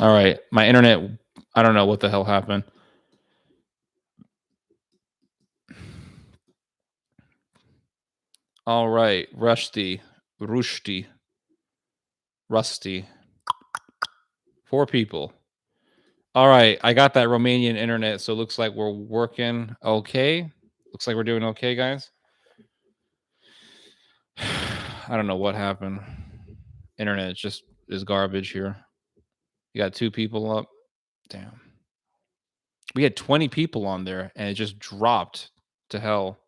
All right, my internet. I don't know what the hell happened. All right, Rusty. 4 people. All right, I got that Romanian internet, so it looks like we're working okay. Looks like we're doing okay, guys. I don't know what happened. Internet just is garbage here. You got 2 people up. Damn. We had 20 people on there and it just dropped to hell.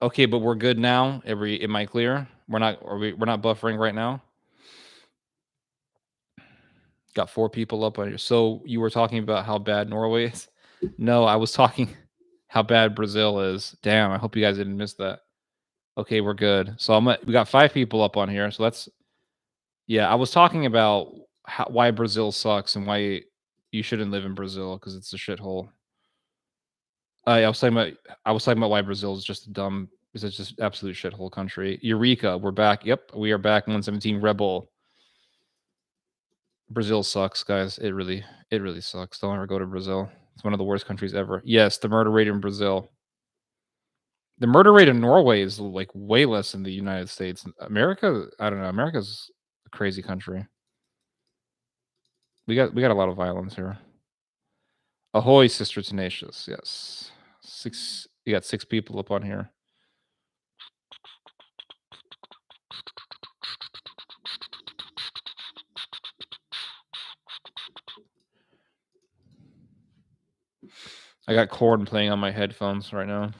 Okay, but we're good now. Am I clear? We're not buffering right now. Got 4 people up on here. So you were talking about how bad Norway is? No, I was talking how bad Brazil is. Damn, I hope you guys didn't miss that. Okay, we're good. So we got 5 people up on here. So let's yeah, I was talking about why Brazil sucks and why you shouldn't live in Brazil because it's a shithole. I was talking about why Brazil is just a dumb is just absolute shithole country. Eureka, we're back. Yep, we are back. 117 Rebel. Brazil sucks, guys. It really sucks. Don't ever go to Brazil. It's one of the worst countries ever. Yes, the murder rate in Brazil. The murder rate in Norway is like way less than the United States. America, I don't know. America's a crazy country. We got a lot of violence here. Ahoy, Sister Tenacious. Yes. You got 6 people up on here. I got Korn playing on my headphones right now.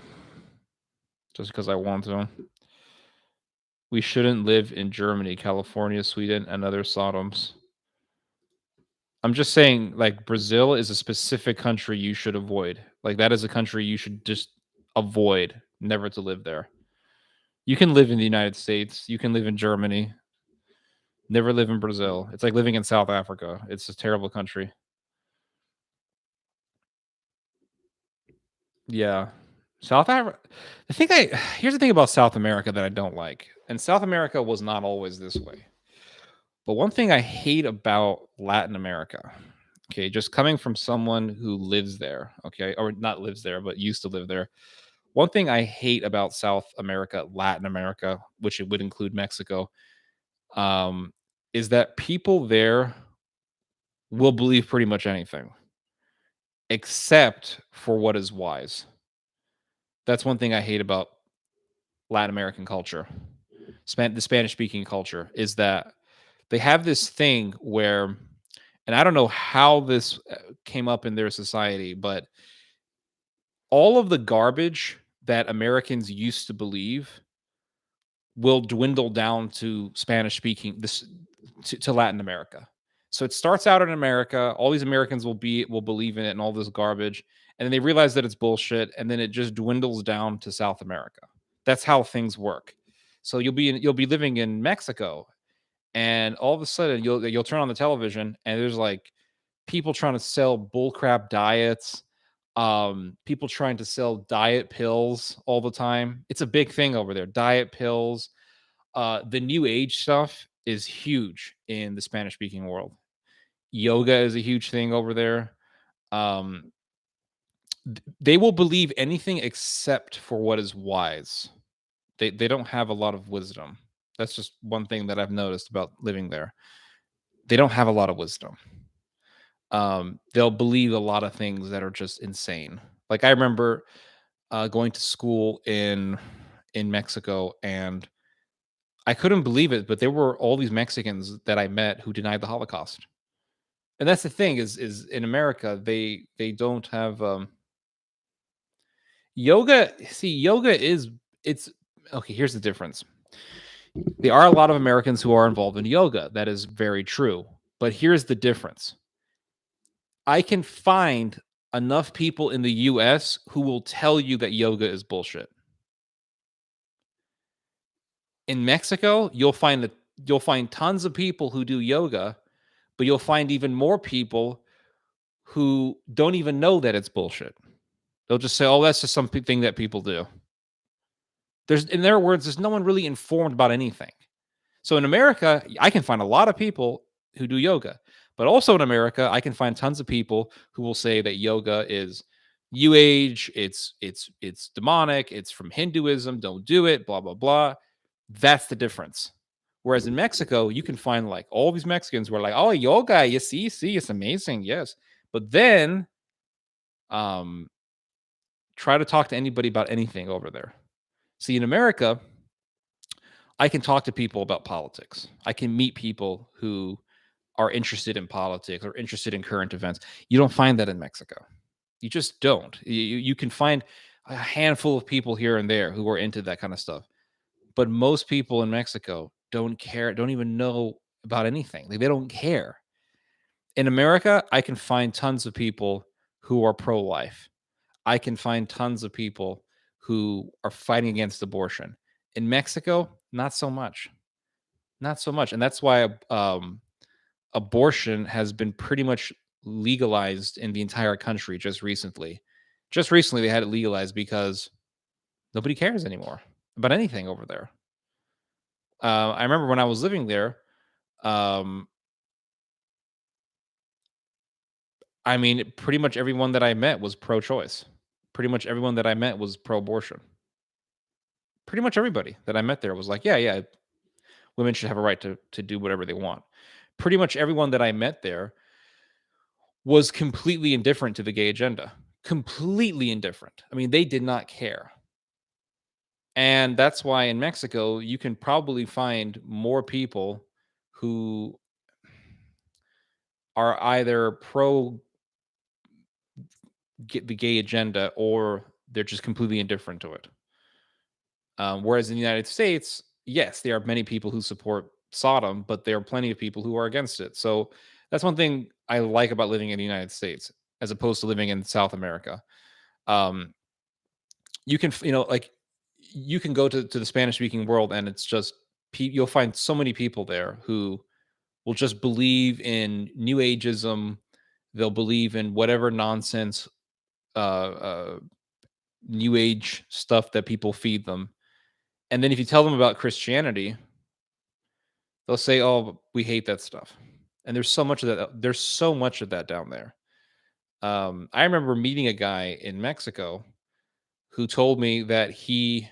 Just because I want to. We shouldn't live in Germany, California, Sweden, and other Sodoms. I'm just saying, like, Brazil is a specific country you should avoid. Like, that is a country you should just avoid, never to live there. You can live in the United States, you can live in Germany, never live in Brazil. It's like living in South Africa. It's a terrible country. Yeah. South Africa. Here's the thing about South America that I don't like. And South America was not always this way. But one thing I hate about Latin America, okay, just coming from someone who lives there, okay, or not lives there, but used to live there. One thing I hate about South America, Latin America, which it would include Mexico, um, is that people there will believe pretty much anything except for what is wise. That's one thing I hate about Latin American culture, the Spanish speaking culture, is that they have this thing where, and I don't know how this came up in their society, but all of the garbage that Americans used to believe will dwindle down to Spanish speaking to Latin America. So it starts out in America. All these Americans will believe in it and all this garbage, and then they realize that it's bullshit, and then it just dwindles down to South America. That's how things work. So you'll be living in Mexico, and all of a sudden you'll turn on the television, and there's like people trying to sell bullcrap diets, people trying to sell diet pills all the time. It's a big thing over there. Diet pills, the new age stuff is huge in the Spanish speaking world. Yoga is a huge thing over there. Um, they will believe anything except for what is wise. They don't have a lot of wisdom. That's just one thing that I've noticed about living there. They don't have a lot of wisdom. They'll believe a lot of things that are just insane. Like I remember going to school in Mexico, and I couldn't believe it, but there were all these Mexicans that I met who denied the Holocaust. And that's the thing is in America they don't have yoga. See, yoga is it's okay. Here's the difference. There are a lot of Americans who are involved in yoga. That is very true. But here's the difference. I can find enough people in the US who will tell you that yoga is bullshit. In Mexico, you'll find tons of people who do yoga, but you'll find even more people who don't even know that it's bullshit. They'll just say, "Oh, that's just something that people do." In their words, there's no one really informed about anything. So in America, I can find a lot of people who do yoga. But also in America, I can find tons of people who will say that yoga is new age, it's demonic, it's from Hinduism, don't do it, blah blah blah. That's the difference. Whereas in Mexico, you can find like all these Mexicans who are like, "Oh, yoga, you see, it's amazing." Yes. But then um try to talk to anybody about anything over there. See, in America, I can talk to people about politics. I can meet people who are interested in politics or interested in current events. You don't find that in Mexico. You just don't. You can find a handful of people here and there who are into that kind of stuff. But most people in Mexico don't care, don't even know about anything. Like, they don't care. In America, I can find tons of people who are pro life. I can find tons of people who are fighting against abortion. In Mexico, not so much. Not so much. And that's why abortion has been pretty much legalized in the entire country just recently. Just recently, they had it legalized because nobody cares anymore about anything over there. I remember when I was living there, um, I mean, pretty much everyone that I met was pro choice. Pretty much everyone that I met was pro abortion. Pretty much everybody that I met there was like, yeah, yeah, women should have a right to do whatever they want. Pretty much everyone that I met there was completely indifferent to the gay agenda. Completely indifferent. I mean, they did not care. And that's why in Mexico, you can probably find more people who are either pro the gay agenda or they're just completely indifferent to it. Whereas in the United States, yes, there are many people who support Sodom, but there are plenty of people who are against it. So that's one thing I like about living in the United States as opposed to living in South America. Um, you can, like you can go to the Spanish speaking world and it's just, you'll find so many people there who will just believe in new ageism. They'll believe in whatever nonsense, uh, new age stuff that people feed them. And then if you tell them about Christianity, they'll say, "Oh, we hate that stuff." And there's so much of that. There's so much of that down there. I remember meeting a guy in Mexico who told me that he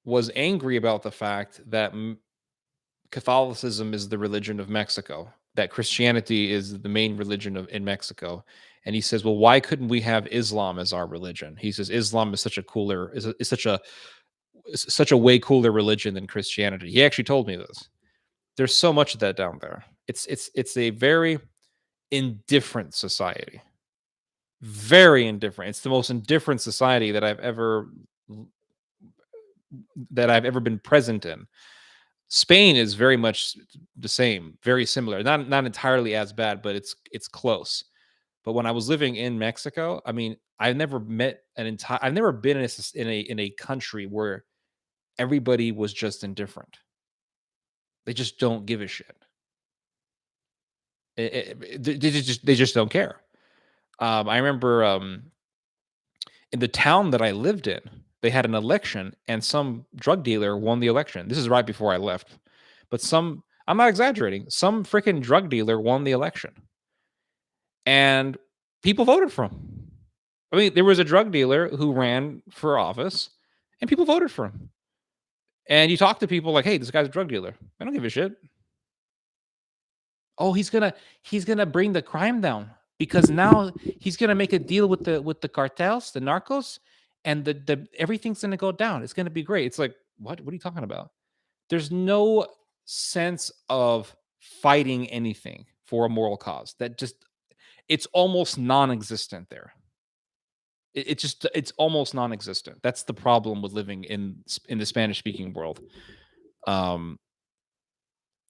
was angry about the fact that Catholicism is the religion of Mexico, that Christianity is the main religion in Mexico. And he says, "Well, why couldn't we have Islam as our religion?" He says, "Islam is such a cooler, is such a way cooler religion than Christianity." He actually told me this. There's so much of that down there. It's a very indifferent society. Very indifferent. It's the most indifferent society that I've ever been present in. Spain is very much the same, very similar. Not entirely as bad, but it's close. But when I was living in Mexico, I mean, I've never been in a country where everybody was just indifferent. They just don't give a shit. They just don't care. I remember in the town that I lived in, they had an election and some drug dealer won the election. This is right before I left. But I'm not exaggerating, some freaking drug dealer won the election and people voted for him. I mean, there was a drug dealer who ran for office and people voted for him. And you talk to people like, "Hey, this guy's a drug dealer." I don't give a shit. Oh, he's gonna bring the crime down because now he's gonna make a deal with the cartels, the narcos, and the everything's gonna go down. It's gonna be great. It's like, what? What are you talking about? There's no sense of fighting anything for a moral cause. That just it's almost non-existent there. It's almost non-existent. That's the problem with living in the Spanish speaking world. Um,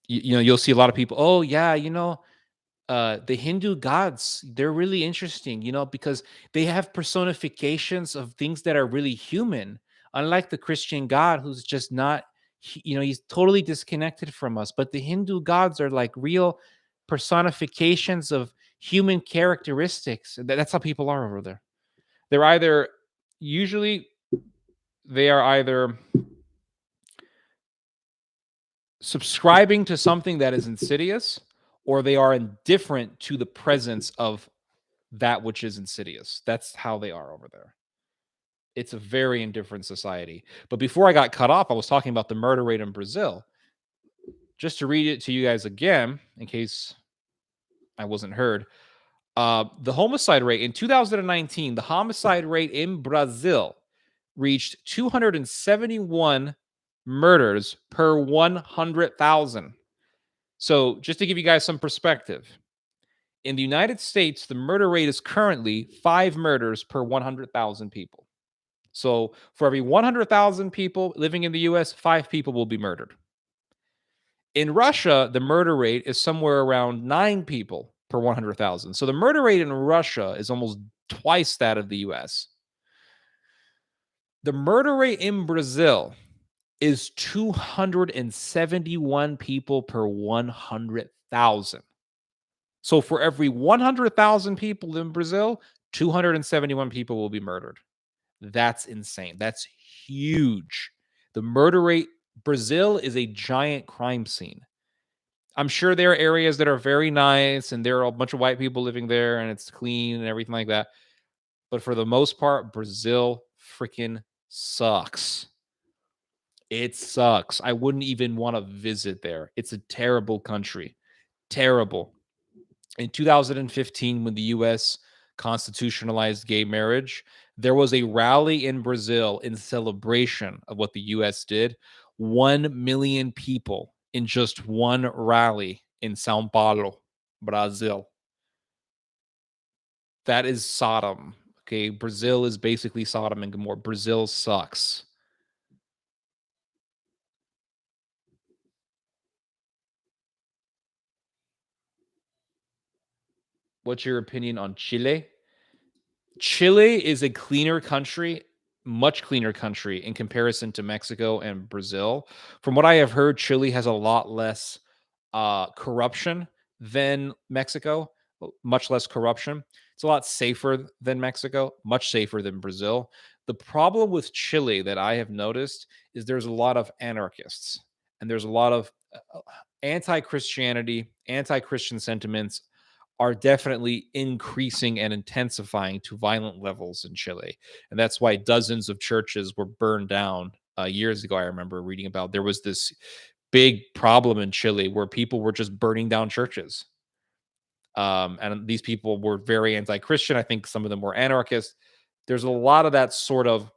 you'll see a lot of people. Oh yeah, the Hindu gods, they're really interesting, because they have personifications of things that are really human, unlike the Christian God who's just not, he's totally disconnected from us. But the Hindu gods are like real personifications of human characteristics. That's how people are over there. They're either, usually, they are either subscribing to something that is insidious, or they are indifferent to the presence of that which is insidious. That's how they are over there. It's a very indifferent society. But before I got cut off, I was talking about the murder rate in Brazil. Just to read it to you guys again, in case I wasn't heard. The homicide rate in 2019, the homicide rate in Brazil reached 271 murders per 100,000. So, just to give you guys some perspective, in the United States, the murder rate is currently 5 murders per 100,000 people. So, for every 100,000 people living in the US, 5 people will be murdered. In Russia, the murder rate is somewhere around 9 people per 100,000. So, the murder rate in Russia is almost twice that of the US. The murder rate in Brazil is 271 people per 100,000. So for every 100,000 people in Brazil, 271 people will be murdered. That's insane. That's huge. The murder rate, Brazil is a giant crime scene. I'm sure there are areas that are very nice and there are a bunch of white people living there and it's clean and everything like that. But for the most part, Brazil freaking sucks. It sucks. I wouldn't even want to visit there. It's a terrible country. Terrible. In 2015, when the US constitutionalized gay marriage, there was a rally in Brazil in celebration of what the US did. 1 million people in just one rally in Sao Paulo, Brazil. That is Sodom. Okay. Brazil is basically Sodom and Gomorrah. Brazil sucks. What's your opinion on Chile? Chile is a cleaner country, much cleaner country in comparison to Mexico and Brazil. From what I have heard, Chile has a lot less corruption than Mexico, much less corruption. It's a lot safer than Mexico, much safer than Brazil. The problem with Chile that I have noticed is there's a lot of anarchists and there's a lot of anti Christianity, anti Christian sentiments are definitely increasing and intensifying to violent levels in Chile. And that's why dozens of churches were burned down years ago. I remember reading about there was this big problem in Chile where people were just burning down churches. And these people were very anti Christian. I think some of them were anarchists. There's a lot of that sort of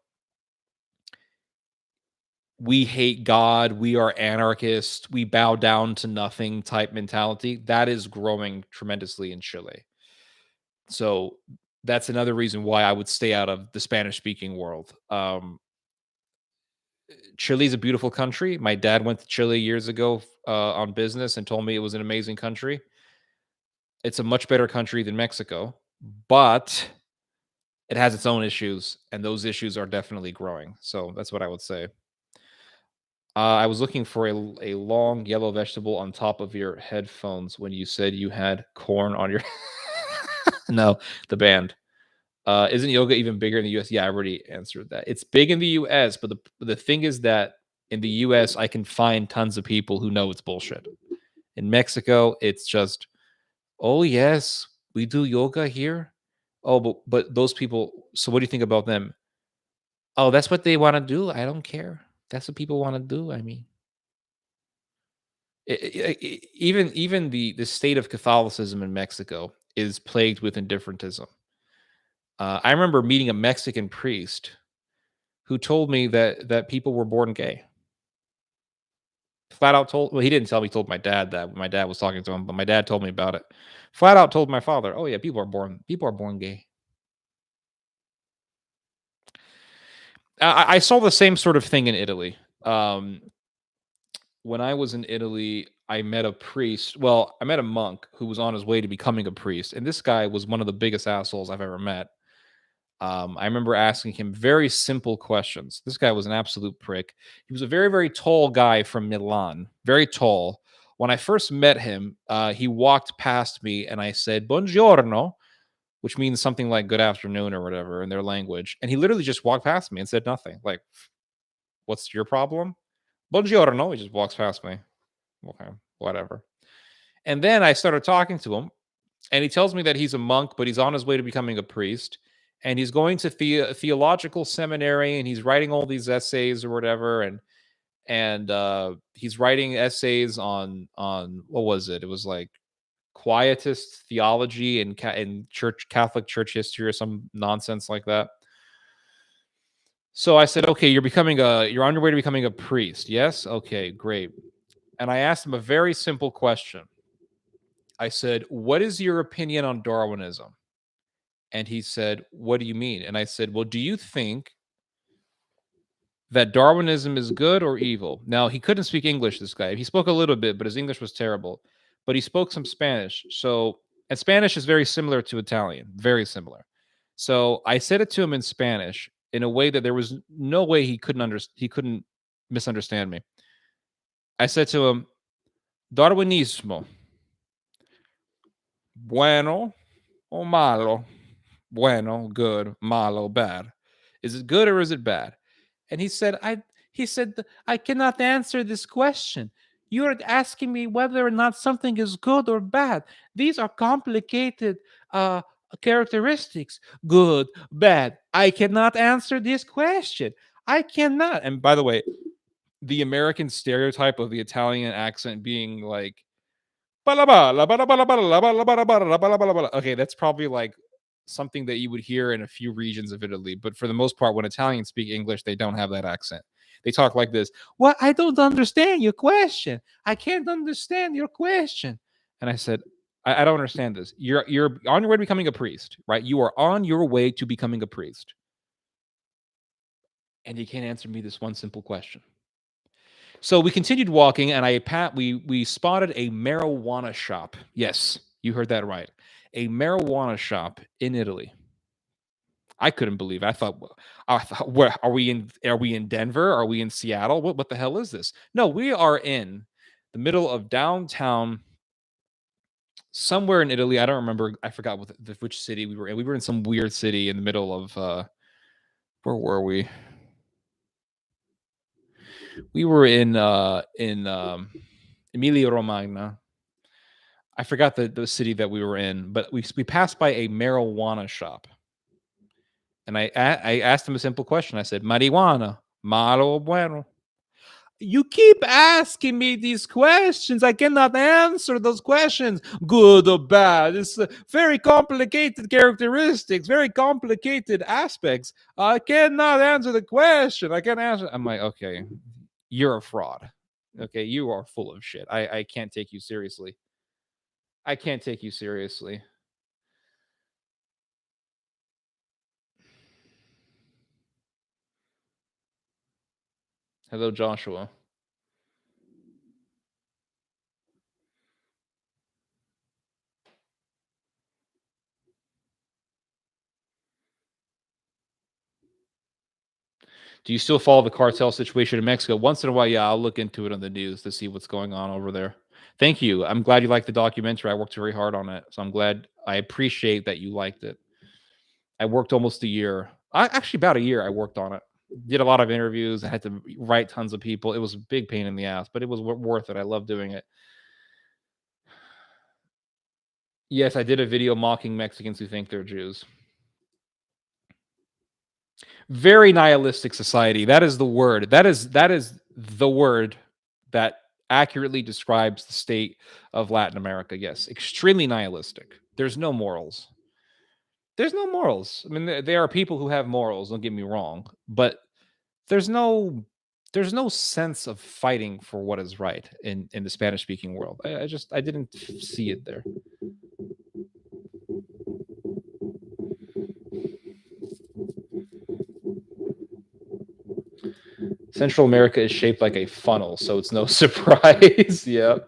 we hate God, we are anarchists, we bow down to nothing type mentality. That is growing tremendously in Chile. So that's another reason why I would stay out of the Spanish speaking world. Chile is a beautiful country. My dad went to Chile years ago on business and told me it was an amazing country. It's a much better country than Mexico, but it has its own issues, and those issues are definitely growing. So that's what I would say. I was looking for a long yellow vegetable on top of your headphones when you said you had corn on your. No, the band. Isn't yoga even bigger in the US? Yeah, I already answered that. It's big in the US, but the thing is that in the US, I can find tons of people who know it's bullshit. In Mexico, it's just, oh yes, we do yoga here. Oh, but those people. So what do you think about them? Oh, that's what they want to do. I don't care. That's what people want to do. I mean, even the state of Catholicism in Mexico is plagued with indifferentism. I remember meeting a Mexican priest who told me that people were born gay. Flat out told, well, he didn't tell me, he told my dad that when my dad was talking to him, but my dad told me about it. Flat out told my father, "Oh yeah, people are born gay." I saw the same sort of thing in Italy. When I was in Italy, I met a priest. Well, I met a monk who was on his way to becoming a priest, and this guy was one of the biggest assholes I've ever met. I remember asking him very simple questions. This guy was an absolute prick. He was a very, very tall guy from Milan, very tall. When I first met him, he walked past me and I said, Buongiorno, which means something like good afternoon or whatever in their language. And he literally just walked past me and said nothing. Like, what's your problem? Buongiorno. He just walks past me. okay, whatever. And then I started talking to him, and he tells me that he's a monk, but he's on his way to becoming a priest, and he's going to theological seminary, and he's writing all these essays or whatever, and he's writing essays on what was it? It was like quietist theology and church Catholic church history or some nonsense like that. So I said, okay, you're on your way to becoming a priest. Yes. Okay, great. And I asked him a very simple question. I said, what is your opinion on Darwinism? And he said, what do you mean? And I said, well, do you think that Darwinism is good or evil? Now, he couldn't speak English, this guy. He spoke a little bit, but his English was terrible. But he spoke some Spanish. So, and Spanish is very similar to Italian, very similar. So I said it to him in Spanish in a way that there was no way he couldn't misunderstand me. I said to him, Darwinismo, bueno o malo? Bueno, good, malo, bad. Is it good or is it bad? And he said, I cannot answer this question. You're asking me whether or not something is good or bad. These are complicated uh, characteristics. Good, bad. I cannot answer this question. I cannot. And by the way, the American stereotype of the Italian accent being like, okay, that's probably like something that you would hear in a few regions of Italy, but for the most part, when Italians speak English, they don't have that accent. They talk like this. What? I don't understand your question. I can't understand your question. And I said, I don't understand this. You're on your way to becoming a priest, right? You are on your way to becoming a priest, and you can't answer me this one simple question. So we continued walking, and we spotted a marijuana shop. Yes, you heard that right. A marijuana shop in Italy. I couldn't believe it. I thought, where are we in? Are we in Denver? Are we in Seattle? What the hell is this? No, we are in the middle of downtown, somewhere in Italy. I don't remember. I forgot which city we were in. We were in some weird city in the middle of where were we? We were in Emilia Romagna. I forgot the city that we were in, but we passed by a marijuana shop, and I asked him a simple question. I said, "Marijuana, malo o bueno?" You keep asking me these questions. I cannot answer those questions. Good or bad? It's very complicated characteristics, very complicated aspects. I cannot answer the question. I can't answer. I'm like, okay, you're a fraud. Okay, you are full of shit. I can't take you seriously. I can't take you seriously. Hello, Joshua. Do you still follow the cartel situation in Mexico? Once in a while, yeah, I'll look into it on the news to see what's going on over there. Thank you. I'm glad you liked the documentary. I worked very hard on it. So I'm glad. I appreciate that you liked it. I worked almost a year. Actually, about a year, I worked on it. Did a lot of interviews. I had to write tons of people. It was a big pain in the ass, but it was worth it. I love doing it. Yes, I did a video mocking Mexicans who think they're Jews. Very nihilistic society. That is the word. That is the word that accurately describes the state of Latin America. Yes, extremely nihilistic. There's no morals. There's no morals. I mean, there are people who have morals. Don't get me wrong, but there's no there's no sense of fighting for what is right in the Spanish speaking world. I didn't see it there. Central America is shaped like a funnel, so it's no surprise. Yeah.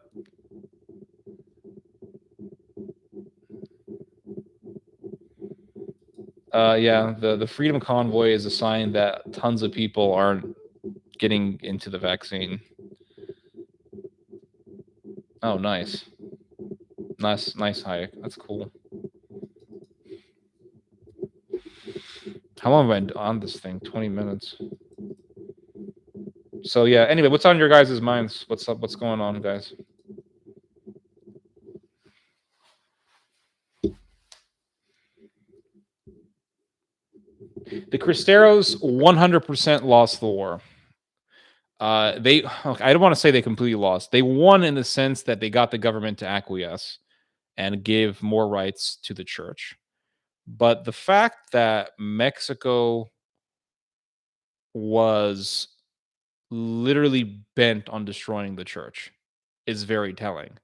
Yeah, the Freedom Convoy is a sign that tons of people aren't getting into the vaccine. Oh, nice, nice hike. That's cool. How long have I on this thing? 20 minutes. So yeah. Anyway, what's on your guys' minds? What's up? What's going on, guys? The Cristeros 100% lost the war. I don't want to say they completely lost. They won in the sense that they got the government to acquiesce and give more rights to the church. But the fact that Mexico was literally bent on destroying the church is very telling.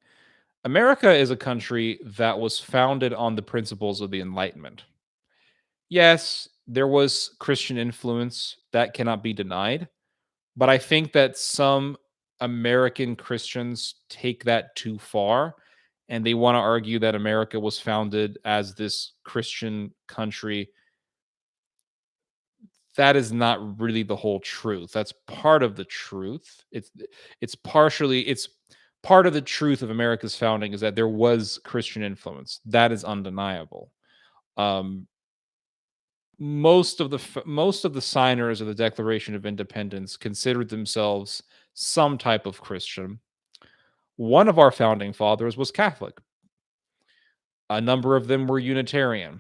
America is a country that was founded on the principles of the Enlightenment. Yes, there was Christian influence that cannot be denied, but I think that some American Christians take that too far and they want to argue that America was founded as this Christian country. That is not really the whole truth. That's part of the truth. It's part of the truth of America's founding is that there was Christian influence. That is undeniable. Um, most of the signers of the Declaration of Independence considered themselves some type of Christian. One of our founding fathers was Catholic. A number of them were Unitarian.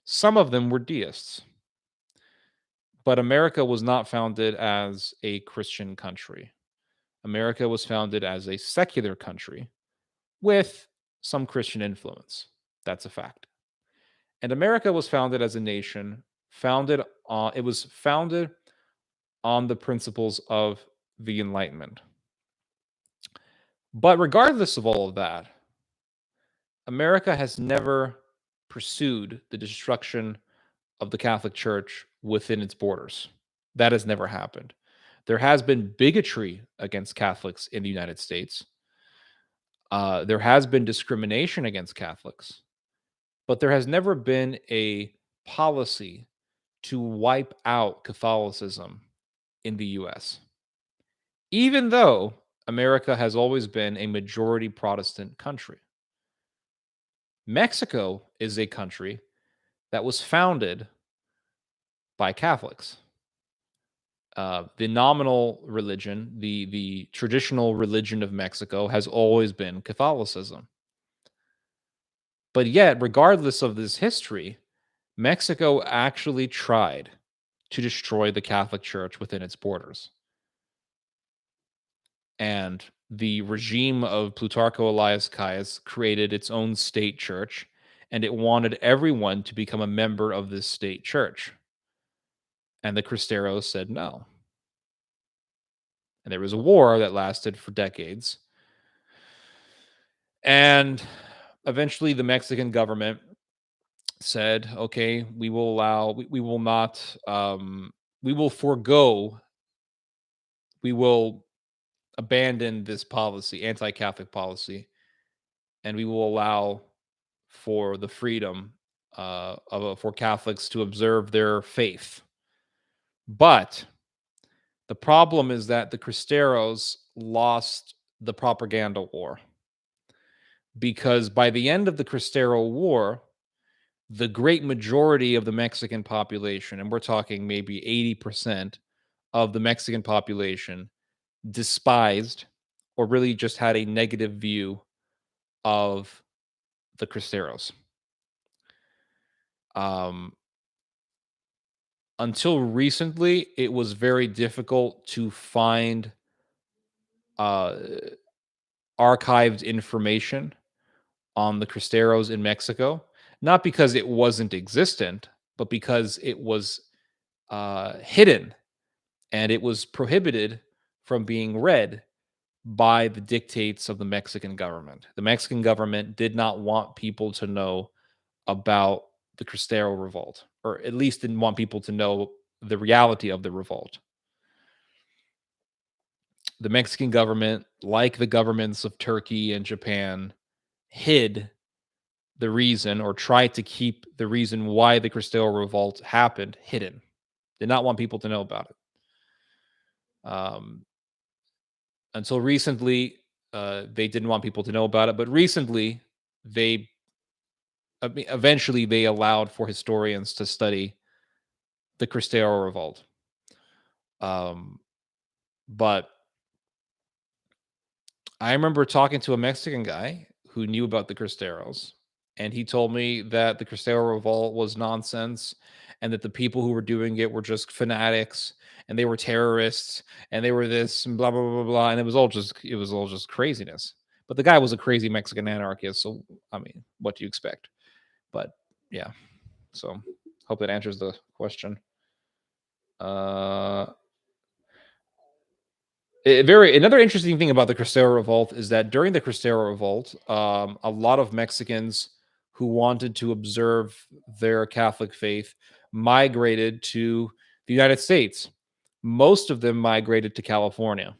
Some of them were deists. But America was not founded as a Christian country. America was founded as a secular country with some Christian influence. That's a fact. And America was founded as a nation founded on the principles of the Enlightenment. But regardless of all of that, America has never pursued the destruction of the Catholic Church within its borders. That has never happened. There has been bigotry against Catholics in the United States. There has been discrimination against Catholics, but there has never been a policy to wipe out Catholicism in the US, even though America has always been a majority Protestant country. Mexico is a country that was founded by Catholics. The nominal religion, the traditional religion of Mexico, has always been Catholicism. But yet, regardless of this history, Mexico actually tried to destroy the Catholic Church within its borders. And the regime of Plutarco Elias Calles created its own state church, and it wanted everyone to become a member of this state church. And the Cristeros said no. And there was a war that lasted for decades. And eventually the Mexican government said, okay, we will not, we will forego, we will abandon this policy, anti Catholic policy, and we will allow for the freedom for Catholics to observe their faith. But the problem is that the Cristeros lost the propaganda war because by the end of the Cristero War, the great majority of the Mexican population, and we're talking maybe 80% of the Mexican population, despised or really just had a negative view of the Cristeros. Um, until recently, it was very difficult to find uh, archived information on the Cristeros in Mexico, not because it wasn't existent, but because it was hidden and it was prohibited from being read by the dictates of the Mexican government. The Mexican government did not want people to know about the Cristero revolt, or at least didn't want people to know the reality of the revolt. The Mexican government, like the governments of Turkey and Japan, hid the reason or tried to keep the reason why the Cristero revolt happened hidden. Did not want people to know about it. Until recently, they didn't want people to know about it, but recently, they eventually they allowed for historians to study the Cristero revolt. But I remember talking to a Mexican guy who knew about the Cristeros, and he told me that the Cristero Revolt was nonsense, and that the people who were doing it were just fanatics, and they were terrorists, and they were this and blah blah blah blah, and it was all just craziness. But the guy was a crazy Mexican anarchist, so I mean, what do you expect? But yeah, so hope that answers the question. Uh, very another interesting thing about the Cristero Revolt is that during the Cristero Revolt, a lot of Mexicans who wanted to observe their Catholic faith migrated to the United States. Most of them migrated to California,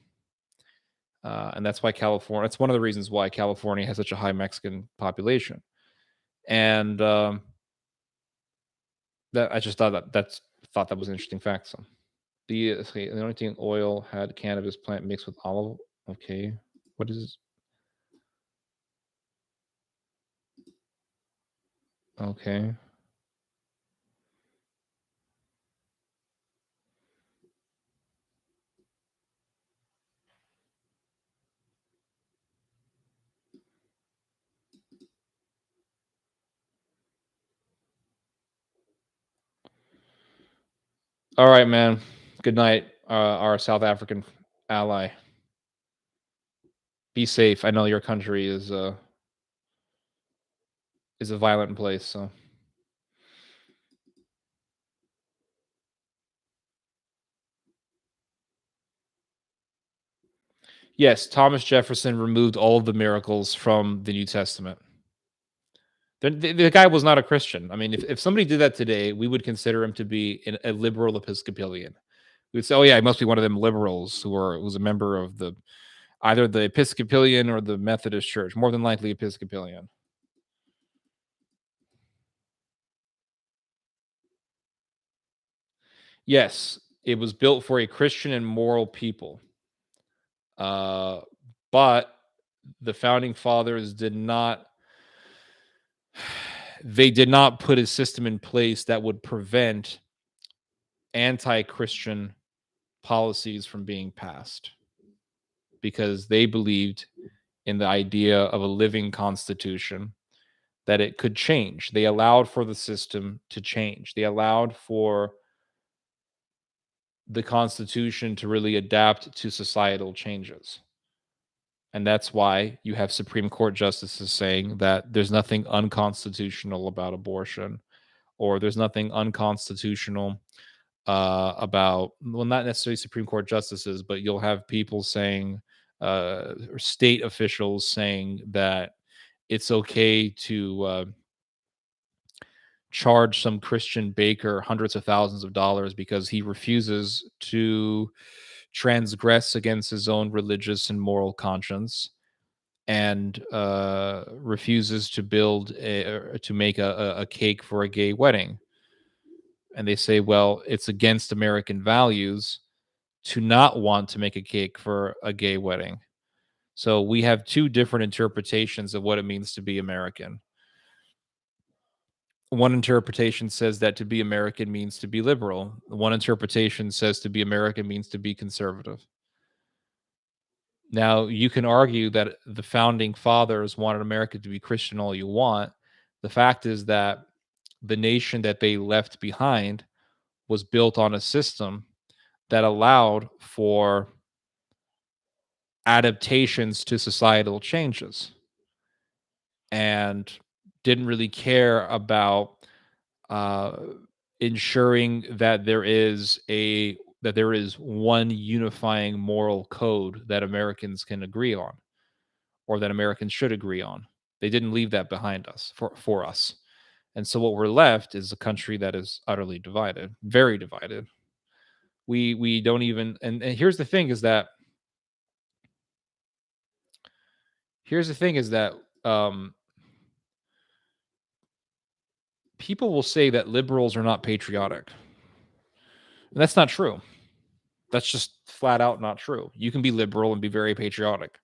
and that's why California. That's one of the reasons why California has such a high Mexican population. And that I just thought that was an interesting fact. So the only thing oil had cannabis plant mixed with olive. Okay, what is okay? All right, man. Good night, our South African ally. Be safe. I know your country is a violent place. So yes, Thomas Jefferson removed all of the miracles from the New Testament. The guy was not a Christian. I mean, if somebody did that today, we would consider him to be a liberal Episcopalian. We would say, "Oh yeah, he must be one of them liberals who's a member of the either the Episcopalian or the Methodist Church. More than likely Episcopalian." Yes, it was built for a Christian and moral people. Uh, but the founding fathers did not they did not put a system in place that would prevent anti-Christian policies from being passed because they believed in the idea of a living constitution that it could change. They allowed for the system to change. They allowed for the constitution to really adapt to societal changes. And that's why you have Supreme Court justices saying that there's nothing unconstitutional about abortion, or there's nothing unconstitutional about, well, not necessarily Supreme Court justices, but you'll have people saying, or state officials saying that it's okay to charge some Christian baker hundreds of thousands of dollars because he refuses to transgress against his own religious and moral conscience, and refuses to to make a cake for a gay wedding. And they say, well, it's against American values to not want to make a cake for a gay wedding. So we have two different interpretations of what it means to be American. One interpretation says that to be American means to be liberal. One interpretation says to be American means to be conservative. Now, you can argue that the founding fathers wanted America to be Christian all you want. The fact is that the nation that they left behind was built on a system that allowed for adaptations to societal changes and didn't really care about uh, ensuring that there is one unifying moral code that Americans can agree on, or that Americans should agree on. They didn't leave that behind us for us. And so what we're left is a country that is utterly divided, very divided. We don't even, and here's the thing is that um people will say that liberals are not patriotic. And that's not true. That's just flat out not true. You can be liberal and be very patriotic.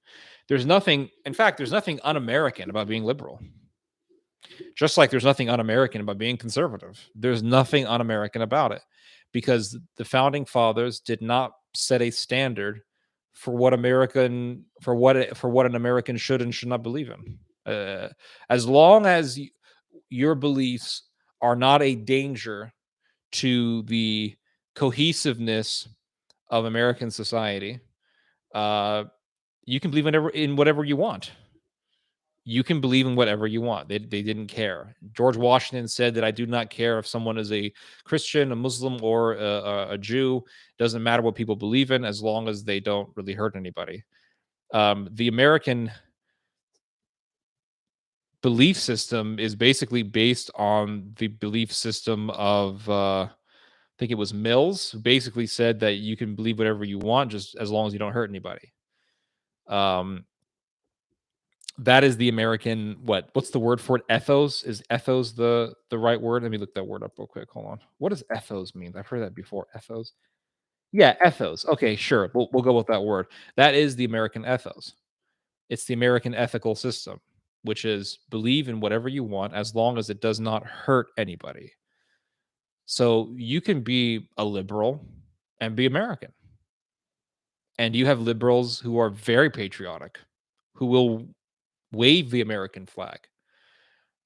In fact, there's nothing un American about being liberal. Just like there's nothing un American about being conservative. There's nothing un American about it because the founding fathers did not set a standard for what an American should and should not believe in. As long as your beliefs are not a danger to the cohesiveness of American society, uh, you can believe in whatever you want. You can believe in whatever you want. They didn't care. George Washington said that I do not care if someone is a Christian, a Muslim, or a Jew. Doesn't matter what people believe in as long as they don't really hurt anybody. The American belief system is basically based on the belief system of I think it was Mills, who basically said that you can believe whatever you want just as long as you don't hurt anybody. Um, that is the American what's the word for it? Ethos? Is ethos the right word? Let me look that word up real quick. Hold on. What does ethos mean? I've heard that before. Ethos. Yeah, ethos. Okay, sure. We'll go with that word. That is the American ethos. It's the American ethical system, which is believe in whatever you want as long as it does not hurt anybody. So you can be a liberal and be American. And you have liberals who are very patriotic, who will wave the American flag.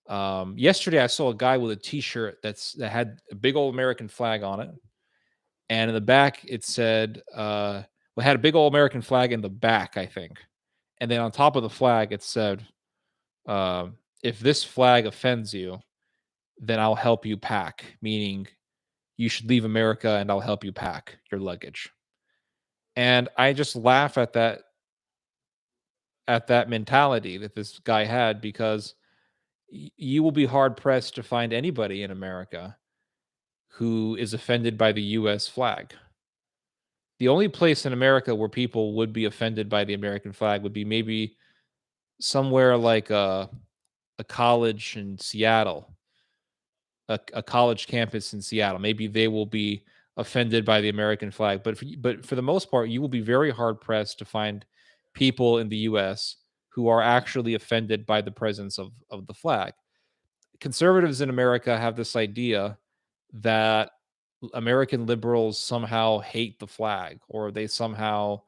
Yesterday, I saw a guy with a T-shirt that had a big old American flag on it, and in the back it said, "Well, it had a big old American flag in the back, I think." And then on top of the flag, it said, "If this flag offends you, then I'll help you pack." Meaning, you should leave America, and I'll help you pack your luggage. And I just laugh at that mentality that this guy had because you will be hard pressed to find anybody in America who is offended by the US flag. The only place in America where people would be offended by the American flag would be maybe somewhere like a college in Seattle, a college campus in Seattle. Maybe they will be offended by the American flag, but for the most part, you will be very hard pressed to find people in the US who are actually offended by the presence of the flag. Conservatives in America have this idea that American liberals somehow hate the flag or they somehow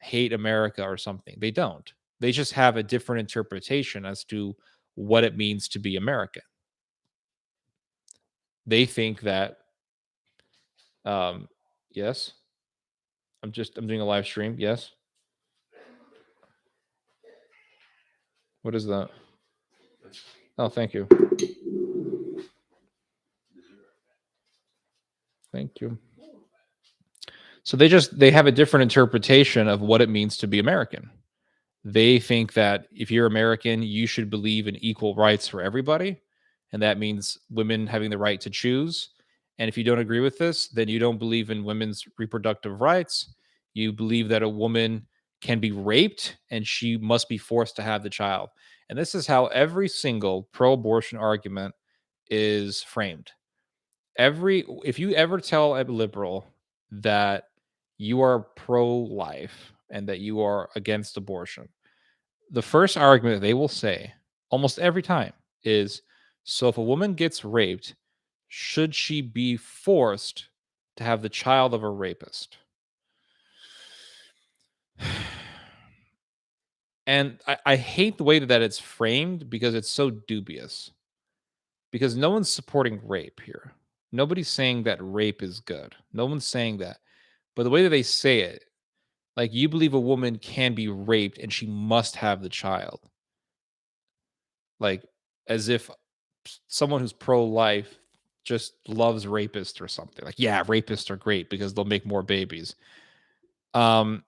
hate America or something. They don't. They just have a different interpretation as to what it means to be American. They think that yes, I'm doing a live stream. Yes. What is that? Oh, thank you. Thank you. So they have a different interpretation of what it means to be American. They think that if you're American, you should believe in equal rights for everybody. And that means women having the right to choose. And if you don't agree with this, then you don't believe in women's reproductive rights. You believe that a woman can be raped and she must be forced to have the child. And this is how every single pro abortion argument is framed. If you ever tell a liberal that you are pro life and that you are against abortion, the first argument they will say almost every time is, so if a woman gets raped, should she be forced to have the child of a rapist? And I hate the way that it's framed because it's so dubious. Because no one's supporting rape here. Nobody's saying that rape is good. No one's saying that. But the way that they say it, like you believe a woman can be raped and she must have the child. Like as if someone who's pro-life just loves rapists or something. Like, yeah, rapists are great because they'll make more babies. Um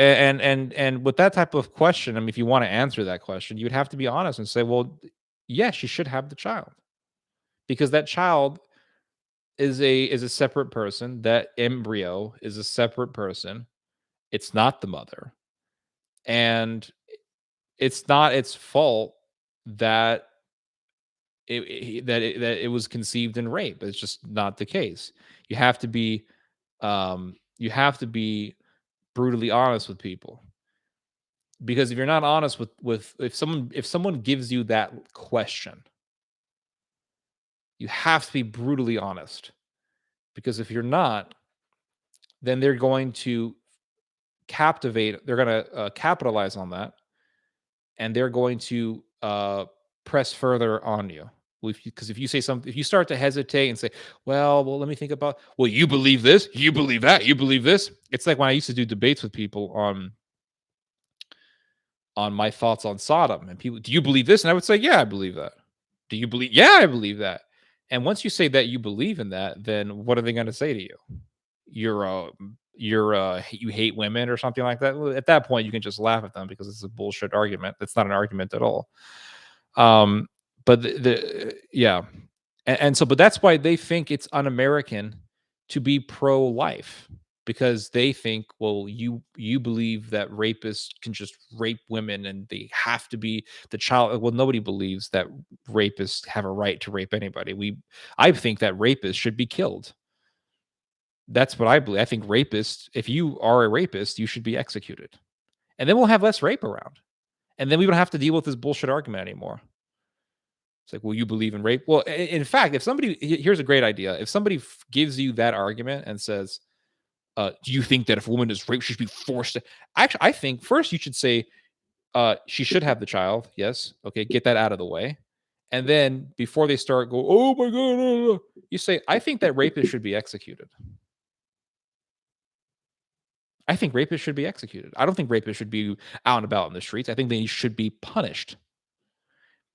and with that type of question, I mean, if you want to answer that question, you'd have to be honest and say, well, yeah, she should have the child. Because that child is a separate person. That embryo is a separate person. It's not the mother. And it's not its fault that that it was conceived in rape. It's just not the case. You have to be you have to be brutally honest with people. Because if you're not honest with if someone gives you that question, you have to be brutally honest. Because if you're not, then they're going to they're going to capitalize on that, and they're going to press further on you. Because if you say something, if you start to hesitate and say, well, let me think about, well, you believe this, you believe that, you believe this. It's like when I used to do debates with people on my thoughts on Sodom, and people, do you believe this? And I would say, yeah, I believe that. Do you believe? Yeah, I believe that. And once you say that you believe in that, then what are they going to say to you? You hate women or something like that. Well, at that point, you can just laugh at them because it's a bullshit argument. It's not an argument at all. Um, but yeah, and so, but that's why they think it's un-American to be pro-life, because they think, well, you believe that rapists can just rape women and they have to be the child. Well, nobody believes that rapists have a right to rape anybody. I think that rapists should be killed. That's what I believe. I think rapists, if you are a rapist, you should be executed. And then we'll have less rape around. And then we don't have to deal with this bullshit argument anymore. It's like, well, you believe in rape? Well, in fact, if somebody, here's a great idea. If somebody gives you that argument and says, do you think that if a woman is raped, she should be forced to? Actually, I think first you should say, she should have the child. Yes. Okay. Get that out of the way. And then before they start go, oh my God, you say, I think that rapists should be executed. I think rapists should be executed. I don't think rapists should be out and about in the streets. I think they should be punished.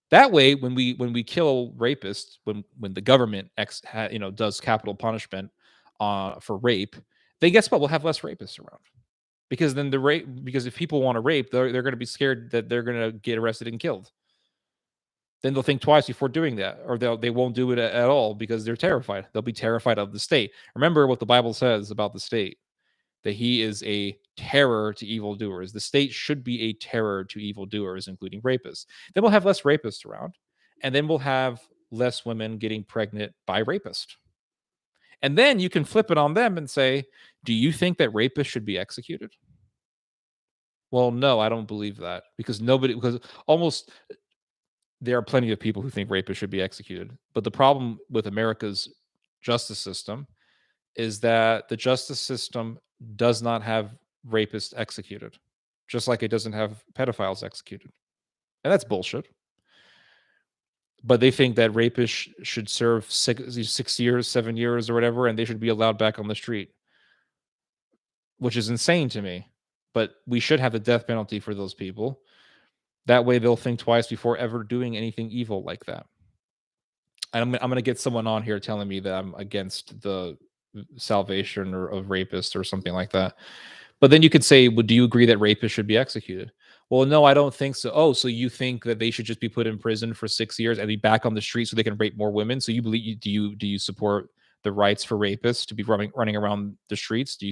That way, when we kill rapists, when the government does capital punishment for rape, then guess what? We'll have less rapists around, because then because if people want to rape, they're going to be scared that they're going to get arrested and killed. Then they'll think twice before doing that, or they won't do it at all because they're terrified. They'll be terrified of the state. Remember what the Bible says about the state, that he is a terror to evildoers. The state should be a terror to evildoers, including rapists. Then we'll have less rapists around, and then we'll have less women getting pregnant by rapists. And then you can flip it on them and say, do you think that rapists should be executed? Well, no, I don't believe that, because almost there are plenty of people who think rapists should be executed. But the problem with America's justice system is that the justice system does not have rapists executed, just like it doesn't have pedophiles executed. And that's bullshit. But they think that rapists should serve 6 years, 7 years, or whatever, and they should be allowed back on the street, which is insane to me. But we should have the death penalty for those people. That way they'll think twice before ever doing anything evil like that. And I'm going to get someone on here telling me that I'm against the salvation of rapists or something like that. But then you could say, well, do you agree that rapists should be executed? Well, no, I don't think so. Oh, so you think that they should just be put in prison for 6 years and be back on the street so they can rape more women? So you believe, do you support the rights for rapists to be running around the streets? Do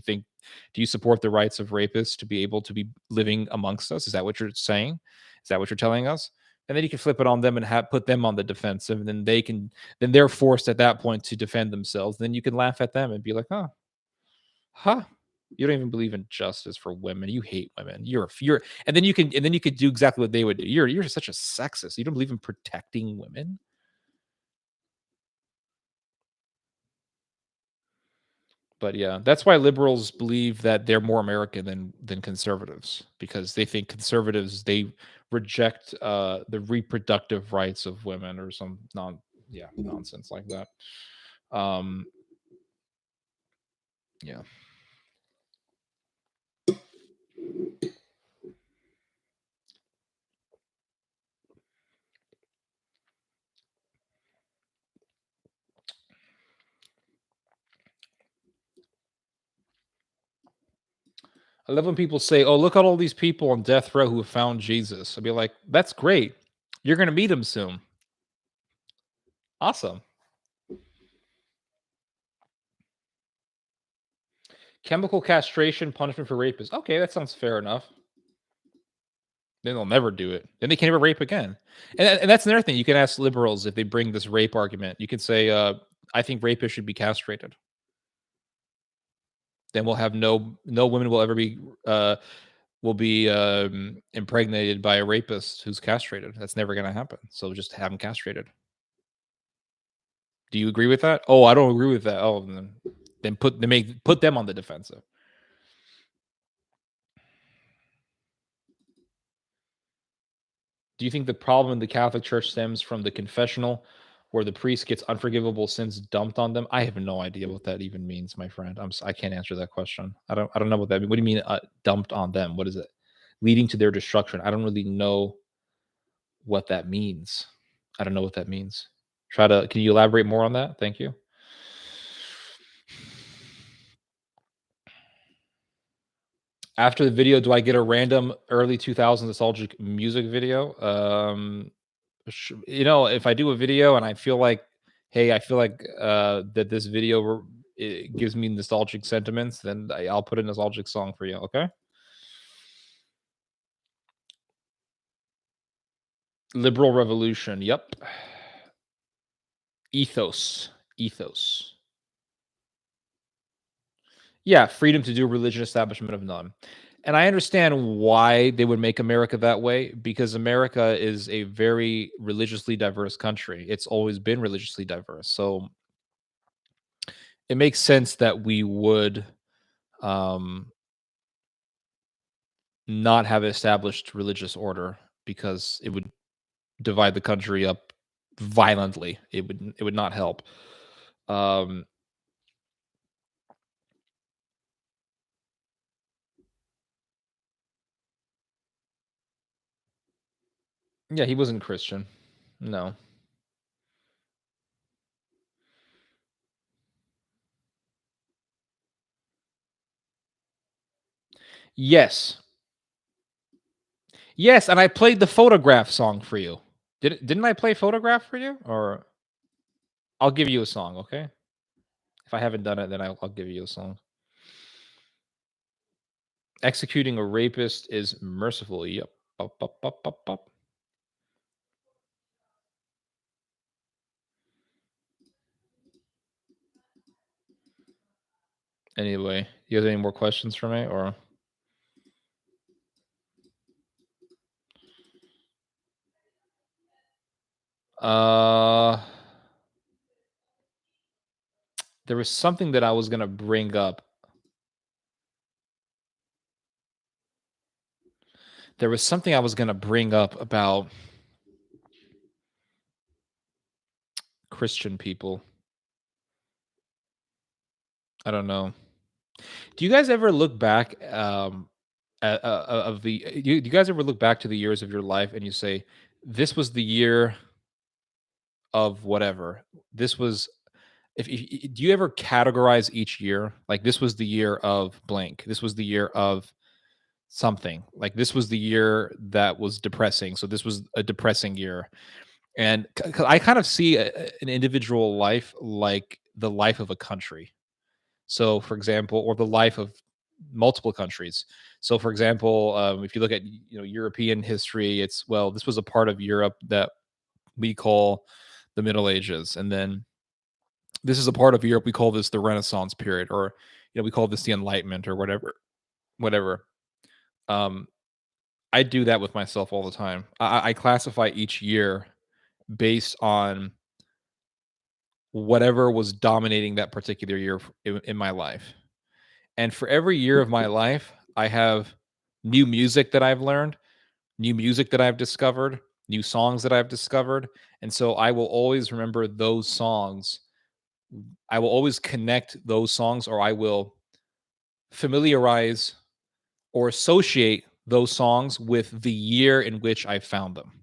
you support the rights of rapists to be able to be living amongst us? Is that what you're saying? Is that what you're telling us? And then you can flip it on them and put them on the defensive, and then they're forced at that point to defend themselves. Then you can laugh at them and be like, huh, you don't even believe in justice for women. You hate women. And then you could do exactly what they would do. You're such a sexist. You don't believe in protecting women. But yeah, that's why liberals believe that they're more American than conservatives, because they think conservatives, they reject the reproductive rights of women or some nonsense like that. Yeah. I love when people say, "Oh, look at all these people on death row who have found Jesus." I'd be like, "That's great. You're going to meet him soon. Awesome." Chemical castration punishment for rapists. Okay, that sounds fair enough. Then they'll never do it. Then they can't ever rape again. And that's another thing. You can ask liberals if they bring this rape argument. You can say, "I think rapists should be castrated." Then we'll have no women will ever be impregnated by a rapist who's castrated. That's never going to happen. So just have them castrated. Do you agree with that? Oh, I don't agree with that. Oh, then put them on the defensive. Do you think the problem in the Catholic Church stems from the confessional, where the priest gets unforgivable sins dumped on them? I have no idea what that even means, my friend. I can't answer that question. I don't know what that means. What do you mean dumped on them? What is it? Leading to their destruction. I don't really know what that means. I don't know what that means. Can you elaborate more on that? Thank you. After the video, do I get a random early 2000s nostalgic music video? If I do a video and I feel like, hey, I feel like that this video it gives me nostalgic sentiments, then I'll put a nostalgic song for you. Okay. Liberal revolution. Yep. Ethos. Ethos. Yeah, freedom to do religion, establishment of none. And I understand why they would make America that way, because America is a very religiously diverse country. It's always been religiously diverse. So it makes sense that we would um, not have established religious order, because it would divide the country up violently. It would not help. Um, yeah, he wasn't Christian. No. Yes. Yes, and I played the Photograph song for you. Didn't I play Photograph for you? Or I'll give you a song, okay? If I haven't done it, then I'll give you a song. Executing a rapist is merciful. Yep. Up, up, up, up, up. Anyway, you have any more questions for me, or uh there was something that I was gonna bring up. There was something I was gonna bring up about Christian people. I don't know. Do you guys ever look back of the do you guys ever look back to the years of your life and you say, this was the year of whatever. This was if do you ever categorize each year? Like, this was the year of blank. This was the year of something. Like, this was the year that was depressing. So this was a depressing year. And I kind of see an individual life like the life of a country. So, for example, or the life of multiple countries. So, for example, if you look at European history, it's, well, this was a part of Europe that we call the Middle Ages, and then this is a part of Europe we call this the Renaissance period, or we call this the Enlightenment, or whatever, whatever. Um, I do that with myself all the time. I classify each year based on whatever was dominating that particular year in my life. And for every year of my life, I have new music that I've learned, new music that I've discovered, new songs that I've discovered. And so I will always remember those songs. I will always connect those songs, or I will familiarize or associate those songs with the year in which I found them.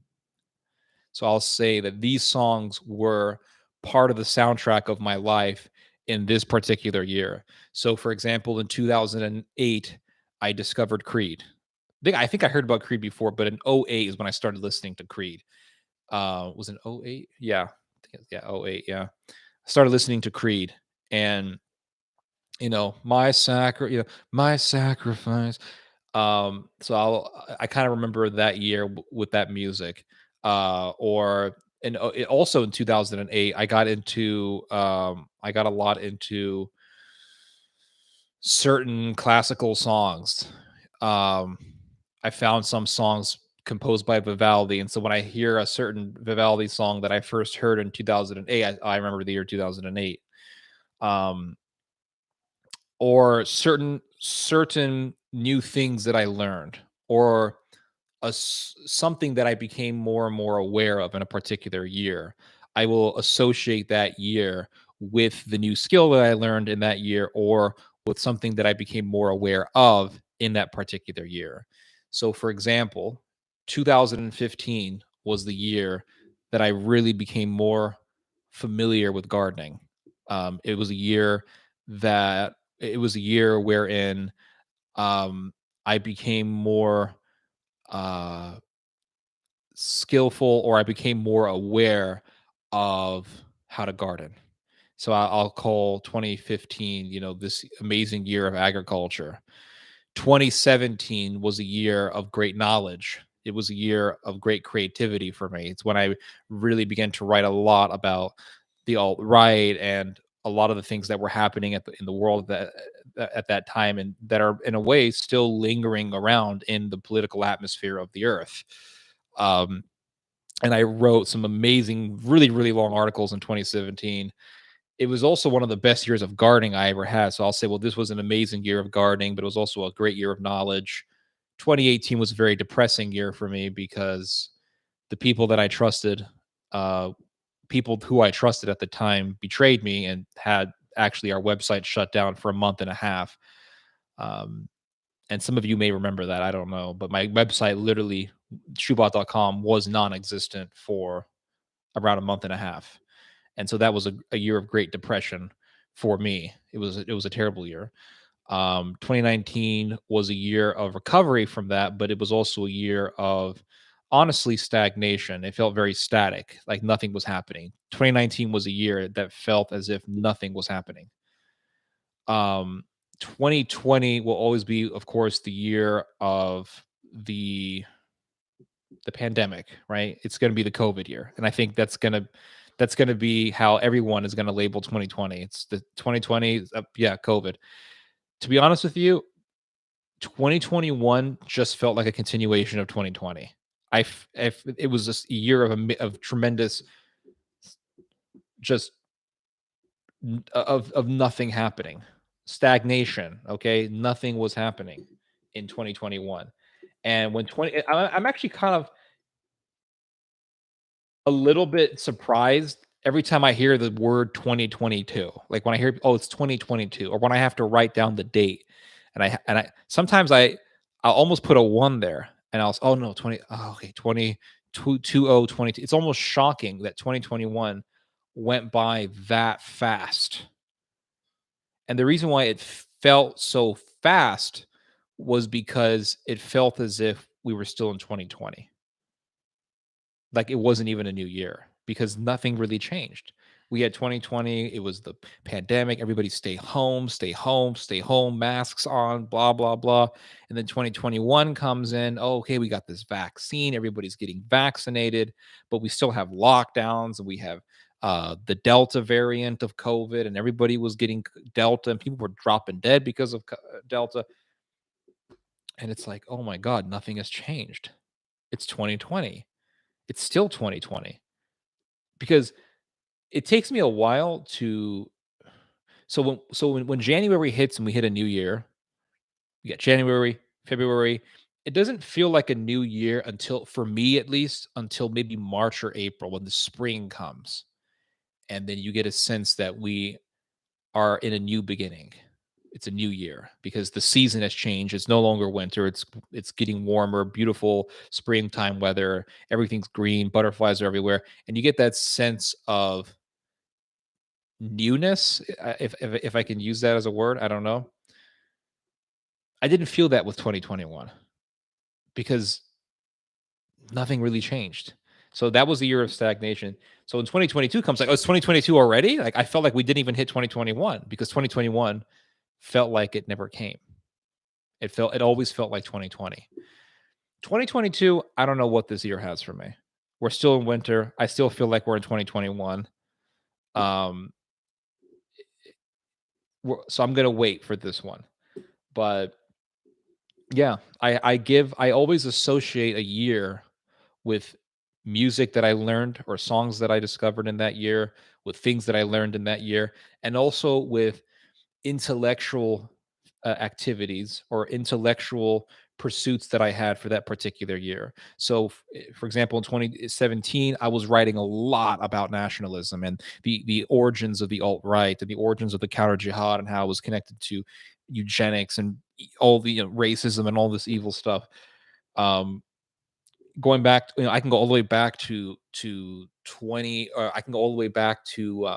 So I'll say that these songs were part of the soundtrack of my life in this particular year. So, for example, in 2008, I discovered Creed. I think I heard about Creed before, but in '08 is when I started listening to Creed. Was it '08? Yeah. Yeah, '08. Yeah. I started listening to Creed, and my sacrifice. So I kind of remember that year with that music. Or and also in 2008, I got a lot into certain classical songs. Um, I found some songs composed by Vivaldi, and so when I hear a certain Vivaldi song that I first heard in 2008, I remember the year 2008. Um, or certain new things that I learned, or something that I became more and more aware of in a particular year. I will associate that year with the new skill that I learned in that year or with something that I became more aware of in that particular year. So, for example, 2015 was the year that I really became more familiar with gardening. It was a year that it was a year wherein um, I became more uh, skillful or I became more aware of how to garden. So I'll call 2015, this amazing year of agriculture. 2017 was a year of great knowledge. It was a year of great creativity for me. It's when I really began to write a lot about the alt right and a lot of the things that were happening in the world at that time and that are in a way still lingering around in the political atmosphere of the earth. Um, and I wrote some amazing, really, really long articles in 2017. It was also one of the best years of gardening I ever had. So I'll say, well, this was an amazing year of gardening, but it was also a great year of knowledge. 2018 was a very depressing year for me because the people that I trusted, uh, people who I trusted at the time, betrayed me and had actually our website shut down for a month and a half. Um, and some of you may remember that. I don't know. But my website, literally, shoebot.com, was non existent for around a month and a half. And so that was a year of great depression for me. It was a terrible year. 2019 was a year of recovery from that, but it was also a year of honestly stagnation. It felt very static, like nothing was happening. 2019 was a year that felt as if nothing was happening. 2020 will always be, of course, the year of the pandemic, right? It's going to be the COVID year, and I think that's going to be how everyone is going to label 2020. It's the 2020, yeah, COVID. To be honest with you, 2021 just felt like a continuation of 2020. It was just a year of tremendous, just of nothing happening, stagnation. Okay, nothing was happening in 2021, and when 20, I'm actually kind of a little bit surprised every time I hear the word 2022. Like when I hear, "Oh, it's 2022," or when I have to write down the date, and I sometimes I'll almost put a 1 there, and "Oh, no, 20, oh, okay, 2022. It's almost shocking that 2021 went by that fast, and the reason why it felt so fast was because it felt as if we were still in 2020. Like, it wasn't even a new year because nothing really changed. We had 2020, it was the pandemic, everybody stay home, stay home, stay home, masks on, blah, blah, blah. And then 2021 comes in. Oh, okay, we got this vaccine, everybody's getting vaccinated, but we still have lockdowns and we have the Delta variant of COVID, and everybody was getting Delta, and people were dropping dead because of Delta. And it's like, oh my God, nothing has changed. It's 2020. It's still 2020 because it takes me a while to when January hits and we hit a new year, we got January, February. It doesn't feel like a new year until, for me at least, until maybe March or April when the spring comes. And then you get a sense that we are in a new beginning. It's a new year because the season has changed. It's no longer winter. It's getting warmer, beautiful springtime weather. Everything's green, butterflies are everywhere, and you get that sense of newness, if I can use that as a word. I don't know. I didn't feel that with 2021 because nothing really changed. So that was the year of stagnation. So when 2022 comes, like, oh, it's 2022 already? Like, I felt like we didn't even hit 2021 because 2021 felt like it never came. It always felt like 2020. 2022, I don't know what this year has for me. We're still in winter. I still feel like we're in 2021. Um, so I'm gonna wait for this one. But yeah, I always associate a year with music that I learned or songs that I discovered in that year, with things that I learned in that year, and also with intellectual activities or intellectual pursuits that I had for that particular year. So, for example, in 2017, I was writing a lot about nationalism and the origins of the alt right and the origins of the counter jihad and how it was connected to eugenics and all the racism and all this evil stuff. Um, Going back, I can go all the way back to 20, or I can go all the way back to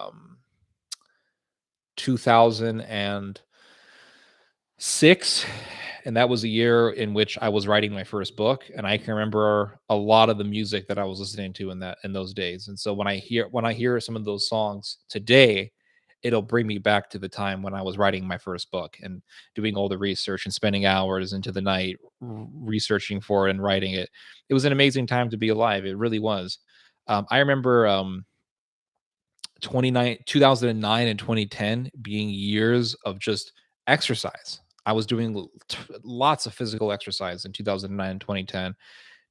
2006, and that was a year in which I was writing my first book, and I can remember a lot of the music that I was listening to in those days. And so when I hear some of those songs today, it'll bring me back to the time when I was writing my first book and doing all the research and spending hours into the night researching for it and writing it. It was an amazing time to be alive. It really was. I remember 2009 and 2010 being years of just exercise. I was doing lots of physical exercise in 2009 and 2010,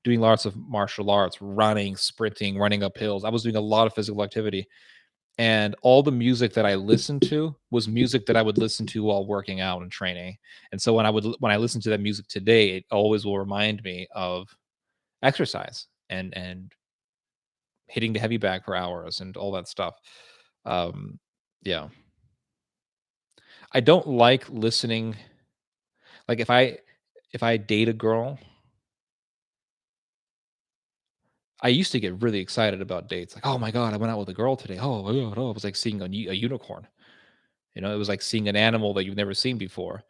doing lots of martial arts, running, sprinting, running up hills. I was doing a lot of physical activity. And all the music that I listened to was music that I would listen to while working out and training. And so when I listen to that music today, it always will remind me of exercise and hitting the heavy bag for hours and all that stuff. Um, yeah. I don't like listening, like, if I date a girl, I used to get really excited about dates, like, "Oh my god, I went out with a girl today. Oh my god, oh," it was like seeing a unicorn, it was like seeing an animal that you've never seen before,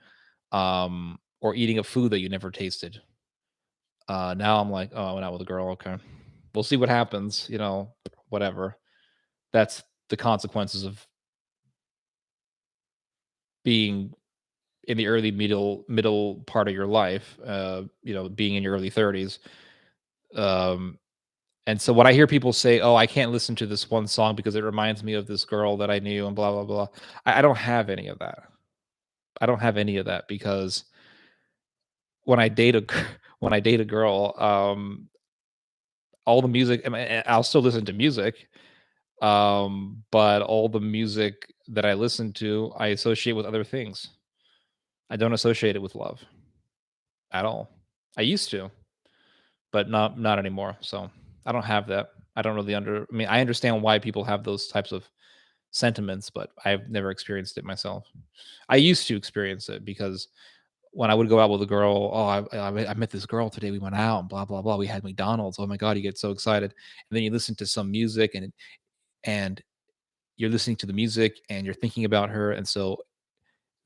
or eating a food that you never tasted. Now I'm like, "Oh, I went out with a girl, okay. We'll see what happens," whatever. That's the consequences of being in the early middle part of your life, being in your early 30s. Um, and so when I hear people say, "Oh, I can't listen to this one song because it reminds me of this girl that I knew," and blah blah blah, I don't have any of that. I don't have any of that because when I date a when I date a girl, all the music, I'll still listen to music, but all the music that I listen to, I associate with other things. I don't associate it with love at all. I used to, but not anymore. So I don't have that. I don't really I mean, I understand why people have those types of sentiments, but I've never experienced it myself. I used to experience it because when I would go out with a girl, oh, I met this girl today. We went out and blah blah blah. We had McDonald's. Oh my god, you get so excited, and then you listen to some music and you're listening to the music and you're thinking about her, and so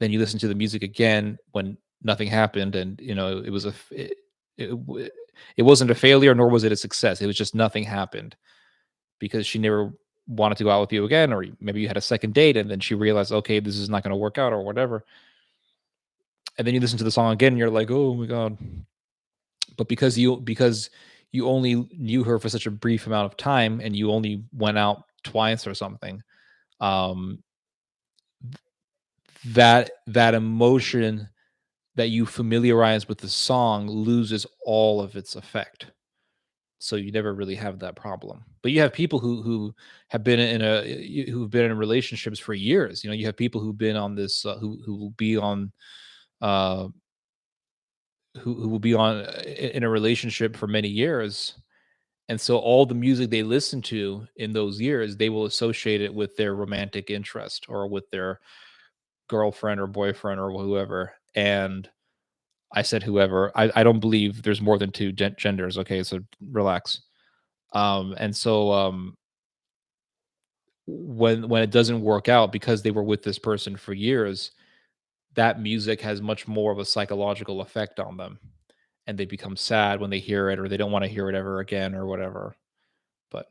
then you listen to the music again when nothing happened, and it was it, w- it wasn't a failure nor was it a success. It was just nothing happened because she never wanted to go out with you again, or maybe you had a second date and then she realized, okay, this is not going to work out or whatever. And then you listen to the song again and you're like, oh my god. But because you only knew her for such a brief amount of time and you only went out twice or something, um that emotion that you familiarize with the song loses all of its effect. So you never really have that problem. But you have people who have been who've been in relationships for years. You have people who've been on this who will be on uh who will be on in a relationship for many years. And so all the music they listen to in those years, they will associate it with their romantic interest or with their girlfriend or boyfriend or whoever. And I said whoever. I don't believe there's more than two genders. Okay, so relax. And so when it doesn't work out because they were with this person for years, that music has much more of a psychological effect on them, and they become sad when they hear it, or they don't want to hear it ever again, or whatever. But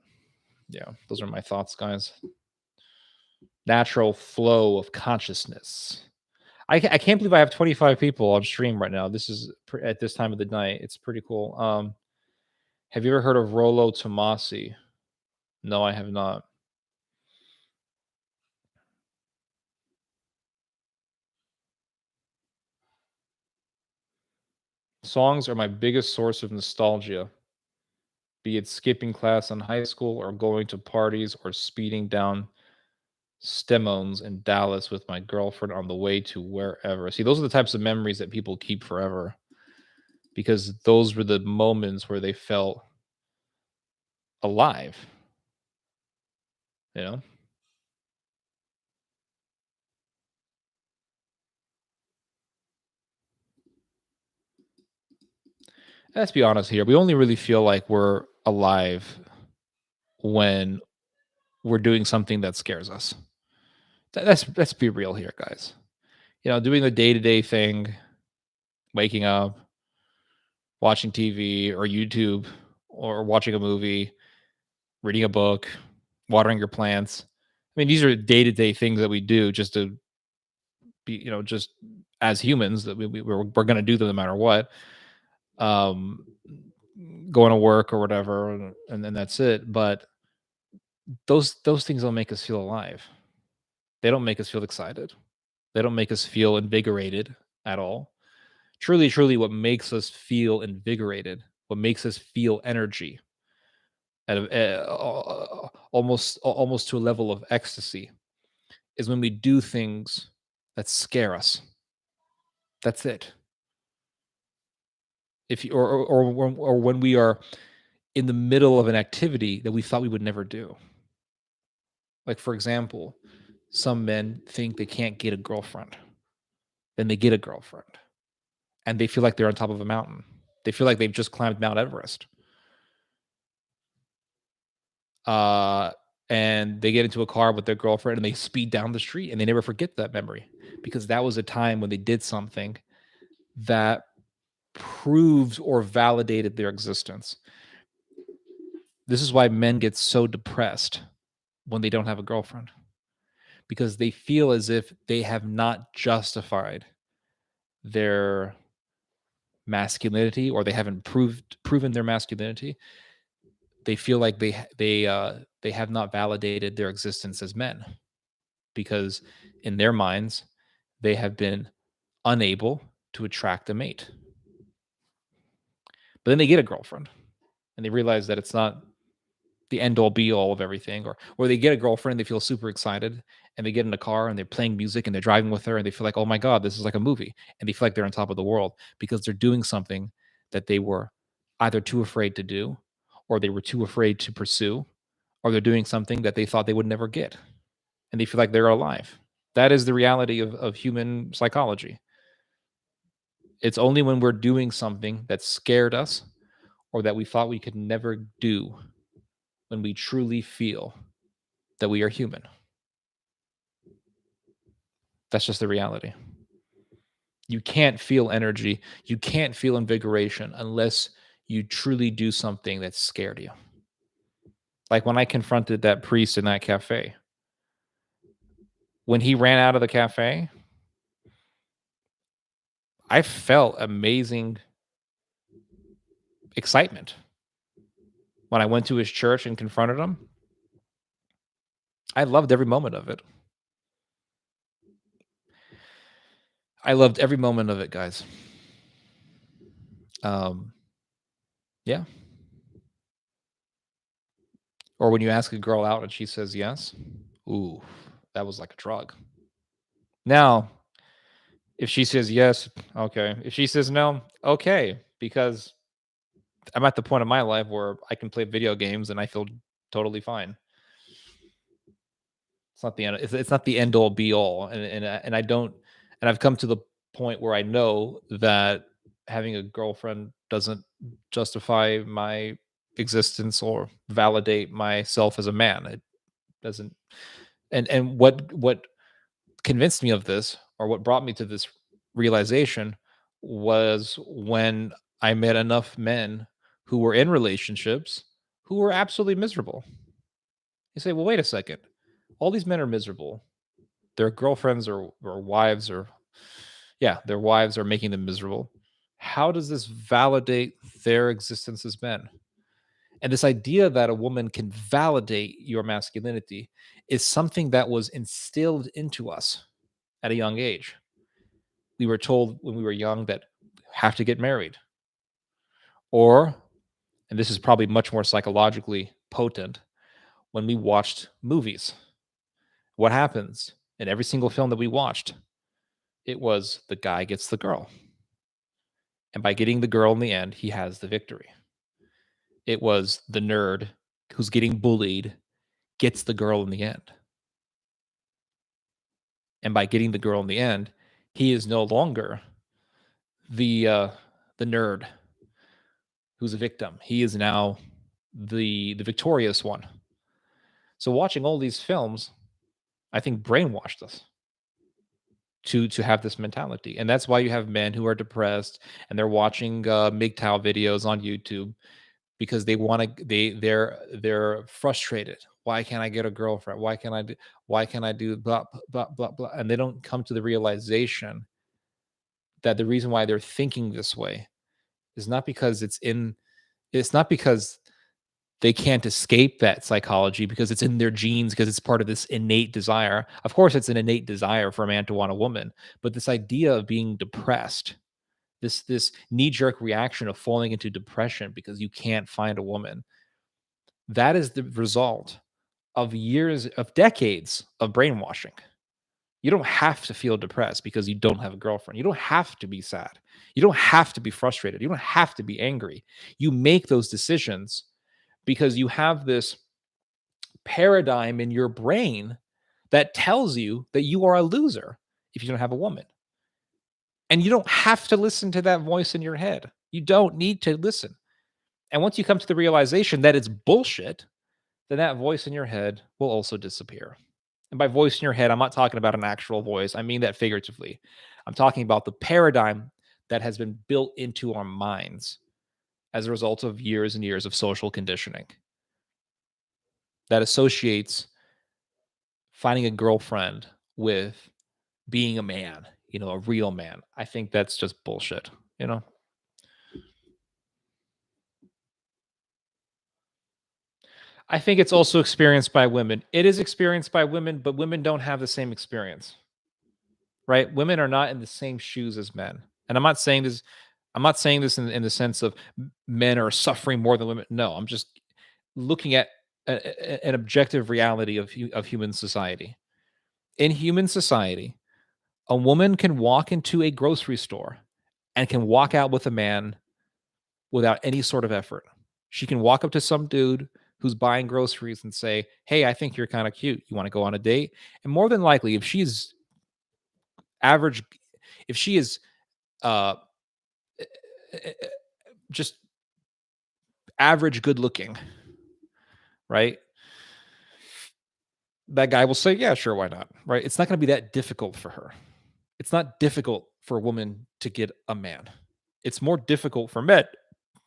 yeah, those are my thoughts, guys. Natural flow of consciousness. I can't believe I have 25 people on stream right now. This is at this time of the night. It's pretty cool. Have you ever heard of Rollo Tomasi? No, I have not. Songs are my biggest source of nostalgia, be it skipping class in high school or going to parties or speeding down Stemmones in Dallas with my girlfriend on the way to wherever. See, those are the types of memories that people keep forever because those were the moments where they felt alive, you know? Let's be honest here. We only really feel like we're alive when we're doing something that scares us. Let's be real here, guys. Doing the day-to-day thing, waking up, watching TV or YouTube or watching a movie, reading a book, watering your plants. I mean, these are day-to-day things that we do just to be, just as humans that we're going to do them no matter what. Um, Going to work or whatever, and then that's it. But those things don't make us feel alive. They don't make us feel excited. They don't make us feel invigorated at all. Truly, truly, what makes us feel invigorated, what makes us feel energy at almost to a level of ecstasy, is when we do things that scare us. That's it. If you or when we are in the middle of an activity that we thought we would never do. Like for example, some men think they can't get a girlfriend. Then they get a girlfriend and they feel like they're on top of a mountain. They feel like they've just climbed Mount Everest. Uh and they get into a car with their girlfriend and they speed down the street and they never forget that memory because that was a time when they did something that proved or validated their existence. This is why men get so depressed when they don't have a girlfriend because they feel as if they have not justified their masculinity or they haven't proven their masculinity. They feel like they have not validated their existence as men because in their minds they have been unable to attract a mate. But then they get a girlfriend and they realize that it's not the end all be all of everything, or they get a girlfriend, they feel super excited, and they get in a car and they're playing music and they're driving with her and they feel like, oh my god, this is like a movie, and they feel like they're on top of the world because they're doing something that they were either too afraid to do, or they were too afraid to pursue, or they're doing something that they thought they would never get, and they feel like they're alive. That is the reality of human psychology. It's only when we're doing something that scared us or that we thought we could never do when we truly feel that we are human. That's just the reality. You can't feel energy, you can't feel invigoration unless you truly do something that scared you. Like when I confronted that priest in that cafe, when he ran out of the cafe, I felt amazing excitement. When I went to his church and confronted him, I loved every moment of it. I loved every moment of it, guys. Um, yeah. Or when you ask a girl out and she says yes, ooh, that was like a drug. Now, if she says yes, okay. If she says no, okay, because I'm at the point in my life where I can play video games and I feel totally fine. It's not the end. It's not the end all be all, and I don't. And I've come to the point where I know that having a girlfriend doesn't justify my existence or validate myself as a man. It doesn't. And what convinced me of this, or what brought me to this realization, was when I met enough men who were in relationships who were absolutely miserable. You say, well, wait a second. All these men are miserable. Their girlfriends or wives or yeah, their wives are making them miserable. How does this validate their existence as men? And this idea that a woman can validate your masculinity is something that was instilled into us at a young age. We were told when we were young that we have to get married. Or, and this is probably much more psychologically potent, when we watched movies What happens in every single film that we watched? It was the guy gets the girl. And by getting the girl in the end, he has the victory. It was the nerd who's getting bullied gets the girl in the end. And by getting the girl in the end, he is no longer the nerd who's a victim. He is now the victorious one. So watching all these films, I think brainwashed us to have this mentality. And that's why you have men who are depressed and they're watching MGTOW videos on YouTube because they want to they're frustrated. Why can't I get a girlfriend? Why can't I do blah blah blah blah? And they don't come to the realization that the reason why they're thinking this way is not because it's not because they can't escape that psychology because it's in their genes because it's part of this innate desire. Of course, it's an innate desire for a man to want a woman, but this idea of being depressed, this knee jerk reaction of falling into depression because you can't find a woman, that is the result of years of decades of brainwashing. You don't have to feel depressed because you don't have a girlfriend. You don't have to be sad. You don't have to be frustrated. You don't have to be angry. You make those decisions because you have this paradigm in your brain that tells you that you are a loser if you don't have a woman. And you don't have to listen to that voice in your head. You don't need to listen. And once you come to the realization that it's bullshit, then that voice in your head will also disappear. And by voice in your head, I'm not talking about an actual voice. I mean that figuratively. I'm talking about the paradigm that has been built into our minds as a result of years and years of social conditioning that associates finding a girlfriend with being a man, a real man. I think that's just bullshit. I think it's also experienced by women. It is experienced by women, but women don't have the same experience, right? Women are not in the same shoes as men. And I'm not saying this in the sense of men are suffering more than women. No, I'm just looking at an objective reality of human society. In human society, a woman can walk into a grocery store and can walk out with a man without any sort of effort. She can walk up to some dude who's buying groceries and say, "Hey, I think you're kind of cute. You want to go on a date?" And more than likely, average, if she is uh, just average good looking, right? That guy will say, "Yeah, sure, why not?" Right? It's not going to be that difficult for her. It's not difficult for a woman to get a man. It's more difficult for men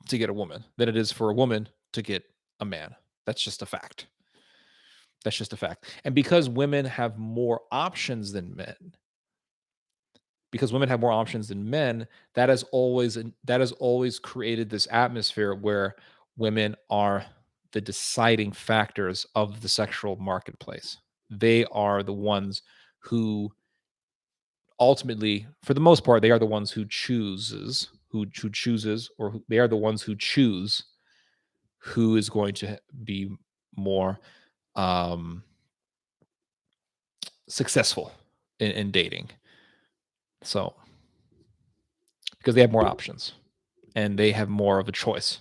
to get a woman than it is for a woman to get a man. That's just a fact. That's just a fact. And because women have more options than men, that has always created this atmosphere where women are the deciding factors of the sexual marketplace. They are the ones who ultimately, for the most part, they are the ones who they are the ones who choose who is going to be more um, successful in dating. So, because they have more options and they have more of a choice.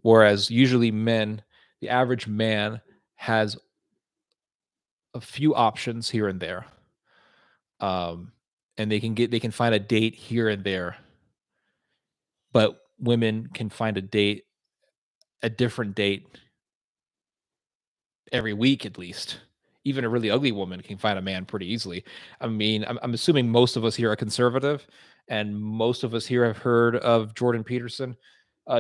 Whereas usually the average man has a few options here and there. Um, and they can find a date here and there, but women can find a different date every week at least. Even a really ugly woman can find a man pretty easily. I mean, I'm assuming most of us here are conservative, and most of us here have heard of Jordan Peterson.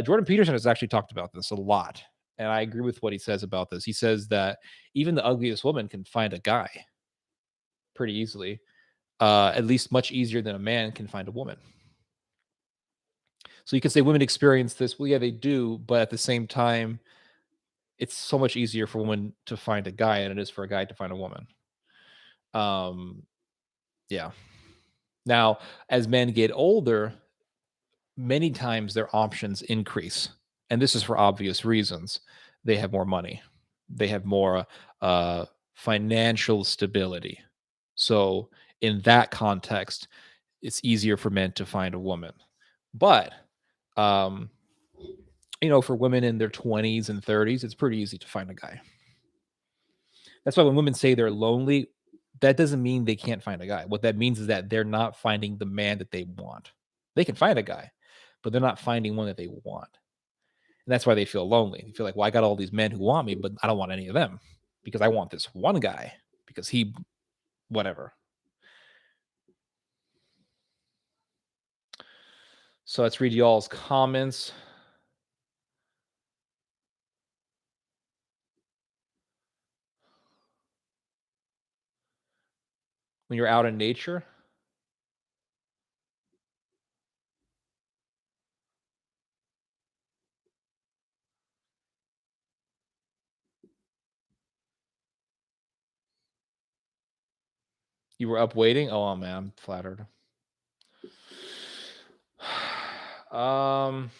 Jordan Peterson has actually talked about this a lot, and I agree with what he says about this. He says that even the ugliest woman can find a guy pretty easily, at least much easier than a man can find a woman. So you can say women experience this. Well, yeah, they do, but at the same time, it's so much easier for a woman to find a guy than it is for a guy to find a woman. Um, yeah. Now, as men get older, many times their options increase. And this is for obvious reasons. They have more money. They have more financial stability. So in that context, it's easier for men to find a woman. But um, for women in their 20s and 30s, it's pretty easy to find a guy. That's why when women say they're lonely, that doesn't mean they can't find a guy. What that means is that they're not finding the man that they want. They can find a guy, but they're not finding one that they want. And that's why they feel lonely. They feel like, well, I got all these men who want me, but I don't want any of them because I want this one guy because he, whatever. So let's read y'all's comments. When you're out in nature, you were up waiting. Oh man, I'm flattered. um,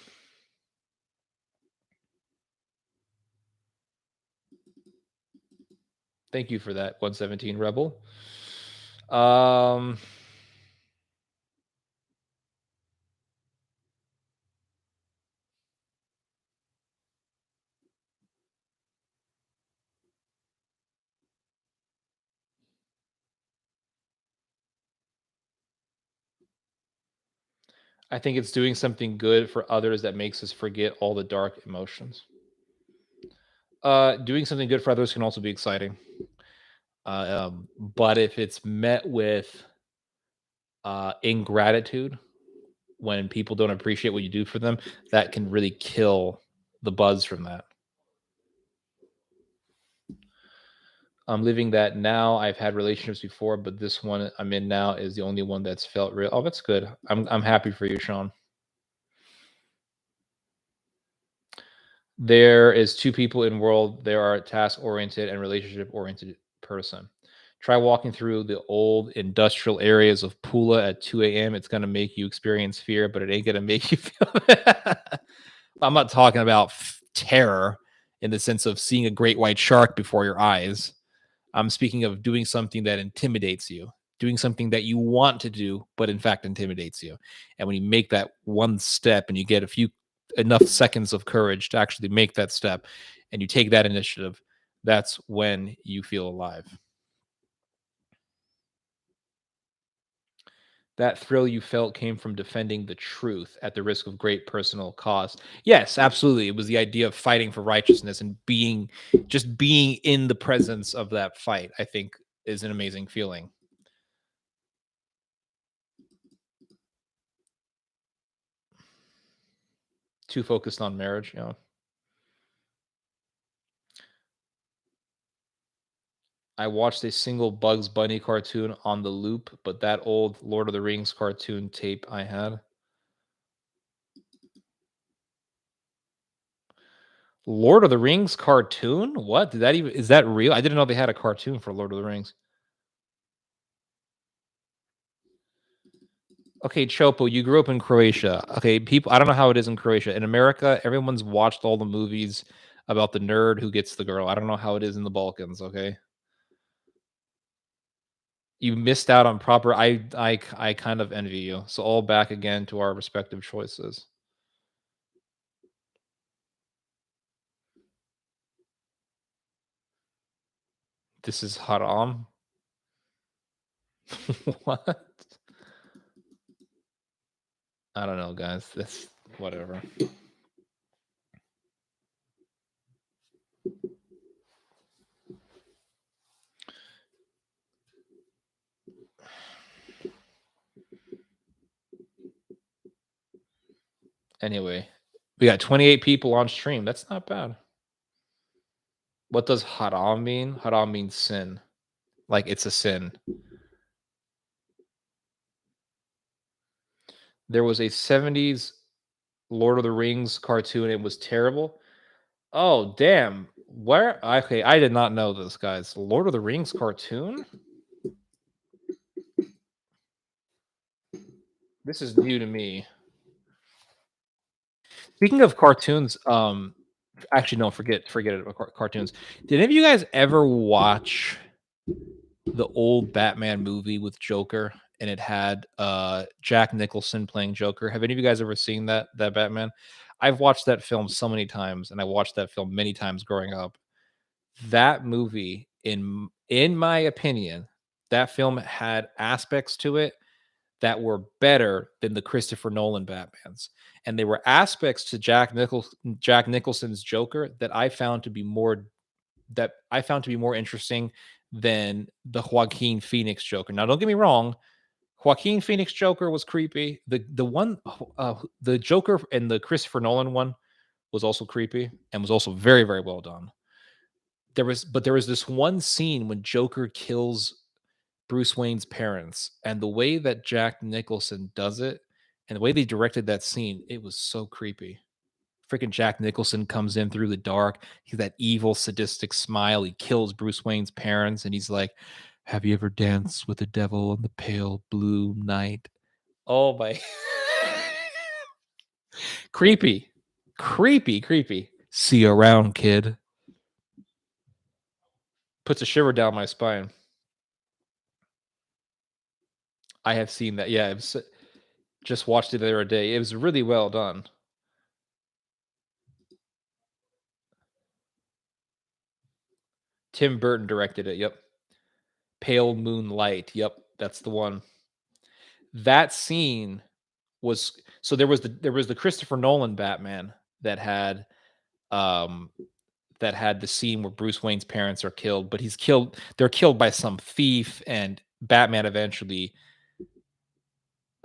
thank you for that, 117 Rebel. Um, I think it's doing something good for others that makes us forget all the dark emotions. Doing something good for others can also be exciting. But if it's met with ingratitude, when people don't appreciate what you do for them, that can really kill the buzz from that. I'm living that now. I've had relationships before, but this one I'm in now is the only one that's felt real. Oh, that's good. I'm happy for you, Sean. There is two people in world. There are task oriented and relationship oriented person. Try walking through the old industrial areas of Pula at 2 a.m. It's gonna make you experience fear, but it ain't gonna make you feel. I'm not talking about terror in the sense of seeing a great white shark before your eyes. I'm speaking of doing something that intimidates you, doing something that you want to do, but in fact intimidates you. And when you make that one step and you get enough seconds of courage to actually make that step and you take that initiative, that's when you feel alive. That thrill you felt came from defending the truth at the risk of great personal cost. Yes, absolutely. It was the idea of fighting for righteousness and being in the presence of that fight, I think is an amazing feeling. Too focused on marriage, I watched a single Bugs Bunny cartoon on the loop, but that old Lord of the Rings cartoon tape I had. Lord of the Rings cartoon? What? Did that even is that real? I didn't know they had a cartoon for Lord of the Rings. Okay, Chopo, you grew up in Croatia. Okay, people, I don't know how it is in Croatia. In America, everyone's watched all the movies about the nerd who gets the girl. I don't know how it is in the Balkans, okay? You missed out on proper I kind of envy you. So all back again to our respective choices. This is haram. What? I don't know, guys. That's whatever. Anyway, we got 28 people on stream. That's not bad. What does haram mean? Haram means sin. Like it's a sin. There was a 70s Lord of the Rings cartoon. It was terrible. Oh, damn. Where? Okay, I did not know this, guys. Lord of the Rings cartoon? This is new to me. Speaking of cartoons, actually, no, forget it about cartoons. Did any of you guys ever watch the old Batman movie with Joker, and it had Jack Nicholson playing Joker. Have any of you guys ever seen that Batman? I've watched that film so many times, and I watched that film many times growing up. That movie, in my opinion, that film had aspects to it that were better than the Christopher Nolan Batmans. And there were aspects to Jack Nicholson's Joker that I found to be more interesting than the Joaquin Phoenix Joker. Now, don't get me wrong, Joaquin Phoenix Joker was creepy. The Joker and the Christopher Nolan one was also creepy and was also very, very well done. There was this one scene when Joker kills Bruce Wayne's parents, and the way that Jack Nicholson does it and the way they directed that scene, it was so creepy. Freaking Jack Nicholson comes in through the dark. He's that evil, sadistic smile. He kills Bruce Wayne's parents, and he's like, "Have you ever danced with the devil on the pale blue night?" Oh my, creepy, creepy, creepy. See you around, kid. Puts a shiver down my spine. I have seen that. Yeah, just watched it the other day. It was really well done. Tim Burton directed it. Yep. Pale Moonlight. Yep, that's the one. That scene was so there was the Christopher Nolan Batman that had um the scene where Bruce Wayne's parents are killed, but they're killed by some thief, and Batman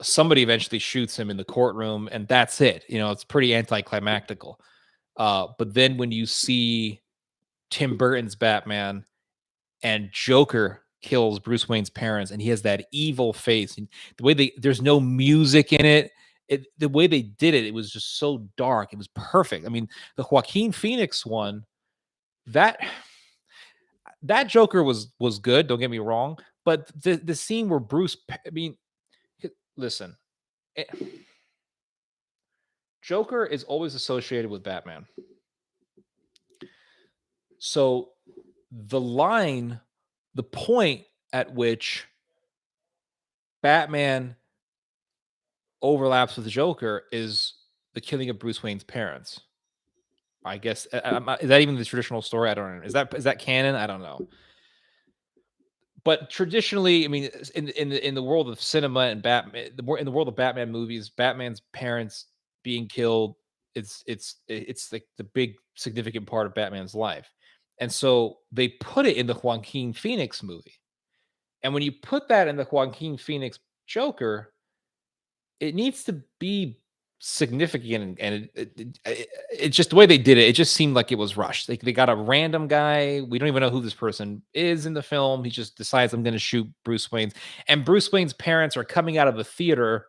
somebody eventually shoots him in the courtroom, and that's it. It's pretty anticlimactical. But then when you see Tim Burton's Batman and Joker kills Bruce Wayne's parents, and he has that evil face, and the way there's no music in it. The way they did it, it was just so dark. It was perfect. I mean, the Joaquin Phoenix one, that that Joker was good. Don't get me wrong, but the scene where I mean, listen, it, Joker is always associated with Batman. So the point at which Batman overlaps with the Joker is the killing of Bruce Wayne's parents. I guess is that even the traditional story? I don't know. Is that canon? I don't know. But traditionally, I mean, in the world of cinema and Batman, in the world of Batman movies, Batman's parents being killed, it's like the big significant part of Batman's life, and so they put it in the Joaquin Phoenix movie. And when you put that in the Joaquin Phoenix Joker, it needs to be significant, and it's just the way they did it. It just seemed like it was rushed. They got a random guy. We don't even know who this person is in the film. He just decides, I'm going to shoot Bruce Wayne, and Bruce Wayne's parents are coming out of a theater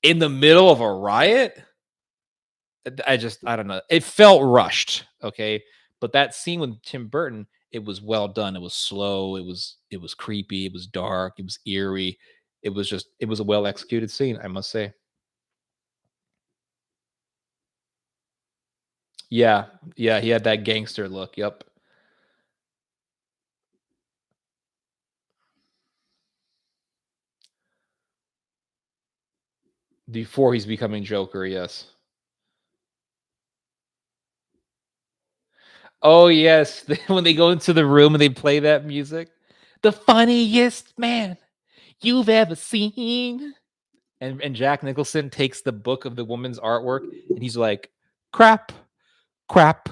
in the middle of a riot. I don't know. It felt rushed. Okay. But that scene with Tim Burton, it was well done. It was slow. It was creepy. It was dark. It was eerie. It was a well executed scene, I must say. Yeah. Yeah. He had that gangster look. Yep. Before he's becoming Joker. Yes. Oh, yes. When they go into the room and they play that music, the funniest man you've ever seen. And Jack Nicholson takes the book of the woman's artwork, and he's like, crap, crap,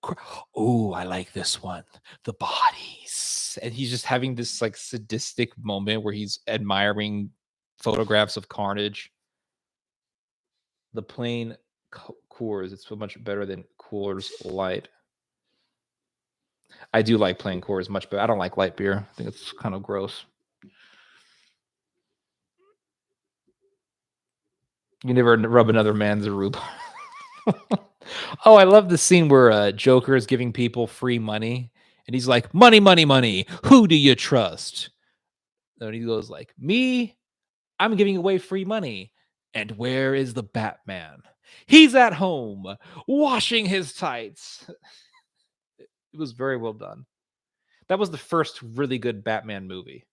crap. Oh, I like this one. The bodies. And he's just having this like sadistic moment where he's admiring photographs of carnage. The plain Coors, it's so much better than Coors Light. I do like plain Coors much better. I don't like light beer. I think it's kind of gross. You never rub another man's rhubarb. Oh, I love the scene where Joker is giving people free money, and he's like, "Money, money, money. Who do you trust?" And he goes like, "Me. I'm giving away free money." And where is the Batman? He's at home washing his tights. It was very well done. That was the first really good Batman movie.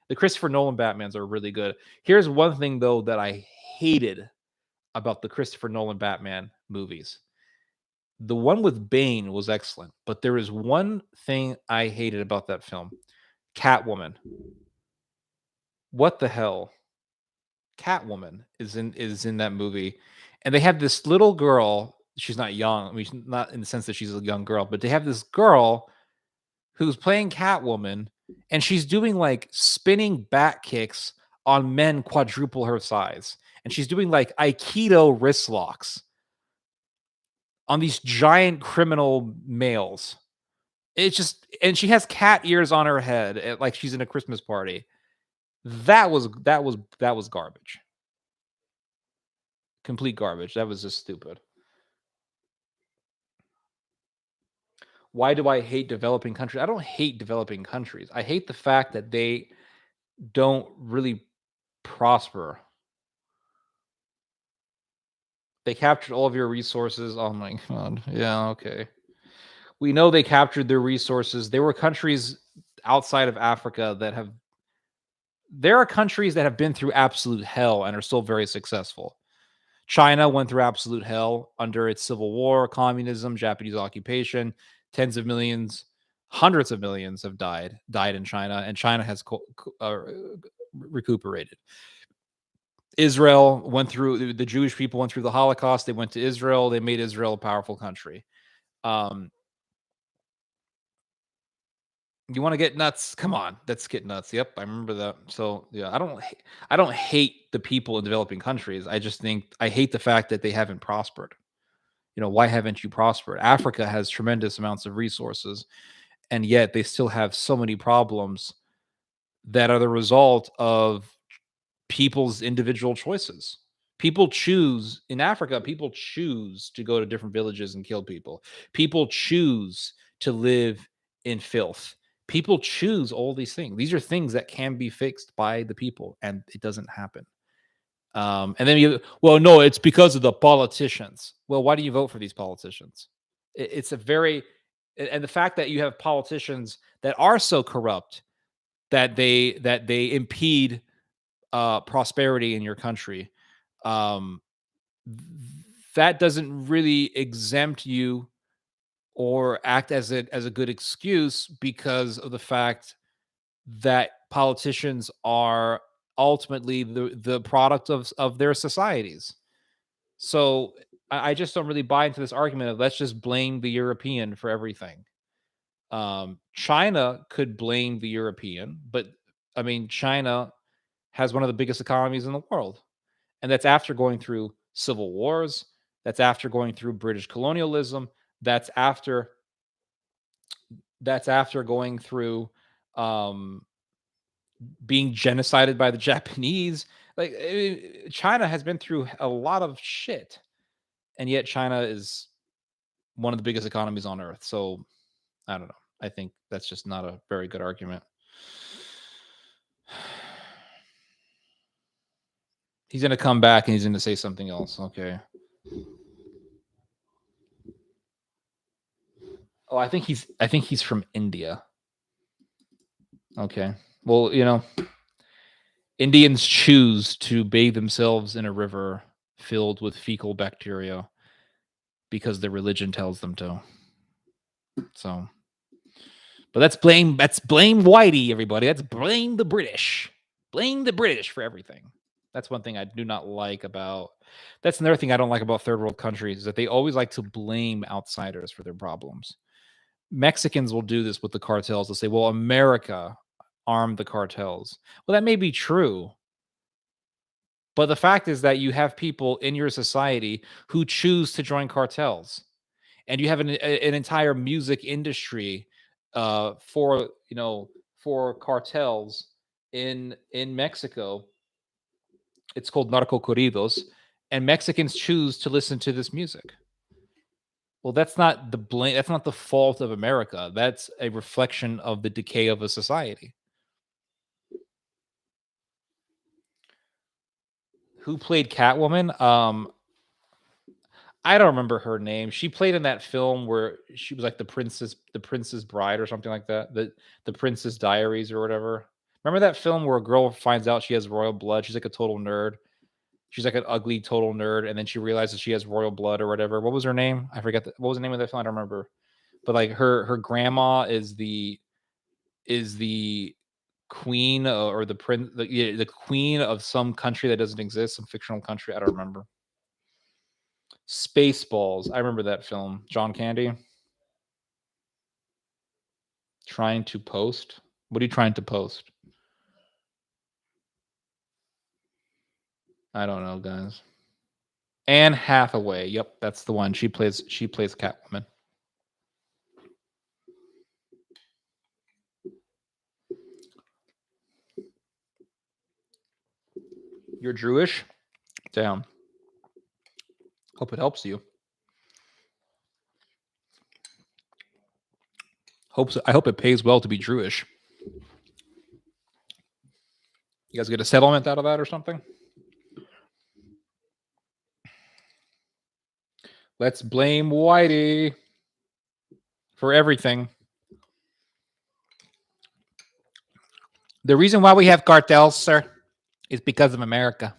The Christopher Nolan Batmans are really good. Here's one thing though that I hated about the Christopher Nolan Batman movies. The one with Bane was excellent, but there is one thing I hated about that film. Catwoman. What the hell? Catwoman is in that movie, and they have this little girl. She's not young. I mean, she's not in the sense that she's a young girl, but they have this girl who's playing Catwoman, and she's doing like spinning back kicks on men quadruple her size, and she's doing like Aikido wrist locks on these giant criminal males. It's just, and she has cat ears on her head, like she's in a Christmas party. That was garbage. Complete garbage. That was just stupid. Why do I hate developing countries? I don't hate developing countries. I hate the fact that they don't really prosper. They captured all of your resources. Oh my god. Yeah, okay. We know they captured their resources. There were countries outside of Africa that have there are countries that have been through absolute hell and are still very successful. China went through absolute hell under its civil war, communism, Japanese occupation. Tens of millions, hundreds of millions have died in China, and China has recuperated. Israel went through the Jewish people went through the Holocaust. They went to Israel. They made Israel a powerful country. Um, you want to get nuts? Come on, let's get nuts. Yep, I remember that. So yeah, I don't hate the people in developing countries. I just think I hate the fact that they haven't prospered. Why haven't you prospered? Africa has tremendous amounts of resources, and yet they still have so many problems that are the result of people's individual choices. People choose in Africa, people choose to go to different villages and kill people. People choose to live in filth. People choose all these things. These are things that can be fixed by the people, and it doesn't happen. And then well, no, it's because of the politicians. Well, why do you vote for these politicians? It's a very, and the fact that you have politicians that are so corrupt that they impede prosperity in your country, um, that doesn't really exempt you or act as a good excuse because of the fact that politicians are ultimately the product of their societies. So I just don't really buy into this argument of let's just blame the European for everything. China could blame the European, but I mean, China has one of the biggest economies in the world. And that's after going through civil wars. That's after going through British colonialism. That's after going through um, being genocided by the Japanese. Like China has been through a lot of shit, and yet China is one of the biggest economies on earth. So I don't know. I think that's just not a very good argument. He's gonna come back and he's gonna say something else. Okay. Oh, I think he's from India. Okay. Well, Indians choose to bathe themselves in a river filled with fecal bacteria because their religion tells them to. So, but that's blame Whitey, everybody. That's blame the British. Blame the British for everything. That's one thing I do not like about. That's another thing I don't like about third world countries is that they always like to blame outsiders for their problems. Mexicans will do this with the cartels. They'll say, "Well, America armed the cartels." Well, that may be true, but the fact is that you have people in your society who choose to join cartels, and you have an entire music industry for cartels in Mexico. It's called narco corridos, and Mexicans choose to listen to this music. Well, that's not the blame. That's not the fault of America. That's a reflection of the decay of a society. Who played Catwoman? I don't remember her name. She played in that film where she was like the Princess Bride or something like that. The Princess Diaries or whatever. Remember that film where a girl finds out she has royal blood? She's like a total nerd. She's like an ugly total nerd, and then she realizes she has royal blood or whatever. What was her name? I forget. What was the name of that film? I don't remember. But like her grandma is the queen or the prince, the queen of some country that doesn't exist, some fictional country. I don't remember. Spaceballs. I remember that film. John Candy trying to post. What are you trying to post? I don't know, guys. Anne Hathaway. Yep, that's the one. She plays Catwoman. You're Jewish? Damn. Hope it helps you. I hope it pays well to be Jewish. You guys get a settlement out of that or something? Let's blame Whitey for everything. The reason why we have cartels, sir, is because of America.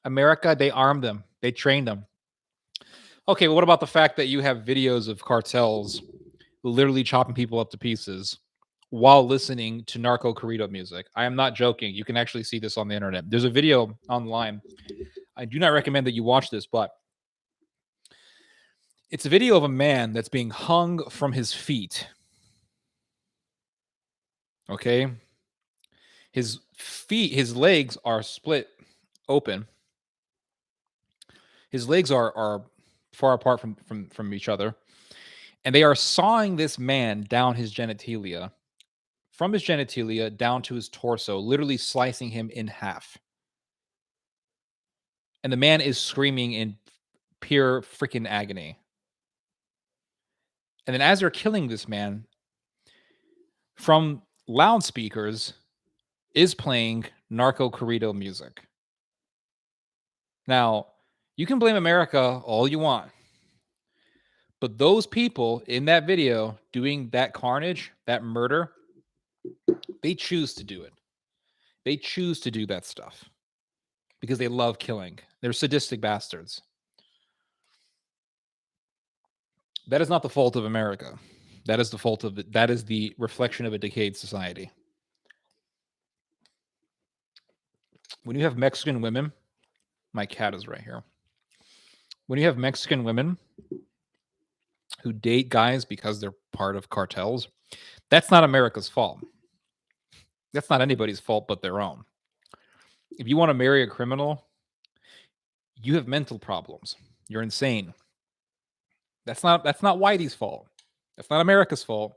America, they armed them. They trained them. Okay, well, what about the fact that you have videos of cartels literally chopping people up to pieces while listening to narco corrido music? I am not joking. You can actually see this on the internet. There's a video online. I do not recommend that you watch this, but it's a video of a man that's being hung from his feet. Okay? His feet, his legs are split open. His legs are far apart from each other, and they are sawing this man down his genitalia, from his genitalia down to his torso, literally slicing him in half. And the man is screaming in pure freaking agony. And then as they're killing this man, from loudspeakers is playing narco corrido music. Now, you can blame America all you want, but those people in that video doing that carnage, that murder, they choose to do it. They choose to do that stuff because they love killing. They're sadistic bastards. That is not the fault of America. That is the fault of that is the reflection of a decayed society. When you have Mexican women, my cat is right here. When you have Mexican women who date guys because they're part of cartels, that's not America's fault. That's not anybody's fault but their own. If you want to marry a criminal, you have mental problems. You're insane. That's not Whitey's fault. That's not America's fault.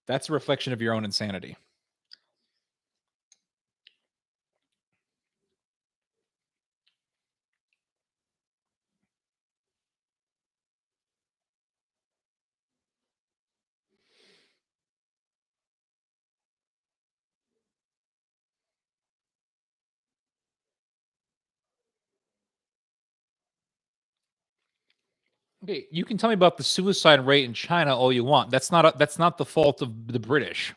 That's a reflection of your own insanity. Okay, you can tell me about the suicide rate in China all you want. That's not the fault of the British.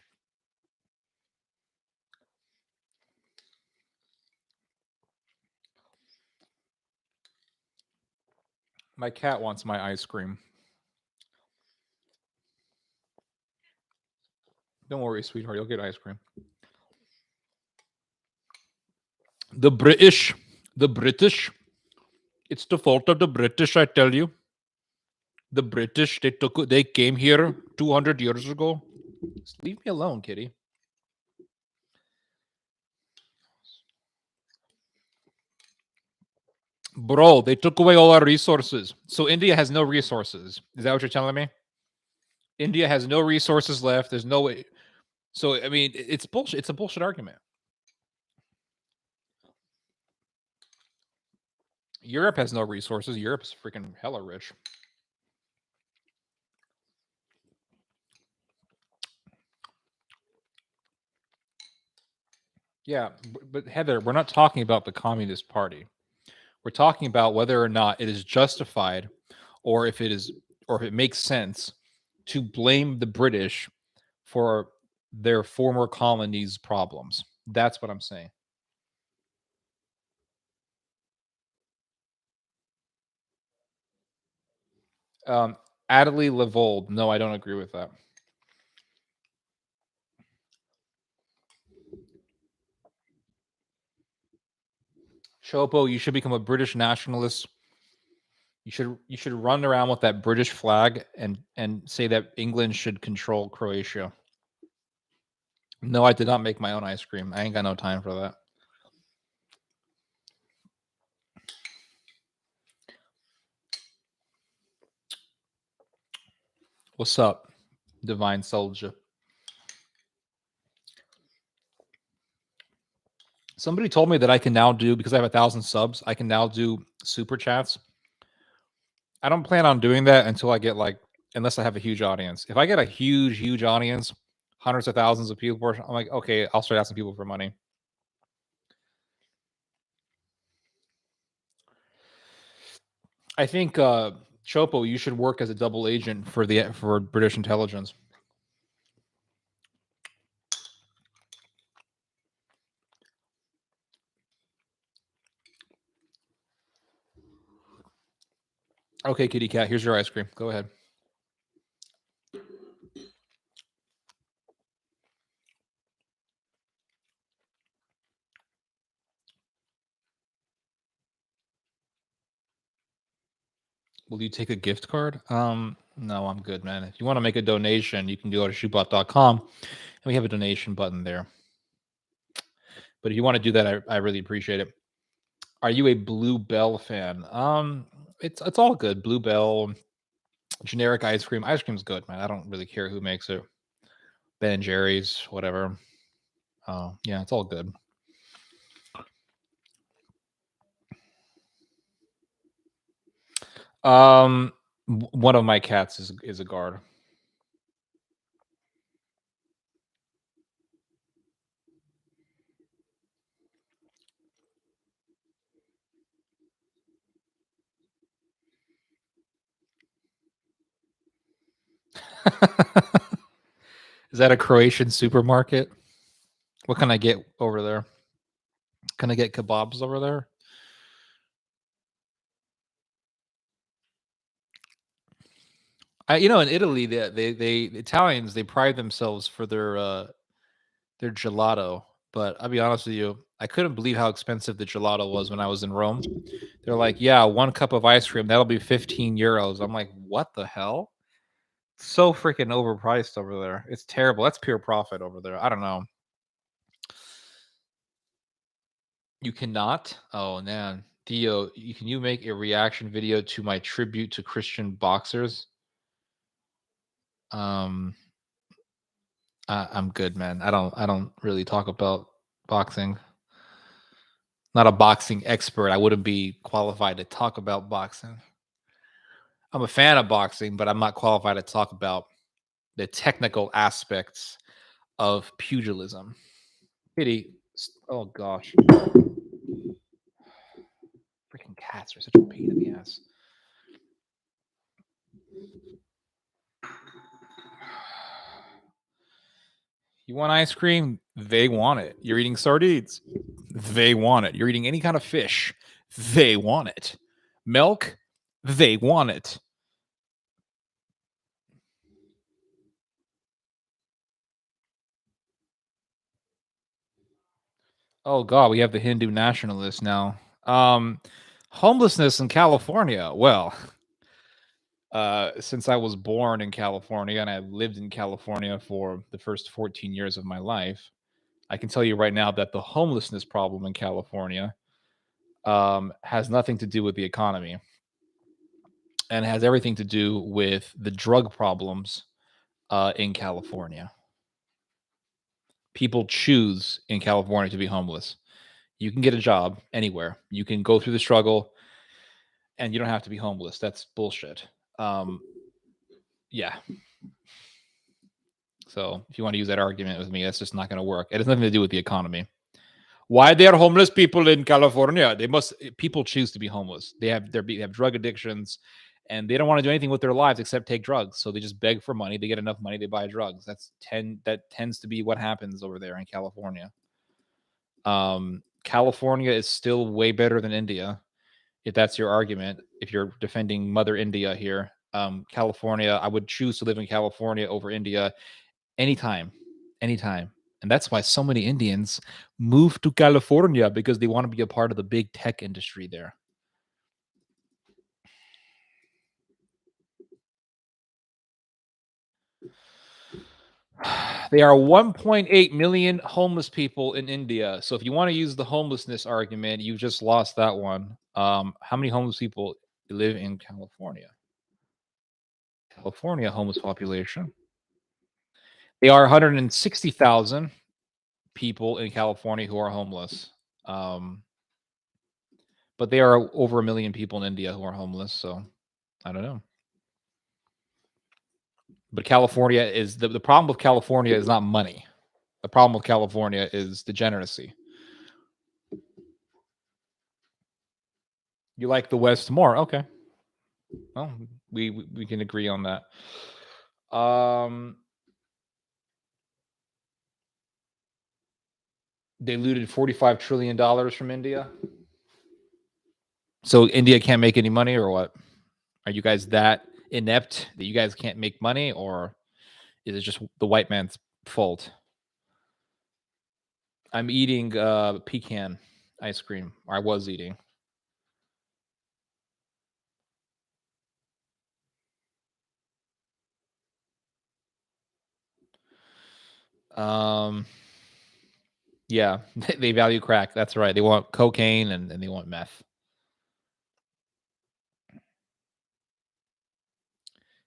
My cat wants my ice cream. Don't worry, sweetheart. You'll get ice cream. The British, the British. It's the fault of the British, I tell you. The British, they came here 200 years ago. Just leave me alone, kitty. Bro, they took away all our resources. So India has no resources. Is that what you're telling me? India has no resources left. There's no way. So I mean, it's bullshit. It's a bullshit argument. Europe has no resources. Europe's freaking hella rich. Yeah, but Heather, we're not talking about the Communist Party. We're talking about whether or not it is justified or if it makes sense to blame the British for their former colonies' problems. That's what I'm saying. Um, Adelie Levold. No, I don't agree with that. Chopo, you should become a British nationalist. You should run around with that British flag and say that England should control Croatia. No, I did not make my own ice cream. I ain't got no time for that. What's up, Divine Soldier? Somebody told me that I can now do, because I have 1,000 subs, I can now do super chats. I don't plan on doing that until I get unless I have a huge audience. If I get a huge audience, hundreds of thousands of people, I'm like, okay, I'll start asking people for money. I think Chopo, you should work as a double agent for British intelligence. Okay, kitty cat, here's your ice cream. Go ahead. Will you take a gift card? No, I'm good, man. If you want to make a donation, you can go to shoebot.com and we have a donation button there. But if you want to do that, I really appreciate it. Are you a Blue Bell fan? It's all good. Blue Bell, generic ice cream. Ice cream's good, man. I don't really care who makes it. Ben and Jerry's, whatever. Yeah, it's all good. One of my cats is a guard. Is that a Croatian supermarket? What can I get over there? Can I get kebabs over there? In Italy, the Italians, they pride themselves for their gelato. But I'll be honest with you, I couldn't believe how expensive the gelato was when I was in Rome. They're like, yeah, 1 cup of ice cream, that'll be 15 euros. I'm like, what the hell? So freaking overpriced over there. It's terrible. That's pure profit over there. I don't know. You cannot? Oh man. Theo, can you make a reaction video to my tribute to Christian boxers? I'm good, man. I don't really talk about boxing. Not a boxing expert. I wouldn't be qualified to talk about boxing. I'm a fan of boxing, but I'm not qualified to talk about the technical aspects of pugilism. Pity. Oh gosh. Freaking cats are such a pain in the ass. You want ice cream? They want it. You're eating sardines. They want it. You're eating any kind of fish. They want it. Milk? They want it. Oh God, we have the Hindu nationalists now. Homelessness in California. Well, since I was born in California and I lived in California for the first 14 years of my life, I can tell you right now that the homelessness problem in California has nothing to do with the economy and has everything to do with the drug problems in California. People choose in California to be homeless. You can get a job anywhere. You can go through the struggle and you don't have to be homeless. That's bullshit. Yeah. So if you want to use that argument with me, that's just not going to work. It has nothing to do with the economy. Why there are homeless people in California? People choose to be homeless. They have drug addictions, and they don't want to do anything with their lives except take drugs. So they just beg for money. They get enough money, they buy drugs. That tends to be what happens over there in California. California is still way better than India, if that's your argument. If you're defending Mother India here, California, I would choose to live in California over India anytime, anytime. And that's why so many Indians move to California, because they want to be a part of the big tech industry there. There are 1.8 million homeless people in India. So if you want to use the homelessness argument, you just lost that one. How many homeless people live in California? California homeless population. They are 160,000 people in California who are homeless. Um, but there are over a million people in India who are homeless. So I don't know. But California is the problem with California is not money. The problem with California is degeneracy. You like the West more. Okay. Well, we can agree on that. They looted $45 trillion from India. So India can't make any money, or what? Are you guys that inept that you guys can't make money, or is it just the white man's fault? I'm eating pecan ice cream. Or I was eating. Um, yeah, they value crack. That's right. They want cocaine and they want meth.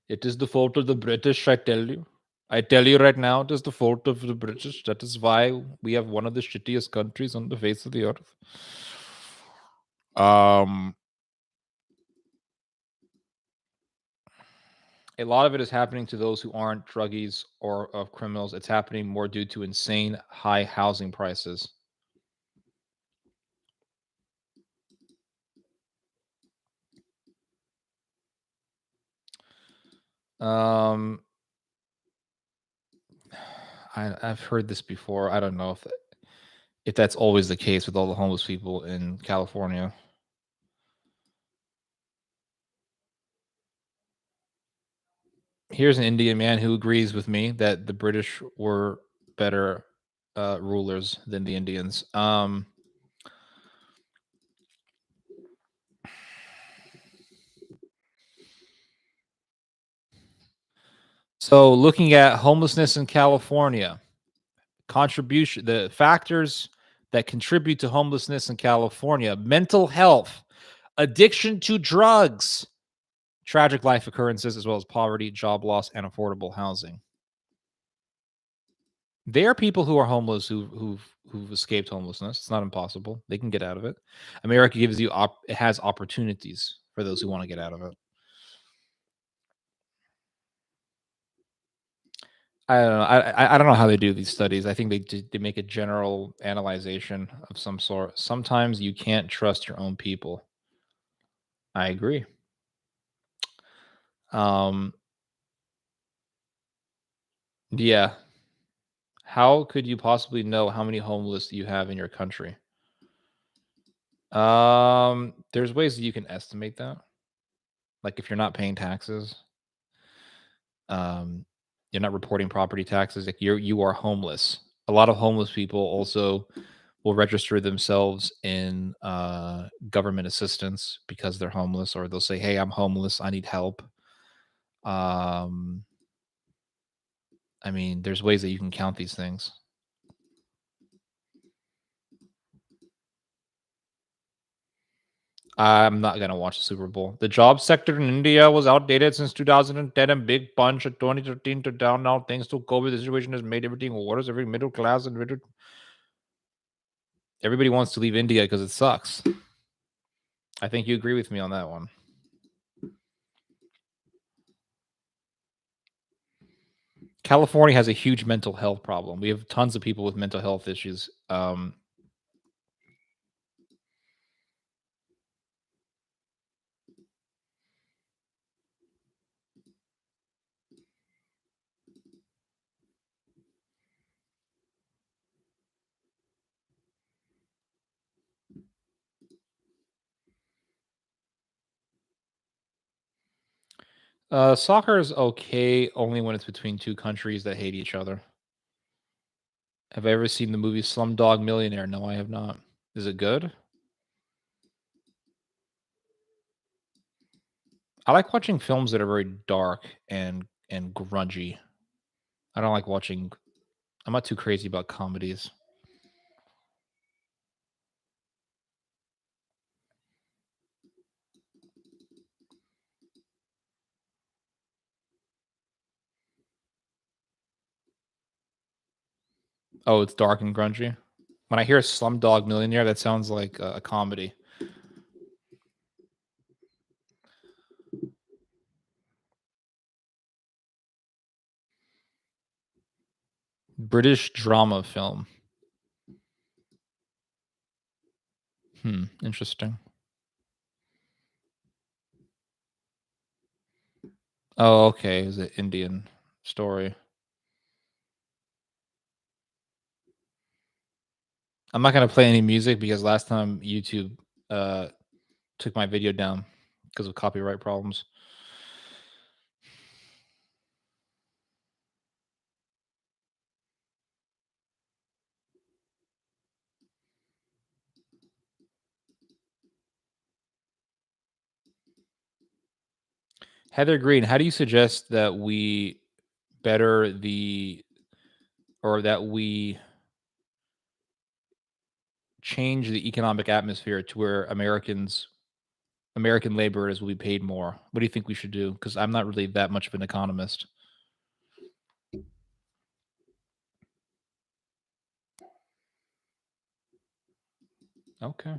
It is the fault of the British, I tell you. I tell you right now, it is the fault of the British. That is why we have one of the shittiest countries on the face of the earth. Um, a lot of it is happening to those who aren't druggies or of criminals. It's happening more due to insane high housing prices. Um, I've heard this before. I don't know if that's always the case with all the homeless people in California. Here's an Indian man who agrees with me that the British were better rulers than the Indians. So looking at homelessness in California, the factors that contribute to homelessness in California: mental health, addiction to drugs, tragic life occurrences, as well as poverty, job loss, and affordable housing. There are people who are homeless who've escaped homelessness. It's not impossible. They can get out of it. America gives you it has opportunities for those who want to get out of it. I don't know. I don't know how they do these studies. I think they make a general analyzation of some sort. Sometimes you can't trust your own people. I agree. Um, yeah. How could you possibly know how many homeless you have in your country? There's ways that you can estimate that. Like if you're not paying taxes, um, you're not reporting property taxes. Like you are homeless. A lot of homeless people also will register themselves in government assistance because they're homeless, or they'll say, "Hey, I'm homeless. I need help." Um, I mean, there's ways that you can count these things. I'm not gonna watch the Super Bowl. The job sector in India was outdated since 2010, and big punch at 2013 to down now thanks to COVID. The situation has made everything worse. Every middle class and everybody wants to leave India because it sucks. I think you agree with me on that one. California has a huge mental health problem. We have tons of people with mental health issues. Soccer is okay only when it's between two countries that hate each other. Have I ever seen the movie Slumdog Millionaire? No, I have not. Is it good? I like watching films that are very dark and grungy. I don't like watching. I'm not too crazy about comedies. Oh, it's dark and grungy. When I hear Slumdog Millionaire, that sounds like a comedy. British drama film. Interesting. Oh, okay. Is it Indian story? I'm not gonna play any music because last time YouTube uh took my video down because of copyright problems. Heather Green, how do you suggest that we better the or that we change the economic atmosphere to where American laborers will be paid more? What do you think we should do? Because I'm not really that much of an economist. Okay.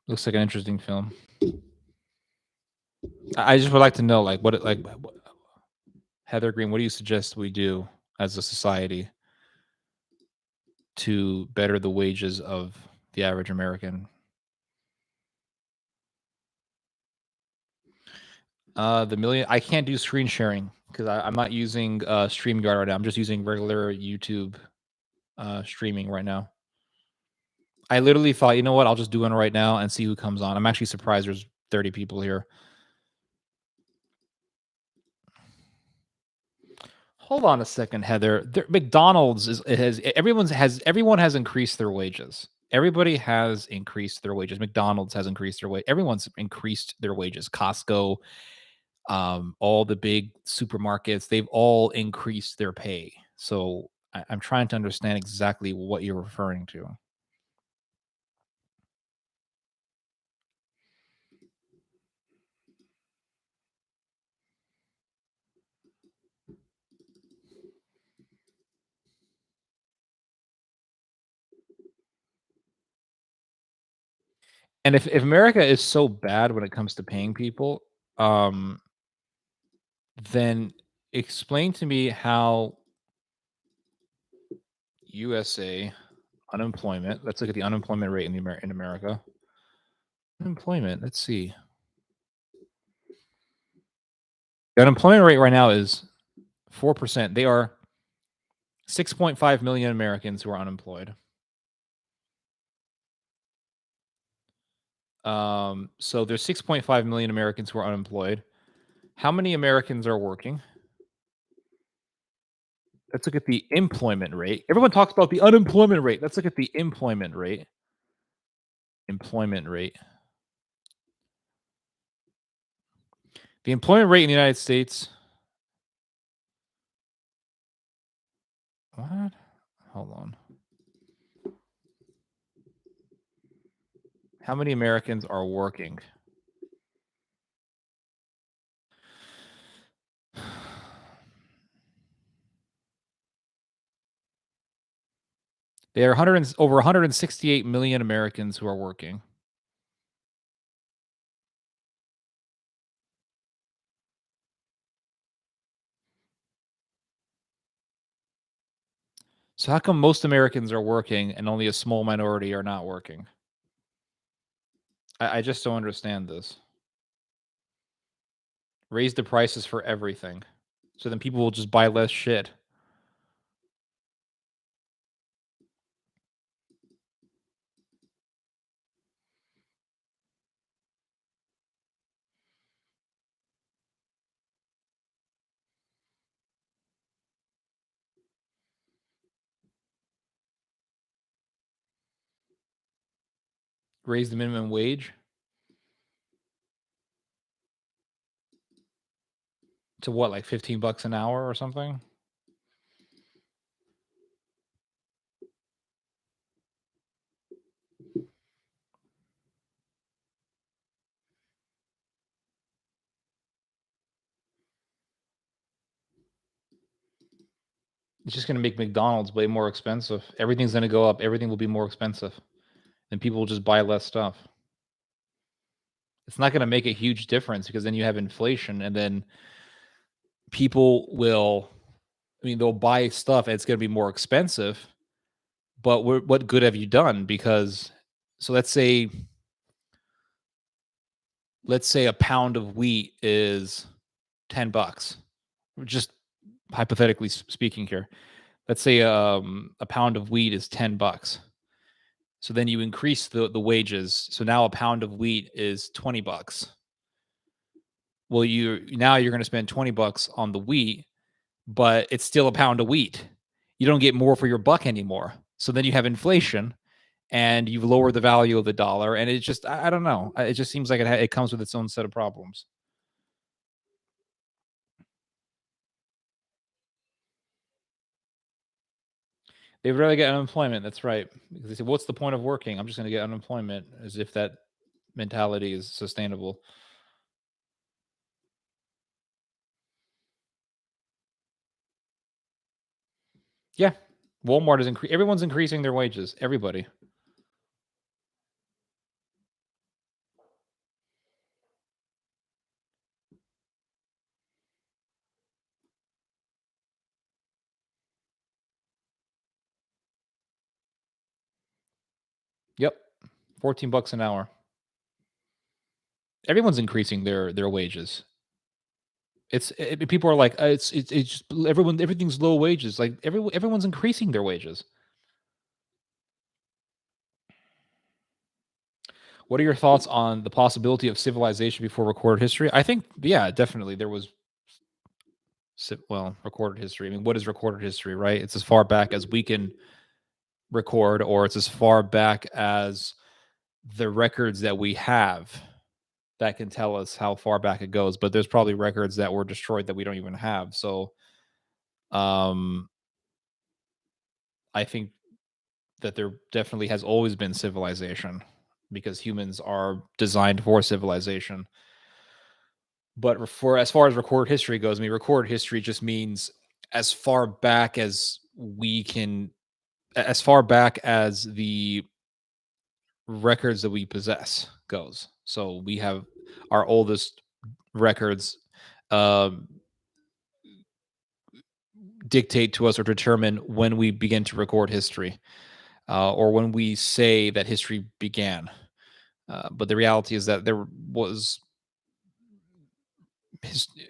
Looks like an interesting film. I just would like to know, like, Heather Green, what do you suggest we do as a society to better the wages of the average American? The million, I can't do screen sharing because I'm not using StreamYard right now. I'm just using regular YouTube streaming right now. I literally thought, you know what? I'll just do one right now and see who comes on. I'm actually surprised there's 30 people here. Hold on a second, Heather. McDonald's is it has everyone has increased their wages. Everybody has increased their wages. McDonald's has increased their wage. Everyone's increased their wages. Costco, all the big supermarkets, they've all increased their pay. So I'm trying to understand exactly what you're referring to. And if America is so bad when it comes to paying people, um, then explain to me how USA unemployment. Let's look at the unemployment rate in America. Unemployment. Let's see. The unemployment rate right now is 4%. They are 6.5 million Americans who are unemployed. So there's 6.5 million Americans who are unemployed. How many Americans are working? Let's look at the employment rate. Everyone talks about the unemployment rate. Let's look at the employment rate. Employment rate. The employment rate in the United States. What? Hold on. How many Americans are working? There are over 168 million Americans who are working. So how come most Americans are working and only a small minority are not working? I just don't understand this. Raise the prices for everything, so then people will just buy less shit. Raise the minimum wage to what, like 15 bucks an hour or something? It's just gonna make McDonald's way more expensive. Everything's gonna go up. Everything will be more expensive, and people will just buy less stuff. It's not gonna make a huge difference because then you have inflation, and then people will, I mean, they'll buy stuff and it's gonna be more expensive, but what good have you done? Because so let's say a pound of wheat is 10 bucks. Just hypothetically speaking here. Let's say a pound of wheat is 10 bucks. So then you increase the wages. So now a pound of wheat is 20 bucks. Well, you're going to spend 20 bucks on the wheat, but it's still a pound of wheat. You don't get more for your buck anymore. So then you have inflation and you've lowered the value of the dollar, and it's just I don't know. It just seems like it comes with its own set of problems. They'd rather get unemployment. That's right. Because they say, "What's the point of working? I'm just going to get unemployment," as if that mentality is sustainable. Yeah, Walmart is everyone's increasing their wages. Everybody. Yep, 14 bucks an hour. Everyone's increasing their wages. People are like, it's just everything's low wages. Like everyone's increasing their wages. What are your thoughts on the possibility of civilization before recorded history? I think, yeah, definitely there was, well, recorded history. I mean, what is recorded history, right? It's as far back as we can record, or it's as far back as the records that we have that can tell us how far back it goes. But there's probably records that were destroyed that we don't even have. So, um, I think that there definitely has always been civilization because humans are designed for civilization. But for as far as recorded history goes, I mean, recorded history just means as far back as we can, as far back as the records that we possess goes. So we have our oldest records um, dictate to us or determine when we begin to record history, or when we say that history began. But the reality is that there was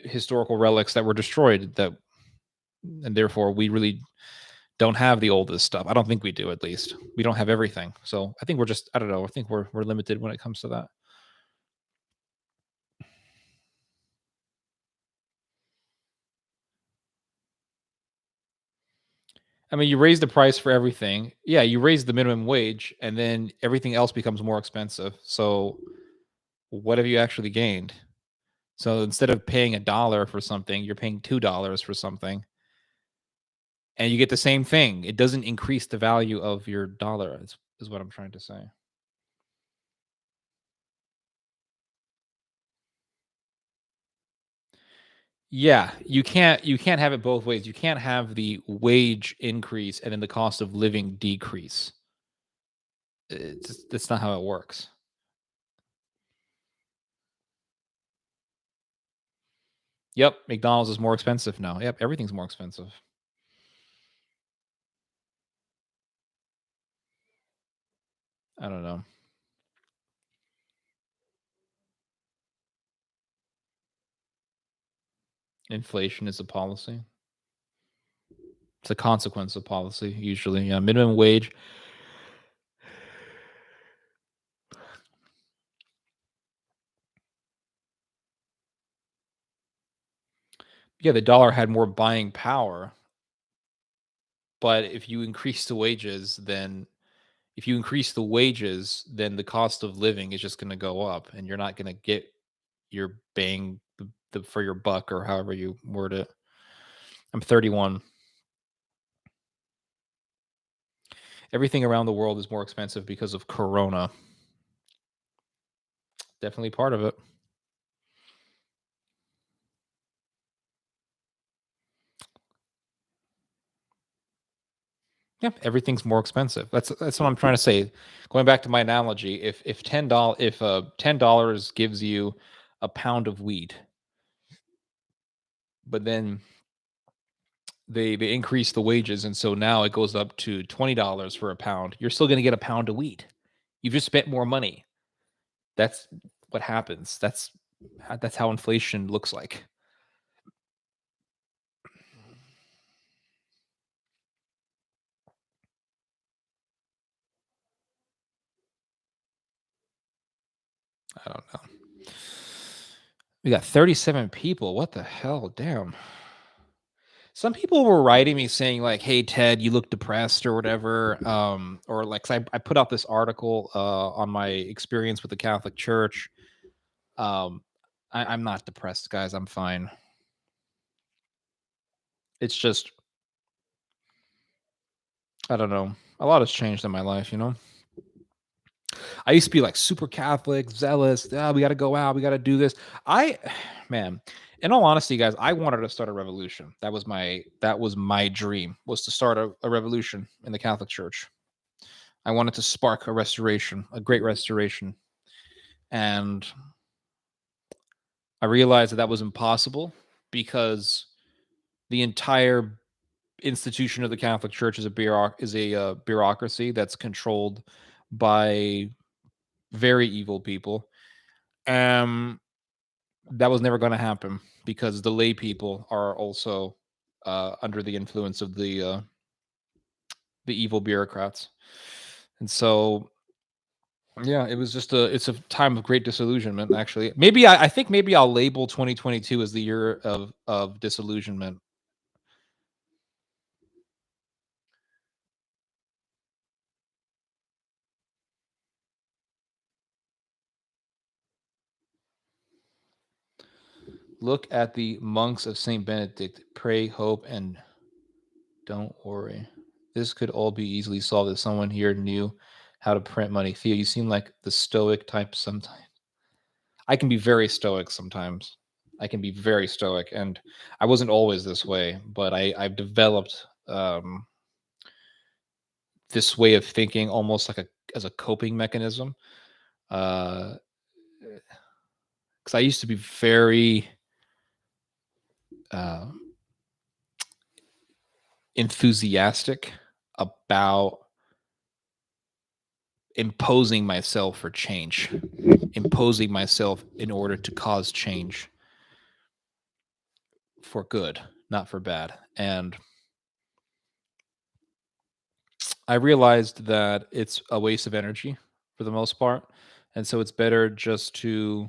historical relics that were destroyed, that, and therefore we really don't have the oldest stuff. I don't think we do. At least we don't have everything. So I think we're just, I don't know. I think we're limited when it comes to that. I mean, you raise the price for everything. Yeah, you raise the minimum wage, and then everything else becomes more expensive. So what have you actually gained? So instead of paying $1 for something, you're paying $2 for something, and you get the same thing. It doesn't increase the value of your dollar. Is what I'm trying to say. Yeah, you can't have it both ways. You can't have the wage increase and then the cost of living decrease. That's not how it works. Yep, McDonald's is more expensive now. Yep, everything's more expensive. I don't know. Inflation is a policy. It's a consequence of policy usually. Yeah, minimum wage. Yeah, the dollar had more buying power, but if you increase the wages, then If you increase the wages, then the cost of living is just going to go up, and you're not going to get your bang for your buck, or however you word it. I'm 31. Everything around the world is more expensive because of Corona. Definitely part of it. Yeah, everything's more expensive. That's what I'm trying to say. Going back to my analogy, if $10 gives you a pound of wheat, but then they increase the wages, and so now it goes up to $20 for a pound, you're still going to get a pound of wheat. You've just spent more money. That's what happens. That's how inflation looks like. I don't know. We got 37 people. What the hell? Damn. Some people were writing me saying like, "Hey Ted, you look depressed or whatever," or like 'cause I put out this article on my experience with the Catholic Church. Um, I'm not depressed, guys. I'm fine. It's just I don't know. A lot has changed in my life, you know. I used to be like super Catholic, zealous. Ah, we got to go out. We got to do this. I, man, in all honesty, guys, I wanted to start a revolution. That was my dream, was to start a revolution in the Catholic Church. I wanted to spark a restoration, a great restoration, and I realized that that was impossible because the entire institution of the Catholic Church is a bureaucracy that's controlled by very evil people. Um, that was never going to happen because the lay people are also under the influence of the evil bureaucrats, and so yeah, it's a time of great disillusionment. Actually, maybe I think maybe I'll label 2022 as the year of disillusionment. Look at the monks of Saint Benedict. Pray, hope, and don't worry. This could all be easily solved if someone here knew how to print money. Theo, you seem like the stoic type sometimes. I can be very stoic sometimes. I can be very stoic, and I wasn't always this way, but I've developed this way of thinking almost like a as a coping mechanism. Because I used to be very uh, enthusiastic about imposing myself for change, imposing myself in order to cause change for good, not for bad. And I realized that it's a waste of energy for the most part. And so it's better just to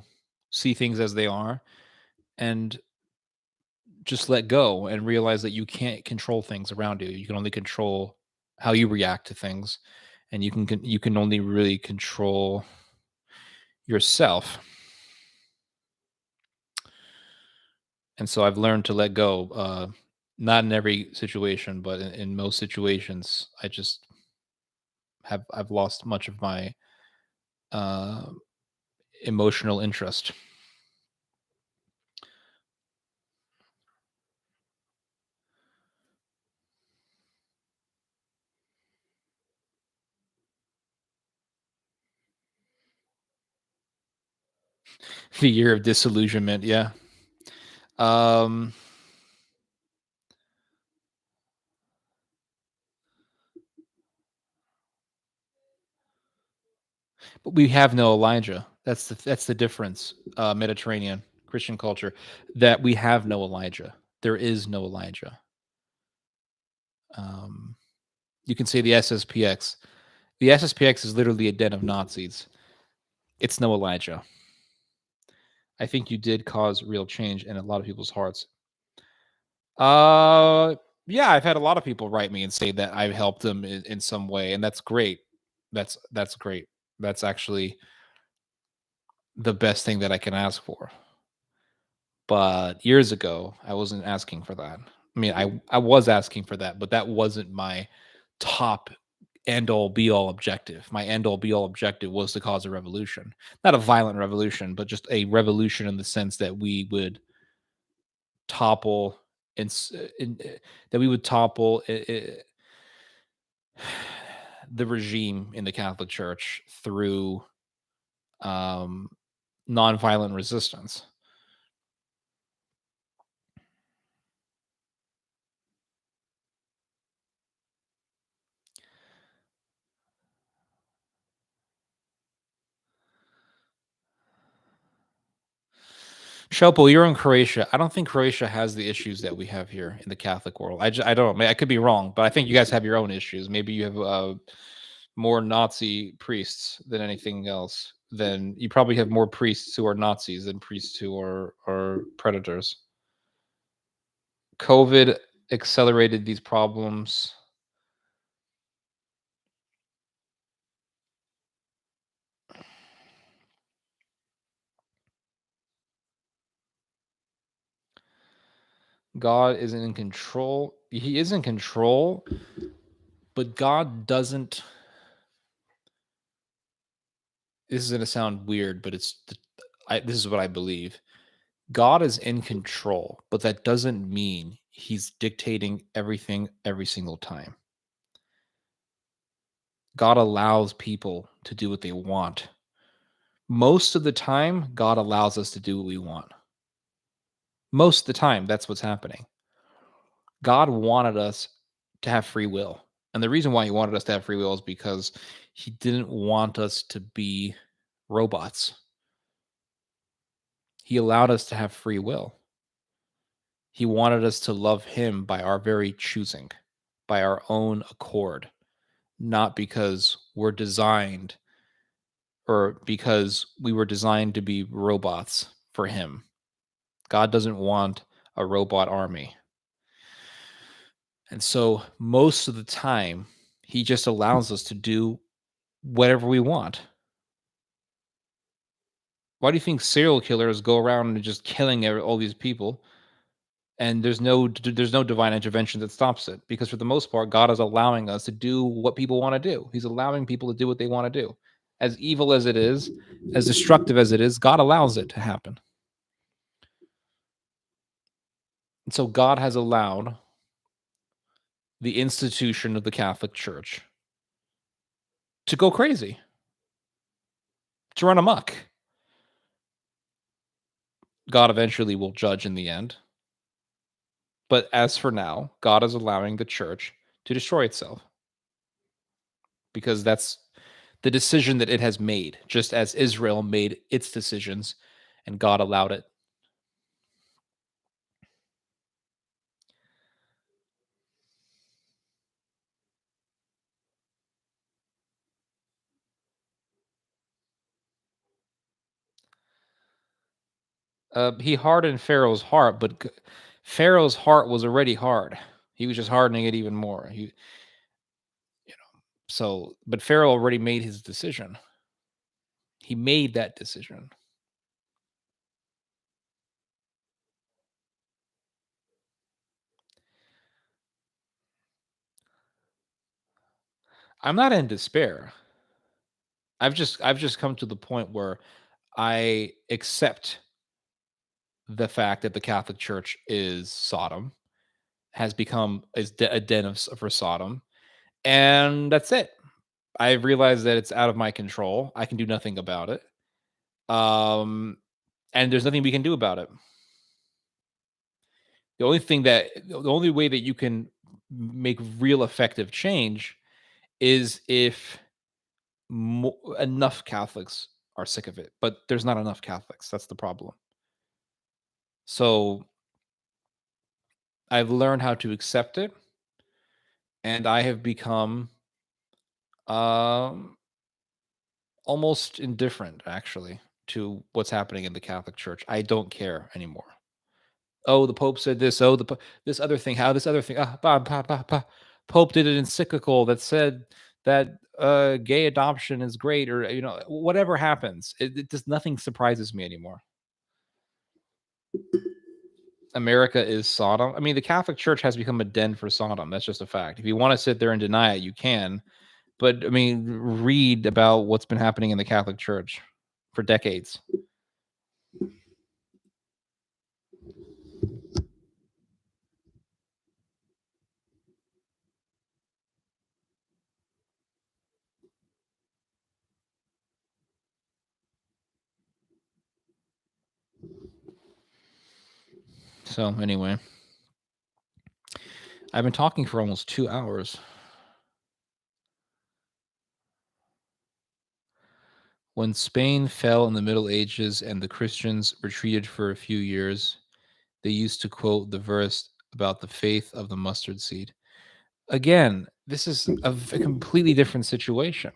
see things as they are and just let go and realize that you can't control things around you. You can only control how you react to things, and you can only really control yourself. And so I've learned to let go. Not in every situation, but in most situations, I've lost much of my uh, emotional interest. The year of disillusionment, yeah. Um, but we have no Elijah. That's the difference. Mediterranean Christian culture, that we have no Elijah. There is no Elijah. Um, you can say the SSPX. The SSPX is literally a den of Nazis. It's no Elijah. I think you did cause real change in a lot of people's hearts. Uh, yeah, I've had a lot of people write me and say that I've helped them in some way, and that's great. That's great. That's actually the best thing that I can ask for. But years ago, I wasn't asking for that. I mean, I was asking for that, but that wasn't my top end all be all objective. My end all be all objective was to cause a revolution. Not a violent revolution, but just a revolution in the sense that we would topple that we would topple the regime in the Catholic Church through um, nonviolent resistance. Shopo, you're in Croatia. I don't think Croatia has the issues that we have here in the Catholic world. I don't know. I could be wrong, but I think you guys have your own issues. Maybe you have more Nazi priests than anything else. Then you probably have more priests who are Nazis than priests who are predators. COVID accelerated these problems. God isn't in control. He is in control, but God doesn't. This is going to sound weird, but this is what I believe. God is in control, but that doesn't mean he's dictating everything every single time. God allows people to do what they want. Most of the time, God allows us to do what we want. Most of the time, that's what's happening. God wanted us to have free will. And the reason why he wanted us to have free will is because he didn't want us to be robots. He allowed us to have free will. He wanted us to love him by our very choosing, by our own accord, not because we're designed or because we were designed to be robots for him. God doesn't want a robot army. And so most of the time, he just allows us to do whatever we want. Why do you think serial killers go around and just killing all these people and there's no divine intervention that stops it? Because for the most part, God is allowing us to do what people want to do. He's allowing people to do what they want to do. As evil as it is, as destructive as it is, God allows it to happen. And so God has allowed the institution of the Catholic Church to go crazy, to run amok. God eventually will judge in the end. But as for now, God is allowing the church to destroy itself because that's the decision that it has made, just as Israel made its decisions and God allowed it. He hardened Pharaoh's heart, but Pharaoh's heart was already hard. He was just hardening it even more. But Pharaoh already made his decision. He made that decision. I'm not in despair. I've just come to the point where I accept the fact that the Catholic Church is Sodom, has become a den for Sodom, and that's it. I've realized that it's out of my control. I can do nothing about it. Um, and there's nothing we can do about it. The only way that you can make real effective change is if enough Catholics are sick of it. But there's not enough Catholics. That's the problem. So I've learned how to accept it, and I have become um, almost indifferent, actually, to what's happening in the Catholic Church. I don't care anymore. Oh, the Pope said this. Oh, this other thing. How this other thing? Pope did an encyclical that said that gay adoption is great, or whatever happens. It just nothing surprises me anymore. America is Sodom. I mean, the Catholic Church has become a den for Sodom. That's just a fact. If you want to sit there and deny it, you can. But I mean, read about what's been happening in the Catholic Church for decades. So anyway, I've been talking for almost 2 hours. When Spain fell in the Middle Ages and the Christians retreated for a few years, they used to quote the verse about the faith of the mustard seed. Again, this is a completely different situation.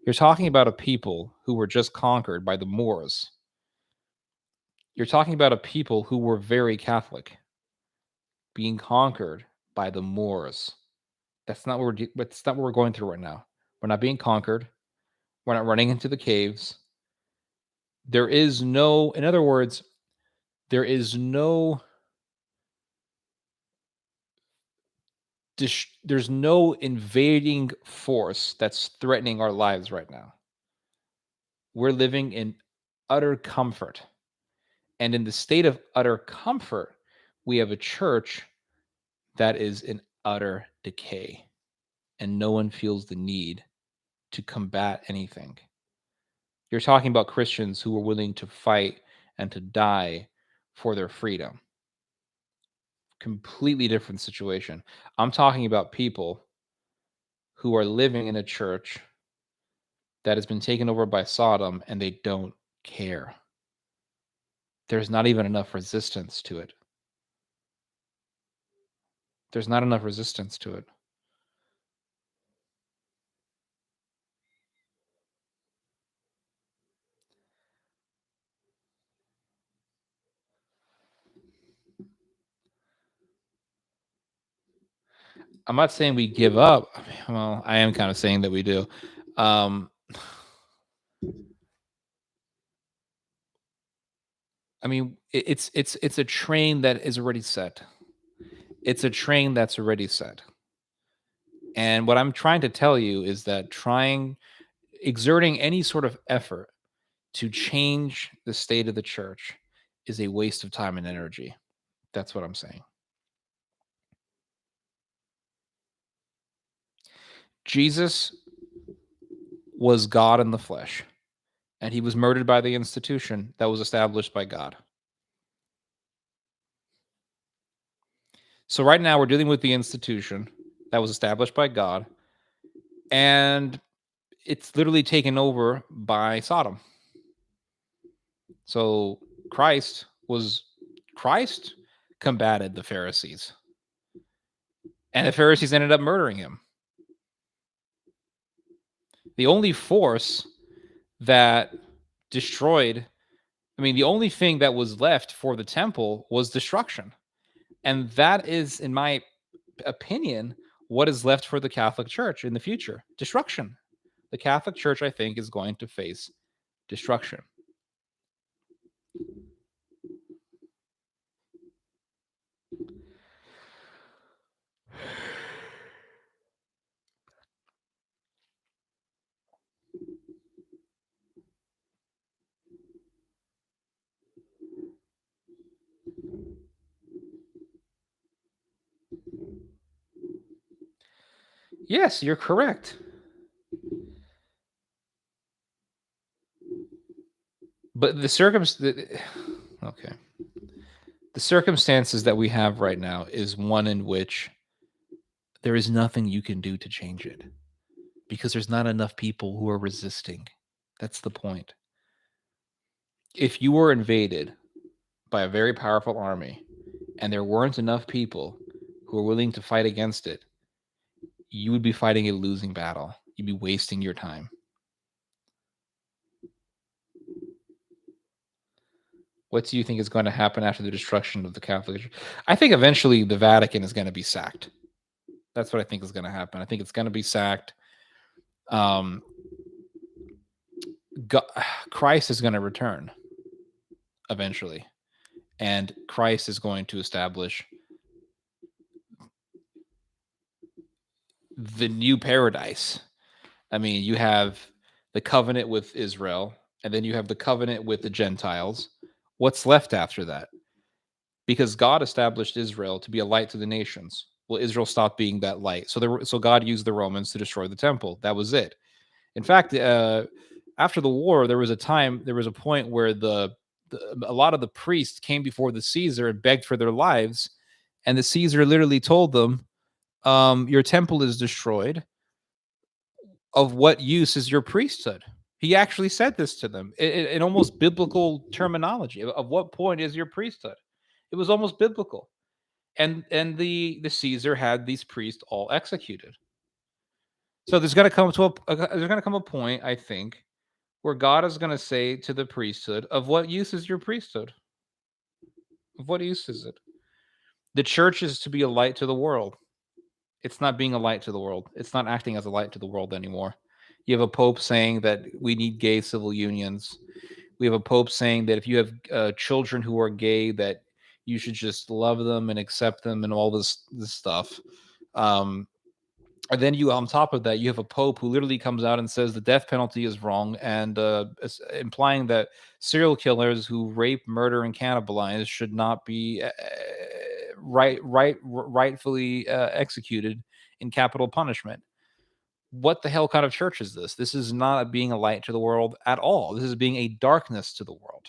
You're talking about a people who were just conquered by the Moors. You're talking about a people who were very Catholic being conquered by the Moors. That's not what we're going through right now. We're not being conquered. We're not running into the caves. There is no, in other words, there is no there's no invading force that's threatening our lives right now. We're living in utter comfort. And in the state of utter comfort, we have a church that is in utter decay. And no one feels the need to combat anything. You're talking about Christians who were willing to fight and to die for their freedom. Completely different situation. I'm talking about people who are living in a church that has been taken over by Sodom and they don't care. There's not even enough resistance to it. There's not enough resistance to it. I'm not saying we give up. Well, I am kind of saying that we do. I mean, it's a train that is already set. It's a train that's already set. And what I'm trying to tell you is that exerting any sort of effort to change the state of the church is a waste of time and energy. That's what I'm saying. Jesus was God in the flesh, and he was murdered by the institution that was established by God. So right now we're dealing with the institution that was established by God, and it's literally taken over by Sodom. So Christ combated the Pharisees, and the Pharisees ended up murdering him. The only force that destroyed, I mean, the only thing that was left for the temple was destruction. And that is, in my opinion, what is left for the Catholic Church in the future: destruction. The Catholic Church, I think, is going to face destruction. Yes, you're correct. But okay. The circumstances that we have right now is one in which there is nothing you can do to change it because there's not enough people who are resisting. That's the point. If you were invaded by a very powerful army and there weren't enough people who were willing to fight against it, you would be fighting a losing battle. You'd be wasting your time. What do you think is going to happen after the destruction of the Catholic Church? I think eventually the Vatican is going to be sacked. That's what I think is going to happen. I think it's going to be sacked. Um, God, Christ is going to return eventually, and Christ is going to establish the new paradise. I mean, you have the covenant with Israel, and then you have the covenant with the Gentiles. What's left after that? Because God established Israel to be a light to the nations. Well, Israel stopped being that light, so God used the Romans to destroy the temple. That was it. In fact, after the war, there was a point where a lot of the priests came before the Caesar and begged for their lives, and the Caesar literally told them, "Your temple is destroyed. Of what use is your priesthood?" He actually said this to them in almost biblical terminology. Of what point is your priesthood? It was almost biblical, and the Caesar had these priests all executed. So there's going to come a point, I think, where God is going to say to the priesthood, "Of what use is your priesthood? Of what use is it?" The church is to be a light to the world. It's not being a light to the world. It's not acting as a light to the world anymore. You have a pope saying that we need gay civil unions. We have a pope saying that if you have children who are gay, that you should just love them and accept them and all this stuff. Um, and then you, on top of that, you have a pope who literally comes out and says the death penalty is wrong, and implying that serial killers who rape, murder, and cannibalize should not be rightfully executed in capital punishment. What the hell kind of church is this? This is not being a light to the world at all. This is being a darkness to the world.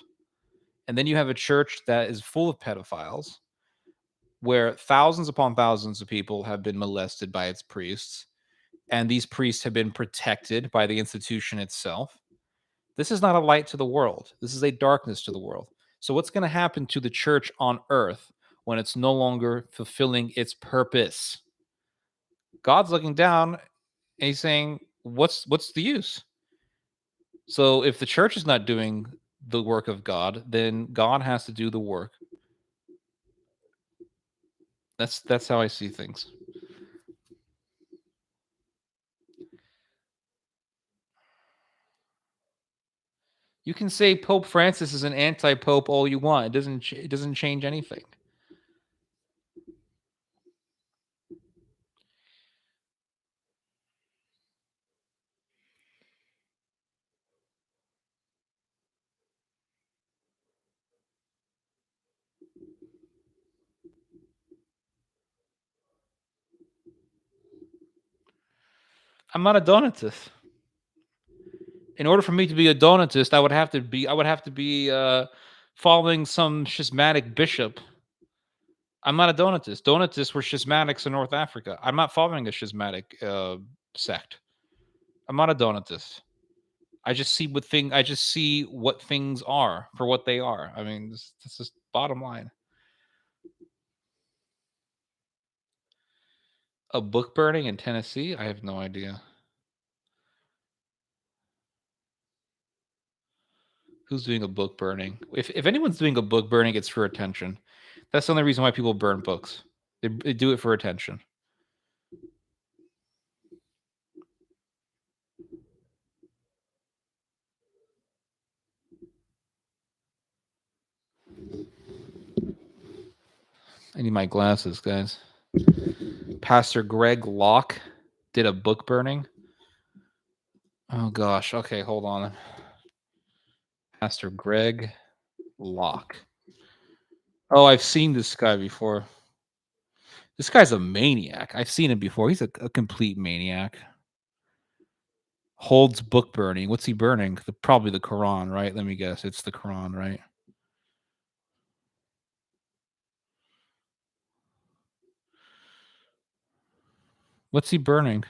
And then you have a church that is full of pedophiles, where thousands upon thousands of people have been molested by its priests, and these priests have been protected by the institution itself. This is not a light to the world. This is a darkness to the world. So, what's going to happen to the church on earth when it's no longer fulfilling its purpose? God's looking down and he's saying, what's the use? So, if the church is not doing the work of God, then God has to do the work. That's how I see things. You can say Pope Francis is an anti-pope all you want. It doesn't change anything. I'm not a Donatist. In order for me to be a Donatist, I would have to be following some schismatic bishop. I'm not a Donatist. Donatists were schismatics in North Africa. I'm not following a schismatic sect. I'm not a Donatist. I just see what things are for what they are. I mean, this is bottom line. A book burning in Tennessee? I have no idea. Who's doing a book burning? If anyone's doing a book burning, it's for attention. That's the only reason why people burn books. They do it for attention. I need my glasses, guys. Pastor Greg Locke did a book burning. Oh gosh. Okay, hold on. Pastor Greg Locke. Oh, I've seen this guy before. This guy's a maniac. I've seen him before. He's a complete maniac. Holds book burning. What's he burning? Probably the Quran, right? Let me guess. It's the Quran, right? What's he burning?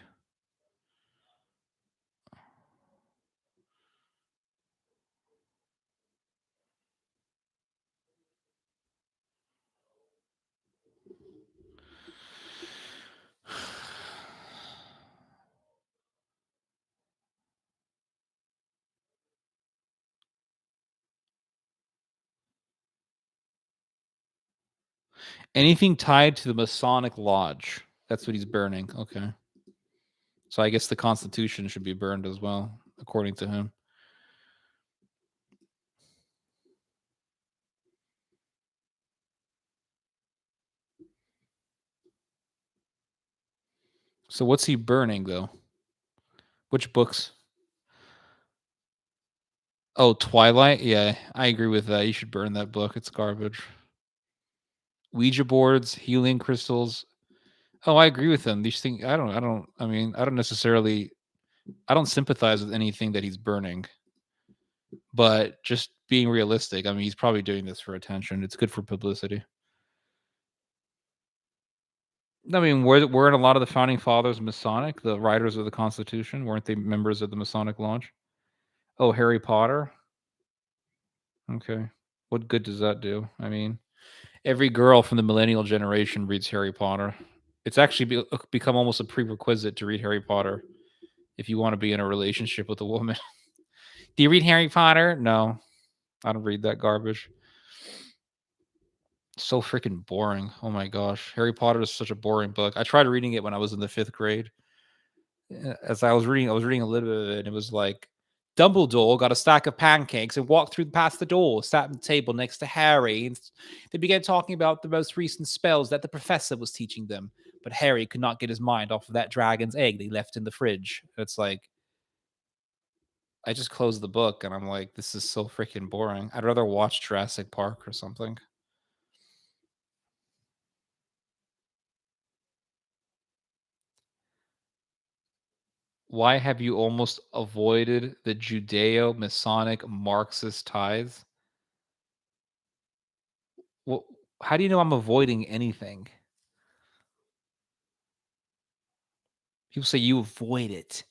Anything tied to the Masonic Lodge. That's what he's burning. Okay. So I guess the Constitution should be burned as well, according to him. So what's he burning though? Which books? Oh, Twilight. Yeah, I agree with that. You should burn that book. It's garbage. Ouija boards, healing crystals. Oh, I agree with him. These things. I mean, I don't necessarily. I don't sympathize with anything that he's burning. But just being realistic, I mean, he's probably doing this for attention. It's good for publicity. I mean, weren't a lot of the founding fathers Masonic? The writers of the Constitution, weren't they members of the Masonic Lodge? Oh, Harry Potter. Okay, what good does that do? I mean, every girl from the millennial generation reads Harry Potter. It's actually become almost a prerequisite to read Harry Potter if you want to be in a relationship with a woman. Do you read Harry Potter? No, I don't read that garbage. So freaking boring. Oh my gosh. Harry Potter is such a boring book. I tried reading it when I was in the 5th grade. As I was reading a little bit of it, and it was like Dumbledore got a stack of pancakes and walked through past the door, sat at the table next to Harry, and they began talking about the most recent spells that the professor was teaching them. But Harry could not get his mind off of that dragon's egg they left in the fridge. It's like I just closed the book and I'm like, this is so freaking boring. I'd rather watch Jurassic Park or something. Why have you almost avoided the Judeo-Masonic Marxist ties? Well, how do you know I'm avoiding anything? People say you avoid it.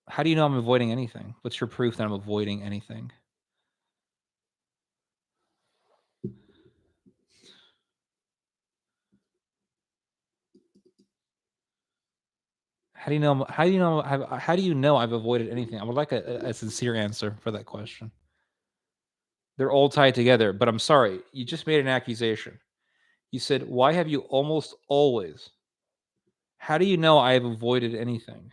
How do you know I'm avoiding anything? What's your proof that I'm avoiding anything? How do you know? How do you know? How do you know I've avoided anything? I would like a sincere answer for that question. They're all tied together, but I'm sorry. You just made an accusation. You said, "Why have you almost always?" How do you know I have avoided anything?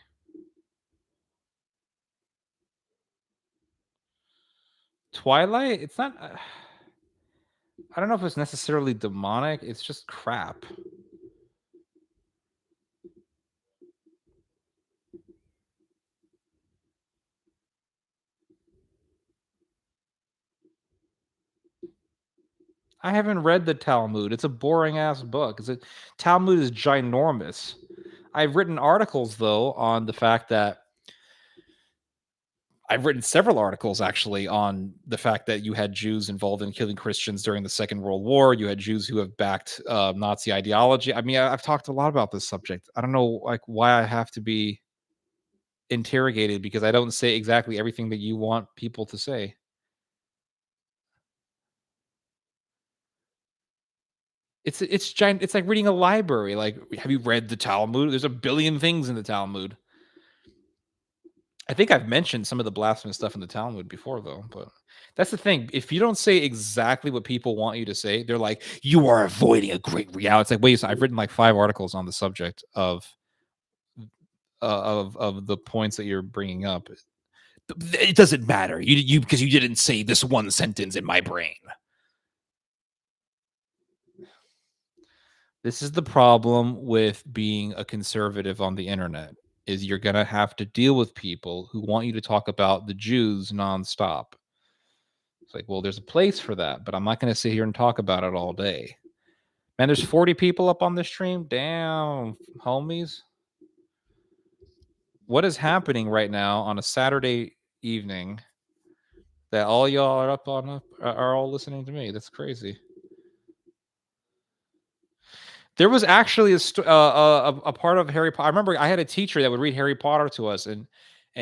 Twilight? It's not. I don't know if it's necessarily demonic. It's just crap. I haven't read the Talmud. It's a boring ass book. Talmud is ginormous. I've written articles though on the fact that I've written several articles actually on the fact that you had Jews involved in killing Christians during the Second World War. You had Jews who have backed Nazi ideology. I mean, I've talked a lot about this subject. I don't know like why I have to be interrogated because I don't say exactly everything that you want people to say. It's giant. It's like reading a library. Like, have you read the Talmud? There's a billion things in the Talmud. I think I've mentioned some of the blasphemous stuff in the Talmud before, though. But that's the thing. If you don't say exactly what people want you to say, they're like, "You are avoiding a great reality." It's like, wait, so I've written like 5 articles on the subject of the points that you're bringing up. It doesn't matter. You because you didn't say this one sentence in my brain. This is the problem with being a conservative on the internet is you're going to have to deal with people who want you to talk about the Jews nonstop. It's like, well, there's a place for that, but I'm not going to sit here and talk about it all day. Man, there's 40 people up on the stream. Damn, homies. What is happening right now on a Saturday evening that all y'all are up on are all listening to me? That's crazy. There was actually a part of Harry Potter. I remember I had a teacher that would read Harry Potter to us, and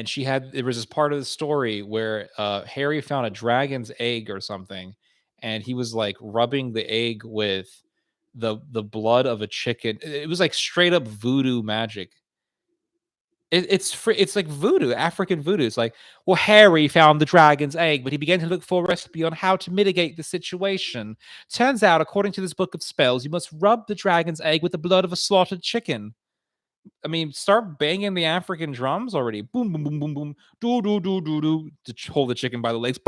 she had there was this part of the story where Harry found a dragon's egg or something, and he was like rubbing the egg with the blood of a chicken. It was like straight up voodoo magic. It's like voodoo, African voodoo. It's like, well, Harry found the dragon's egg, but he began to look for a recipe on how to mitigate the situation. Turns out, according to this book of spells, you must rub the dragon's egg with the blood of a slaughtered chicken. I mean, start banging the African drums already. Boom, boom, boom, boom, boom. Do, do, do, do, do. To hold the chicken by the legs.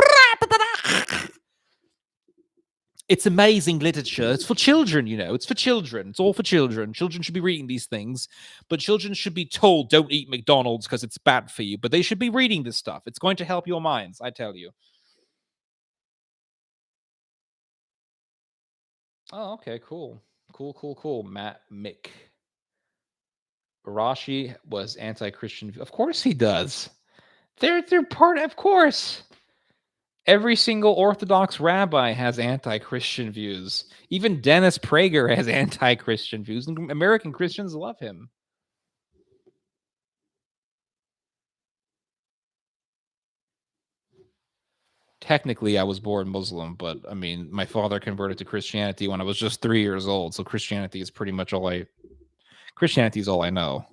It's amazing literature. It's for children, you know. It's for children. It's all for children. Children should be reading these things, but children should be told don't eat McDonald's because it's bad for you. But they should be reading this stuff. It's going to help your minds, I tell you. Oh, okay, cool. Cool, cool, cool. Matt Mick. Rashi was anti-Christian. Of course he does. They're part, of course. Every single Orthodox rabbi has anti-Christian views. Even Dennis Prager has anti-Christian views, and American Christians love him. Technically, I was born Muslim, but I mean, my father converted to Christianity when I was just 3 years old. So Christianity is all I know.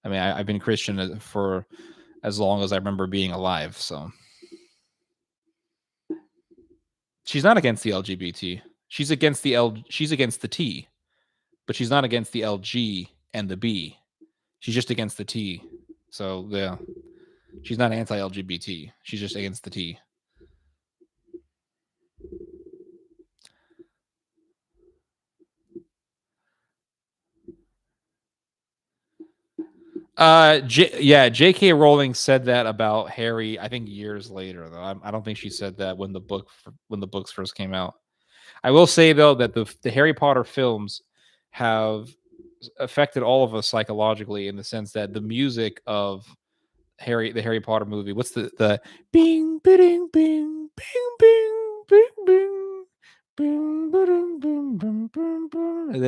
I mean, I've been Christian for as long as I remember being alive. So she's not against the LGBT. She's against the L. She's against the T, but she's not against the LG and the B. She's just against the T. So yeah, she's not anti-LGBT. She's just against the T. Yeah, J.K. Rowling said that about Harry. I think years later, though. I don't think she said that when the books first came out. I will say though that the Harry Potter films have affected all of us psychologically in the sense that the music of the Harry Potter movie. What's the bing bing bing bing bing bing bing bing bing bing bing bing bing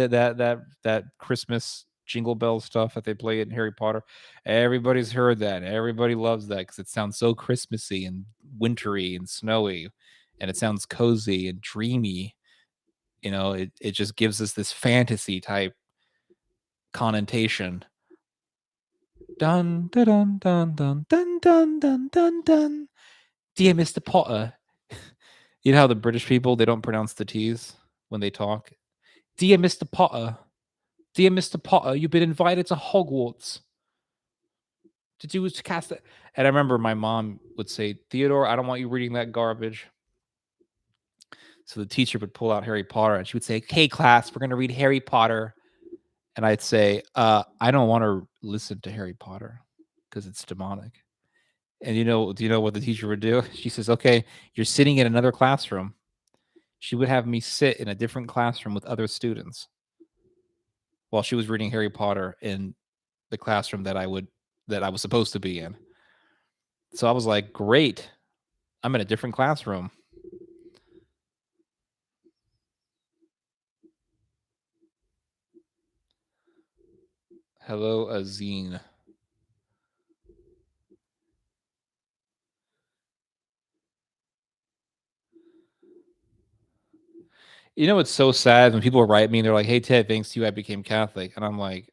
that Christmas jingle bell stuff that they play in Harry Potter. Everybody's heard that. Everybody loves that because it sounds so Christmassy and wintry and snowy, and it sounds cozy and dreamy. You know, it just gives us this fantasy type connotation. Dun dun dun dun dun dun dun dun dun dun. Dear Mr. Potter. You know how the British people they don't pronounce the T's when they talk? Dear Mr. Potter. Dear Mr. Potter, you've been invited to Hogwarts to do to cast it. And I remember my mom would say, Theodore, I don't want you reading that garbage. So the teacher would pull out Harry Potter and she would say, "Okay, class, we're gonna read Harry Potter." And I'd say, I don't want to listen to Harry Potter because it's demonic. And do you know what the teacher would do? She says, "Okay, you're sitting in another classroom." She would have me sit in a different classroom with other students while she was reading Harry Potter in the classroom that I was supposed to be in. So I was like, "Great. I'm in a different classroom." Hello, Azine. You know it's so sad when people write me and they're like, "Hey Ted, thanks to you I became Catholic." And I'm like,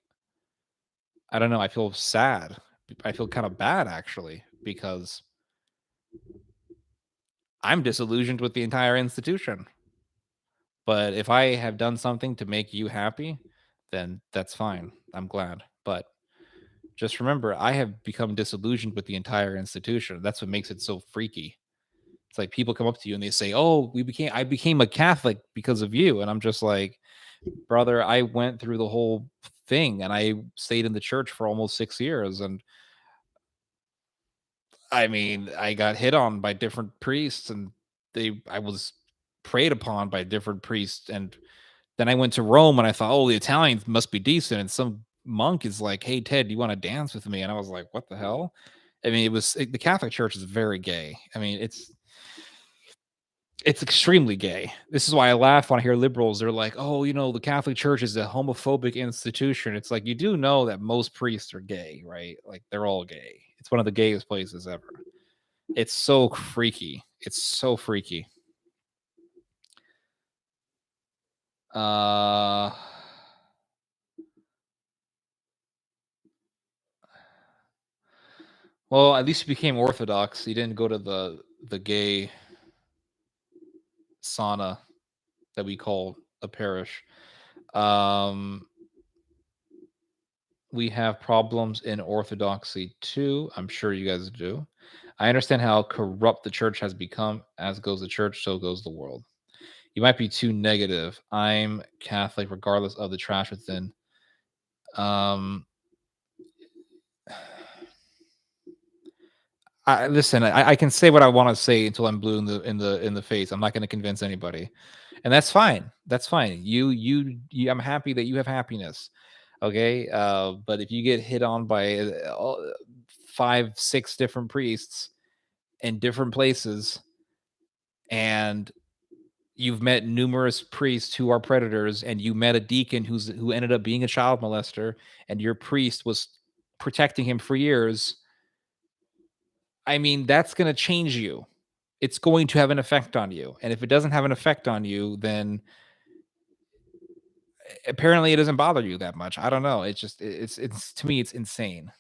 I don't know, I feel sad. I feel kind of bad actually because I'm disillusioned with the entire institution. But if I have done something to make you happy, then that's fine. I'm glad. But just remember, I have become disillusioned with the entire institution. That's what makes it so freaky. It's like people come up to you and they say, "Oh, I became a Catholic because of you." And I'm just like, "Brother, I went through the whole thing and I stayed in the church for almost 6 years and I mean, I got hit on by different priests and I was preyed upon by different priests and then I went to Rome and I thought, "Oh, the Italians must be decent." And some monk is like, "Hey, Ted, do you want to dance with me?" And I was like, "What the hell?" I mean, the Catholic Church is very gay. I mean, it's extremely gay. This is why I laugh when I hear liberals. They're like, "Oh, the Catholic Church is a homophobic institution." It's like you do know that most priests are gay, right? Like they're all gay. It's one of the gayest places ever. It's so freaky. It's so freaky. Uh well, at least he became Orthodox. He didn't go to the gay sauna that we call a parish. Um we have problems in orthodoxy too. I'm sure you guys do. I understand how corrupt the church has become. As goes the church, so goes the world. You might be too negative. I'm Catholic, regardless of the trash within. Um, listen. I can say what I want to say until I'm blue in the face. I'm not going to convince anybody, and that's fine. That's fine. I'm happy that you have happiness. Okay, but if you get hit on by 5, 6 different priests in different places, and you've met numerous priests who are predators, and you met a deacon who ended up being a child molester, and your priest was protecting him for years. I mean, that's going to change you. It's going to have an effect on you. And if it doesn't have an effect on you, then apparently it doesn't bother you that much. I don't know. It's just it's to me it's insane.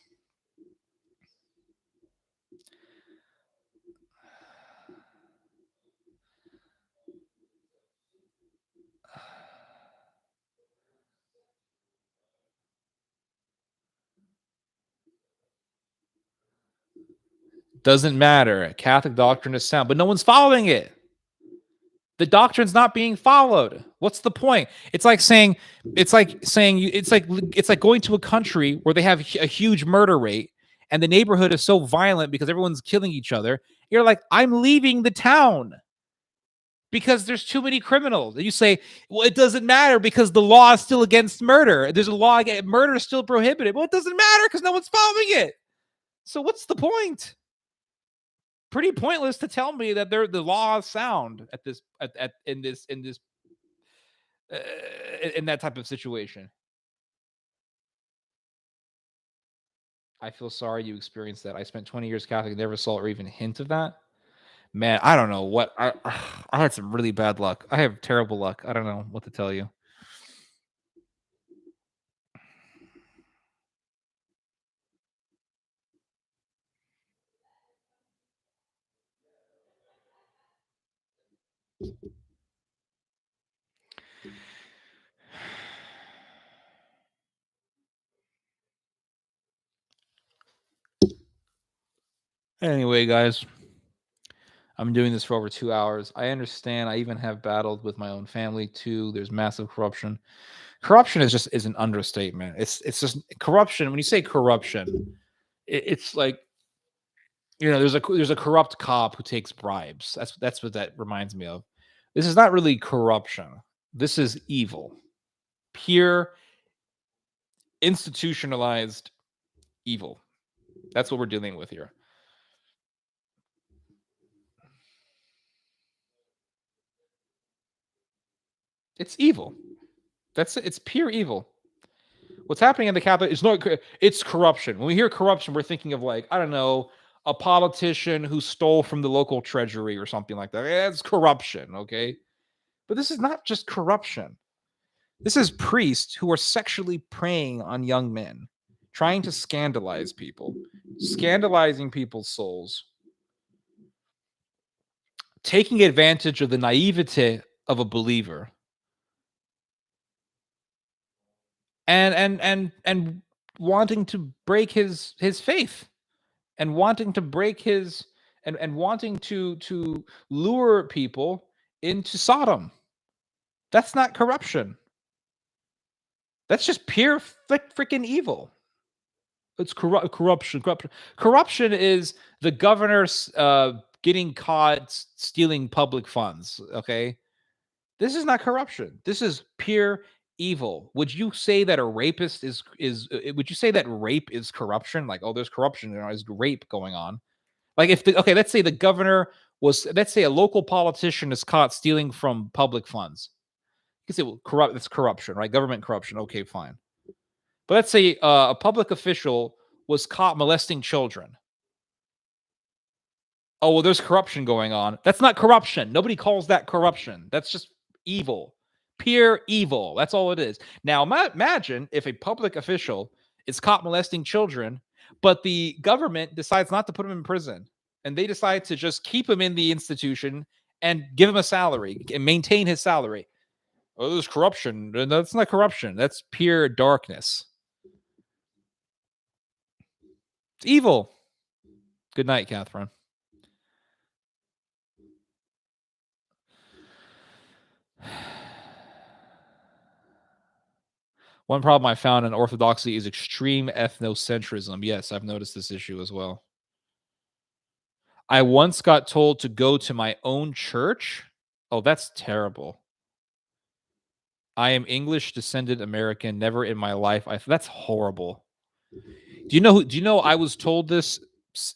Doesn't matter. Catholic doctrine is sound, but no one's following it. The doctrine's not being followed. What's the point? It's like going to a country where they have a huge murder rate and the neighborhood is so violent because everyone's killing each other. You're like, I'm leaving the town because there's too many criminals. And you say, well, it doesn't matter because the law is still against murder. There's a law against murder is still prohibited. Well, it doesn't matter because no one's following it. So what's the point? Pretty pointless to tell me that the law is sound at this in this uh, in that type of situation. I feel sorry you experienced that. I spent 20 years Catholic, never saw or even a hint of that. Man, I don't know what I had some really bad luck. I have terrible luck. I don't know what to tell you. Anyway, guys, I'm doing this for over 2 hours. I understand. I even have battled with my own family too. There's massive corruption. Corruption is an understatement. It's just corruption. When you say corruption, it's like, there's a corrupt cop who takes bribes. That's what that reminds me of. This is not really corruption. This is evil. Pure institutionalized evil. That's what we're dealing with here. It's evil. It's pure evil. What's happening in the Catholic is not. It's corruption. When we hear corruption, we're thinking of, like, I don't know, a politician who stole from the local treasury or something like that. It's corruption, okay? But this is not just corruption. This is priests who are sexually preying on young men, trying to scandalize people, scandalizing people's souls, taking advantage of the naivete of a believer, and wanting to break his faith, and wanting to break his and wanting to lure people into Sodom. That's not corruption. That's just pure freaking evil. It's corruption. Corruption is the governor's getting caught stealing public funds. Okay, this is not corruption. This is pure evil. Would you say that a rapist Would you say that rape is corruption? Like, oh, there's corruption, there's rape going on. Like, let's say the governor let's say a local politician is caught stealing from public funds. You can say, well, it's corruption, right? Government corruption. Okay, fine. But let's say a public official was caught molesting children. Oh, well, there's corruption going on. That's not corruption. Nobody calls that corruption. That's just evil. Pure evil. That's all it is. Now, imagine if a public official is caught molesting children, but the government decides not to put him in prison, and they decide to just keep him in the institution and give him a salary and maintain his salary. Oh, there's corruption. That's not corruption. That's pure darkness. Evil. Good night, Catherine. One problem I found in Orthodoxy is extreme ethnocentrism. Yes, I've noticed this issue as well. I once got told to go to my own church. Oh, that's terrible. I am English descended American. Never in my life. That's horrible. Do you know I was told this?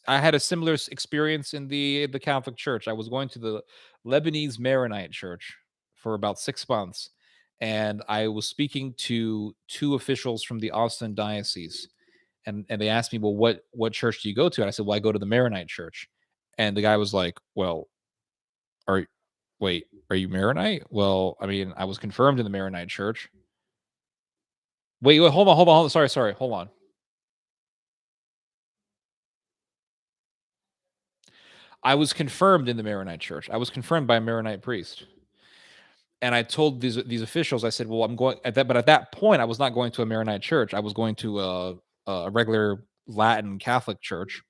I had a similar experience in the Catholic Church. I was going to the Lebanese Maronite Church for about 6 months, and I was speaking to two officials from the Austin diocese, and they asked me, "Well, what church do you go to?" And I said, "Well, I go to the Maronite Church," and the guy was like, "Well, are wait, are you Maronite?" Well, I mean, I was confirmed in the Maronite Church. Wait, hold on. Sorry, hold on. I was confirmed in the Maronite church. I was confirmed by a Maronite priest. And I told these officials, I said, "Well, I'm going at that." But at that point, I was not going to a Maronite church. I was going to a regular Latin Catholic church.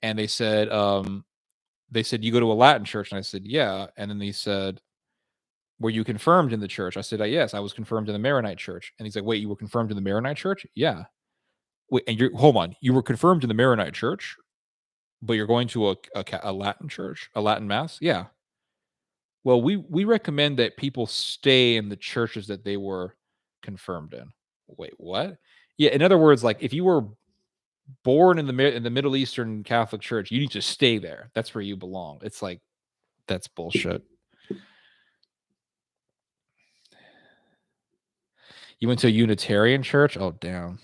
And they said, "You go to a Latin church?" And I said, "Yeah." And then they said, "Were you confirmed in the church?" I said, "Yes, I was confirmed in the Maronite church." And he's like, "Wait, you were confirmed in the Maronite church?" Yeah. Wait, and you're hold on, you were confirmed in the Maronite church, but you're going to a Latin church, a Latin mass? Yeah. Well, we recommend that people stay in the churches that they were confirmed in. Wait, what? Yeah, in other words, like if you were born in in the Middle Eastern Catholic Church, you need to stay there. That's where you belong. It's like that's bullshit. You went to a Unitarian church? Oh, damn.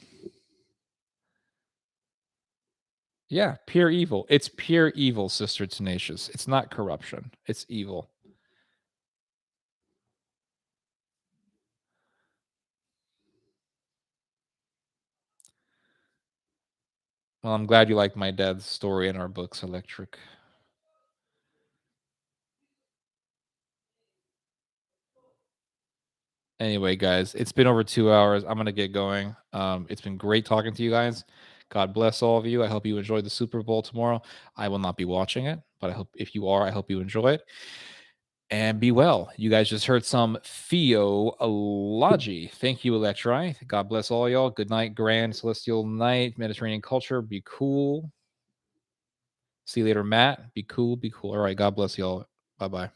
Yeah, pure evil. It's pure evil, Sister Tenacious. It's not corruption. It's evil. Well, I'm glad you liked my dad's story in our books, Electric. Anyway, guys, it's been over 2 hours. I'm gonna get going. It's been great talking to you guys. God bless all of you. I hope you enjoy the Super Bowl tomorrow. I will not be watching it, but I hope if you are, I hope you enjoy it. And be well. You guys just heard some theology. Thank you, Electri. God bless all y'all. Good night, grand celestial night, Mediterranean culture. Be cool. See you later, Matt. Be cool. Be cool. All right. God bless y'all. Bye bye.